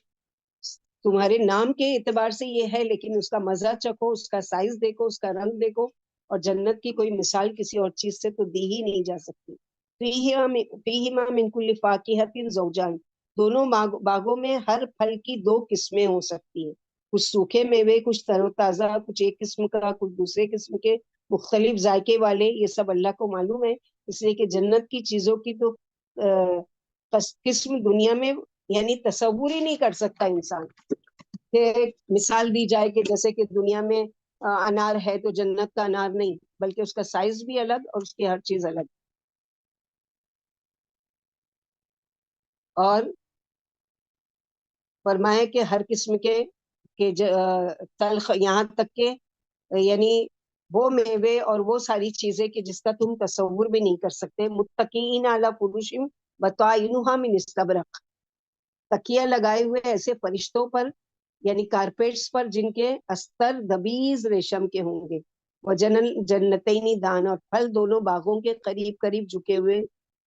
تمہارے نام کے اعتبار سے یہ ہے، لیکن اس کا مزہ چکھو، اس کا سائز دیکھو، اس کا رنگ دیکھو، اور جنت کی کوئی مثال کسی اور چیز سے تو دی ہی نہیں جا سکتی. فیہما من کل فاکہۃ زوجان، دونوں باغوں میں ہر پھل کی دو قسمیں ہو سکتی ہیں. کچھ سوکھے میوے، کچھ تر و تازہ، کچھ ایک قسم کا، کچھ دوسرے قسم کے، مختلف ذائقے والے. یہ سب اللہ کو معلوم ہے، اس لیے کہ جنت کی چیزوں کی تو قسم دنیا میں یعنی تصور ہی نہیں کر سکتا انسان. کہ مثال دی جائے کہ جیسے کہ دنیا میں انار ہے تو جنت کا انار نہیں، بلکہ اس کا سائز بھی الگ اور اس کی ہر چیز الگ. اور فرمایا کہ ہر قسم کے تلخ، یہاں تک کہ یعنی وہ میوے اور وہ ساری چیزیں کہ جس کا تم تصور بھی نہیں کر سکتے. متقین علی فرش بطائنها من استبرق، تکیہ لگائے ہوئے ایسے فرشتوں پر یعنی کارپیٹس پر جن کے استر دبیز ریشم کے ہوں گے. وہ جنتینی دان، اور پھل دونوں باغوں کے قریب قریب جھکے ہوئے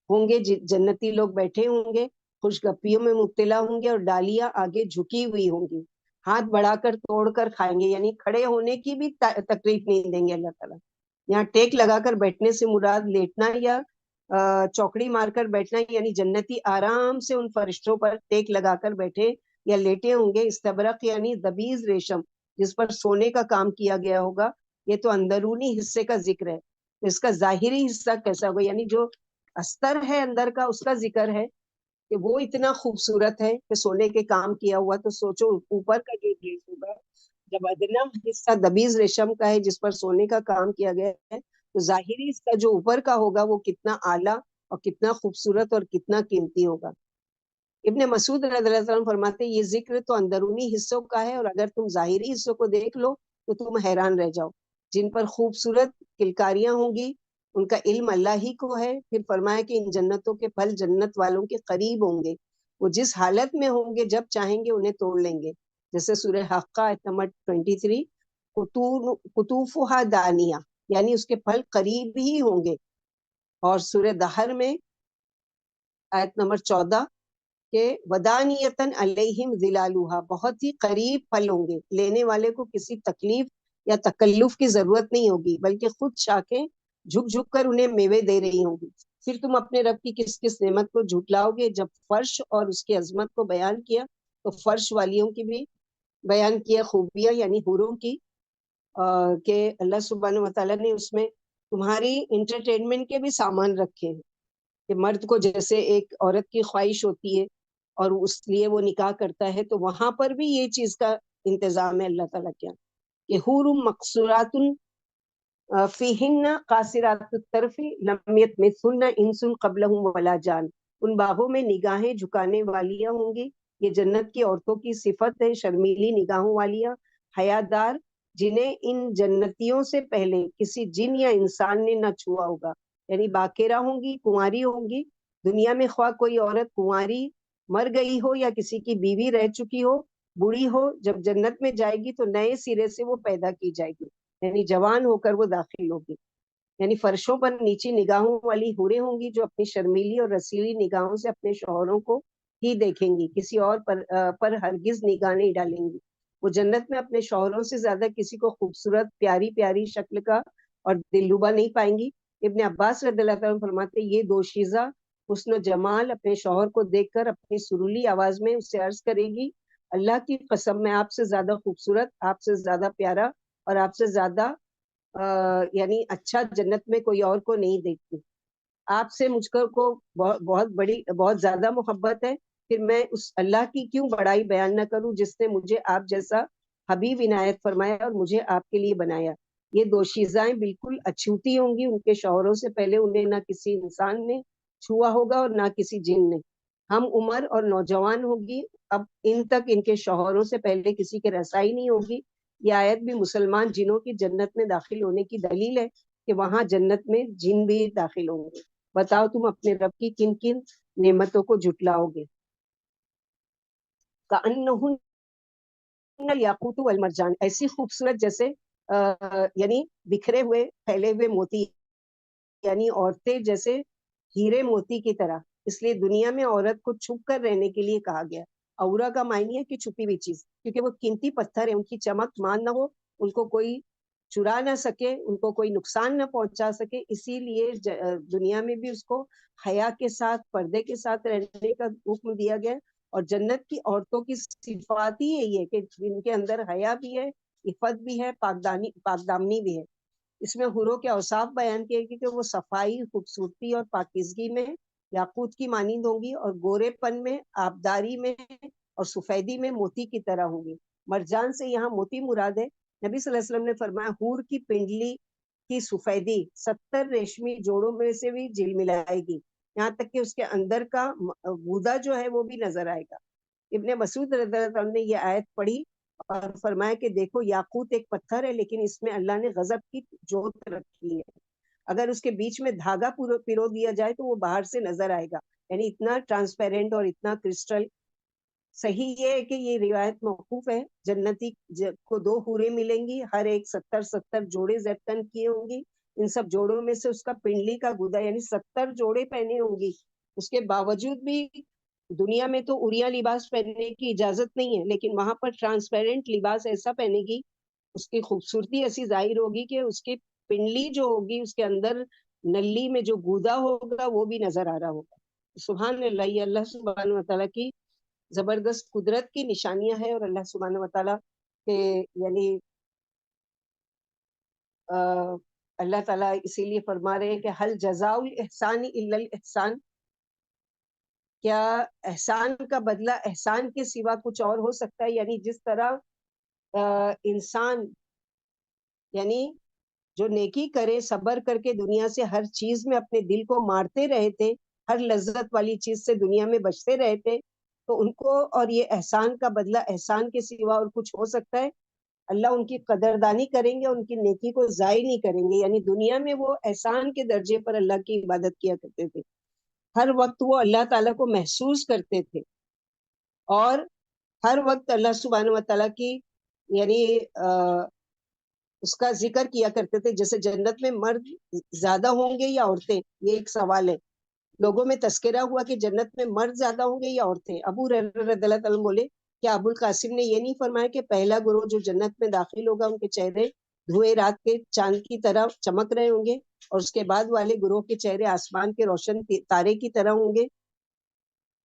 ہوں گے. جنتی لوگ بیٹھے ہوں گے، خوش گپیوں میں مبتلا ہوں گے، اور ڈالیاں آگے جھکی ہوئی ہوں گی. ہاتھ بڑھا کر توڑ کر کھائیں گے، یعنی کھڑے ہونے کی بھی تکلیف نہیں دیں گے اللہ تعالیٰ. یہاں ٹیک لگا کر بیٹھنے سے مراد لیٹنا یا چوکڑی مار کر بیٹھنا، یعنی جنتی آرام سے ان فرشتوں پر ٹیک لگا کر بیٹھے یا لیٹے ہوں گے. استبرق یعنی دبیز ریشم جس پر سونے کا کام کیا گیا ہوگا. یہ تو اندرونی حصے کا ذکر ہے. اس کا ظاہری حصہ کیسا ہوگا، یعنی جو استر ہے اندر کا اس کا ذکر ہے کہ وہ اتنا خوبصورت ہے کہ سونے کے کام کیا ہوا. تو سوچو اوپر کا جو ڈریس ہوگا، جب ادنا حصہ دبیز ریشم کا ہے جس پر سونے کا کام کیا گیا ہے، تو ظاہری حصہ جو اوپر کا ہوگا وہ کتنا اعلیٰ اور کتنا خوبصورت اور کتنا قیمتی ہوگا. ابن مسعود رضی اللہ عنہ فرماتے یہ ذکر تو اندرونی حصوں کا ہے، اور اگر تم ظاہری حصوں کو دیکھ لو تو تم حیران رہ جاؤ. جن پر خوبصورت کلکاریاں ہوں گی ان کا علم اللہ ہی کو ہے. پھر فرمایا کہ ان جنتوں کے پھل جنت والوں کے قریب ہوں گے، وہ جس حالت میں ہوں گے جب چاہیں گے انہیں توڑ لیں گے. جیسے سورہ حقہ آیت نمبر 23، قطوفها دانیہ، یعنی اس کے پھل قریب ہی ہوں گے. اور سورہ دہر میں آیت نمبر 14 کہ ودانیتن علیہم ظلالها، بہت ہی قریب پھل ہوں گے، لینے والے کو کسی تکلیف یا تکلف کی ضرورت نہیں ہوگی، بلکہ خود شاخیں جھک جھک کر انہیں میوے دے رہی ہوں گی. پھر تم اپنے رب کی کس کس نعمت کو جھٹلاؤ گے. جب فرش اور اس کی عظمت کو بیان کیا تو فرش والیوں کی بھی بیان کیا خوبیاں، یعنی حوروں کی، کہ اللہ سبحانہ وتعالیٰ نے اس میں تمہاری انٹرٹینمنٹ کے بھی سامان رکھے ہیں. کہ مرد کو جیسے ایک عورت کی خواہش ہوتی ہے اور اس لیے وہ نکاح کرتا ہے، تو وہاں پر بھی یہ چیز کا انتظام ہے اللہ تعالیٰ کیا کہ حور مقصورات فیہن قاصرات الطرف لم یطمثہن انس قبلہم ولا جان. ان باغوں میں نگاہیں جھکانے والیاں ہوں گی. یہ جنت کی عورتوں کی صفت ہے، شرمیلی نگاہوں والیاں، حیا دار، جنہیں ان جنتیوں سے پہلے کسی جن یا انسان نے نہ چھوا ہوگا. یعنی باقیرہ ہوں گی، کنواری ہوں گی. دنیا میں خواہ کوئی عورت کنواری مر گئی ہو یا کسی کی بیوی رہ چکی ہو، بوڑھی ہو، جب جنت میں جائے گی تو نئے سرے سے وہ پیدا کی جائے گی، یعنی جوان ہو کر وہ داخل ہوگی. یعنی فرشوں پر نیچی نگاہوں والی حوریں ہوں گی جو اپنی شرمیلی اور رسیلی نگاہوں سے اپنے شوہروں کو ہی دیکھیں گی، کسی اور پر ہرگز نگاہ نہیں ڈالیں گی۔ وہ جنت میں اپنے شوہروں سے زیادہ کسی کو خوبصورت پیاری پیاری شکل کا اور دلربا نہیں پائیں گی۔ ابن عباس رضی اللہ تعالیٰ فرماتے یہ دوشیزہ حسن و جمال اپنے شوہر کو دیکھ کر اپنی سرولی آواز میں اس سے عرض کرے گی، اللہ کی قسم میں آپ سے زیادہ خوبصورت، آپ سے زیادہ پیارا اور آپ سے زیادہ یعنی اچھا جنت میں کوئی اور کو نہیں دیکھتی۔ آپ سے مجھ کو بہت زیادہ محبت ہے، پھر میں اس اللہ کی کیوں بڑائی بیان نہ کروں جس نے مجھے آپ جیسا حبیب عنایت فرمایا اور مجھے آپ کے لیے بنایا۔ یہ دوشیزائیں بالکل اچھوتی ہوں گی، ان کے شوہروں سے پہلے انہیں نہ کسی انسان نے چھوا ہوگا اور نہ کسی جن نے۔ ہم عمر اور نوجوان ہوگی، اب ان تک ان کے شوہروں سے پہلے کسی کے رسائی نہیں ہوگی۔ یہ آیت بھی مسلمان جنوں کی جنت میں داخل ہونے کی دلیل ہے کہ وہاں جنت میں جن بھی داخل ہوں گے۔ بتاؤ تم اپنے رب کی کن کن نعمتوں کو جھٹلاؤ گے۔ کأنہن الیاقوت والمرجان، ایسی خوبصورت جیسے یعنی بکھرے ہوئے پھیلے ہوئے موتی، یعنی عورتیں جیسے ہیرے موتی کی طرح۔ اس لیے دنیا میں عورت کو چھپ کر رہنے کے لیے کہا گیا۔ عورا کا معنی ہے کہ چھپی ہوئی چیز، کیونکہ وہ قیمتی پتھر ہے، ان کی چمک مان نہ ہو، ان کو کوئی چرا نہ سکے، ان کو کوئی نقصان نہ پہنچا سکے، اسی لیے دنیا میں بھی اس کو حیا کے ساتھ پردے کے ساتھ رہنے کا حکم دیا گیا۔ اور جنت کی عورتوں کی صفات ہی یہی ہے کہ جن کے اندر حیا بھی ہے، عفت بھی ہے، پاک دامنی بھی ہے۔ اس میں حوروں کے اوصاف بیان کیے گئے کہ وہ صفائی، خوبصورتی اور پاکیزگی میں یاقوت کی مانند ہوں گی، اور گورے پن میں، آبداری میں اور سفیدی میں موتی کی طرح ہوں گی۔ مرجان سے یہاں موتی مراد ہے۔ نبی صلی اللہ علیہ وسلم نے فرمایا حور کی پنڈلی کی سفیدی 70 ریشمی جوڑوں میں سے بھی جل ملائے گی، یہاں تک کہ اس کے اندر کا گودا جو ہے وہ بھی نظر آئے گا۔ ابن مسعود رضی اللہ عنہ نے یہ آیت پڑھی اور فرمایا کہ دیکھو یاقوت ایک پتھر ہے، لیکن اس میں اللہ نے غضب کی جوت رکھی ہے، اگر اس کے بیچ میں دھاگا پرو دیا جائے تو وہ باہر سے نظر آئے گا، یعنی اتنا ٹرانسپیرنٹ اور اتنا کرسٹل۔ صحیح یہ ہے کہ یہ روایت موقوف ہے۔ جنتی کو 2 حوریں ملیں گی، ہر ایک 70 جوڑے زیتن کیے ہوں گی، ان سب جوڑوں میں سے اس کا پنڈلی کا گودا یعنی 70 جوڑے پہنے ہوں گی۔ اس کے باوجود بھی دنیا میں تو عریاں لباس پہننے کی اجازت نہیں ہے، لیکن وہاں پر ٹرانسپیرنٹ لباس ایسا پہنے گی، اس کی خوبصورتی ایسی ظاہر ہوگی کہ اس کی پنڈلی جو ہوگی، اس کے اندر نلی میں جو گودا ہوگا وہ بھی نظر آ رہا ہوگا۔ سبحان اللہ، یہ اللہ سبحانہ وتعالیٰ کی زبردست قدرت کی نشانیاں ہیں، اور اللہ سبحانہ وتعالیٰ کے یعنی اللہ تعالیٰ اسی لیے فرما رہے ہیں کہ حل جزاء الاحسان الا الاحسان، کیا احسان کا بدلہ احسان کے سوا کچھ اور ہو سکتا ہے؟ یعنی جس طرح انسان یعنی جو نیکی کرے، صبر کر کے دنیا سے ہر چیز میں اپنے دل کو مارتے رہے تھے، ہر لذت والی چیز سے دنیا میں بچتے رہے تھے، تو ان کو اور یہ احسان کا بدلہ احسان کے سوا اور کچھ ہو سکتا ہے؟ اللہ ان کی قدردانی کریں گے، ان کی نیکی کو ضائع نہیں کریں گے۔ یعنی دنیا میں وہ احسان کے درجے پر اللہ کی عبادت کیا کرتے تھے، ہر وقت وہ اللہ تعالیٰ کو محسوس کرتے تھے، اور ہر وقت اللہ سبحانہ وتعالیٰ کی یعنی اس کا ذکر کیا کرتے تھے۔ جیسے جنت میں مرد زیادہ ہوں گے یا عورتیں، یہ ایک سوال ہے۔ لوگوں میں تذکرہ ہوا کہ جنت میں مرد زیادہ ہوں گے یا عورتیں۔ ابو ہریرہ رضی اللہ تعالیٰ بولے کیا ابو القاسم نے یہ نہیں فرمایا کہ پہلا گروہ جو جنت میں داخل ہوگا ان کے چہرے دھوئے رات کے چاند کی طرح چمک رہے ہوں گے، اور اس کے بعد والے گروہ کے چہرے آسمان کے روشن تارے کی طرح ہوں گے،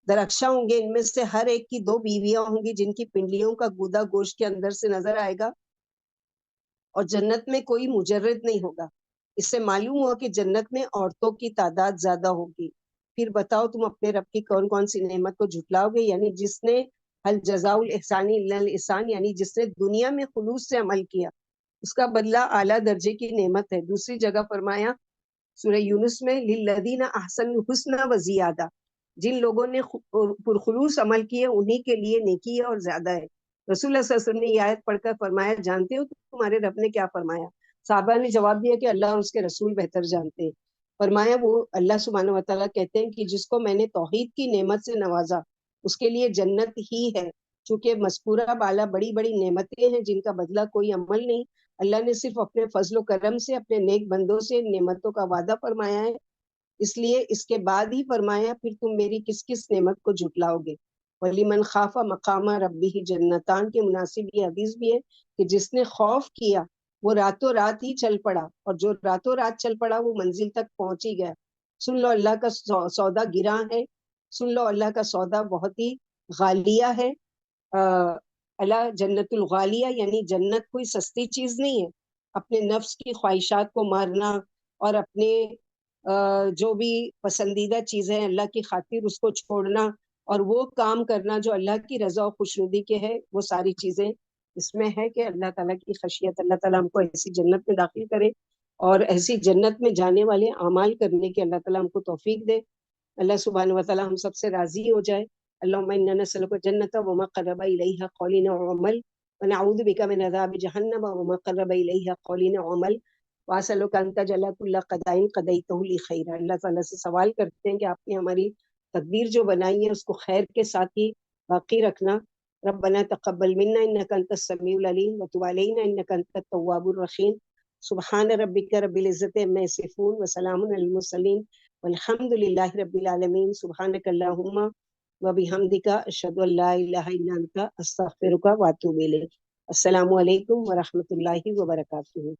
درخشاں ہوں گے، ان میں سے ہر ایک کی 2 بیویاں ہوں گی جن کی پنڈلیوں کا گودا گوشت کے اندر سے نظر آئے گا، اور جنت میں کوئی مجرد نہیں ہوگا۔ اس سے معلوم ہوا کہ جنت میں عورتوں کی تعداد زیادہ ہوگی۔ پھر بتاؤ تم اپنے رب کی کون کون سی نعمت کو جھٹلاؤ گے؟ یعنی جس نے حل جزاء الاحسان الا الاحسان، یعنی جس نے دنیا میں خلوص سے عمل کیا، اس کا بدلہ اعلیٰ درجے کی نعمت ہے۔ دوسری جگہ فرمایا سورہ یونس میں للذین احسنوا الحسنی وزیادہ، جن لوگوں نے پرخلوص عمل کیے انہی کے لیے نیکی ہے اور زیادہ ہے۔ رسول اللہ صلی اللہ علیہ وسلم نے یہ آیت پڑھ کر فرمایا جانتے ہو تمہارے رب نے کیا فرمایا؟ صحابہ نے جواب دیا کہ اللہ اور اس کے رسول بہتر جانتے ہیں۔ فرمایا وہ اللہ سبحانہ وتعالیٰ کہتے ہیں کہ جس کو میں نے توحید کی نعمت سے نوازا اس کے لیے جنت ہی ہے، چونکہ مذکورہ بالا بڑی بڑی نعمتیں ہیں جن کا بدلہ کوئی عمل نہیں، اللہ نے صرف اپنے فضل و کرم سے اپنے نیک بندوں سے نعمتوں کا وعدہ فرمایا ہے، اس لیے اس کے بعد ہی فرمایا پھر تم میری کس کس نعمت کو جھٹلاؤ گے۔ وَلِمَنْ خَافَ مَقَامَ رَبِّهِ جنتان کے مناسب یہ حدیث بھی ہے کہ جس نے خوف کیا وہ راتوں رات ہی چل پڑا، اور جو راتوں رات چل پڑا وہ منزل تک پہنچ ہی گیا۔ سن لو اللہ کا سودا گراں ہے، سن لو اللہ کا سودا بہت ہی غالیہ ہے۔ اللہ جنت الغالیہ یعنی جنت کوئی سستی چیز نہیں ہے۔ اپنے نفس کی خواہشات کو مارنا اور اپنے جو بھی پسندیدہ چیزیں اللہ کی خاطر اس کو چھوڑنا اور وہ کام کرنا جو اللہ کی رضا و خوشنودی کے ہے، وہ ساری چیزیں اس میں ہے کہ اللہ تعالیٰ کی خشیت، اللہ تعالیٰ ہم کو ایسی جنت میں داخل کرے اور ایسی جنت میں جانے والے اعمال کرنے کے اللہ تعالیٰ ہم کو توفیق دے۔ اللہ سبحانہ وتعالیٰ ہم سب سے راضی ہو جائے۔ اللہم انا نسألک الجنۃ وما قرب الیہا قول وعمل ونعوذ بک من عذاب جہنم وما قرب الیہا قول وعمل واسألک ان تجعل کل قضاء قضیتہ لی خیرا۔ اللہ تعالیٰ سے سوال کرتے ہیں کہ آپ نے ہماری تقدیر جو بنائی ہے اس کو خیر کے ساتھ ہی باقی رکھنا۔ ربنا تقبل منا انک انت السمیع العلیم وتب علینا انک انت التواب الرحیم۔ سبحان ربک رب العزۃ عما یصفون وسلام علی المرسلین والحمد للہ رب العالمین۔ سبحانک اللہم وبحمدک اشہد ان لا الہ الا انت استغفرک واتوب الیک۔ السلام علیکم ورحمۃ اللہ وبرکاتہ۔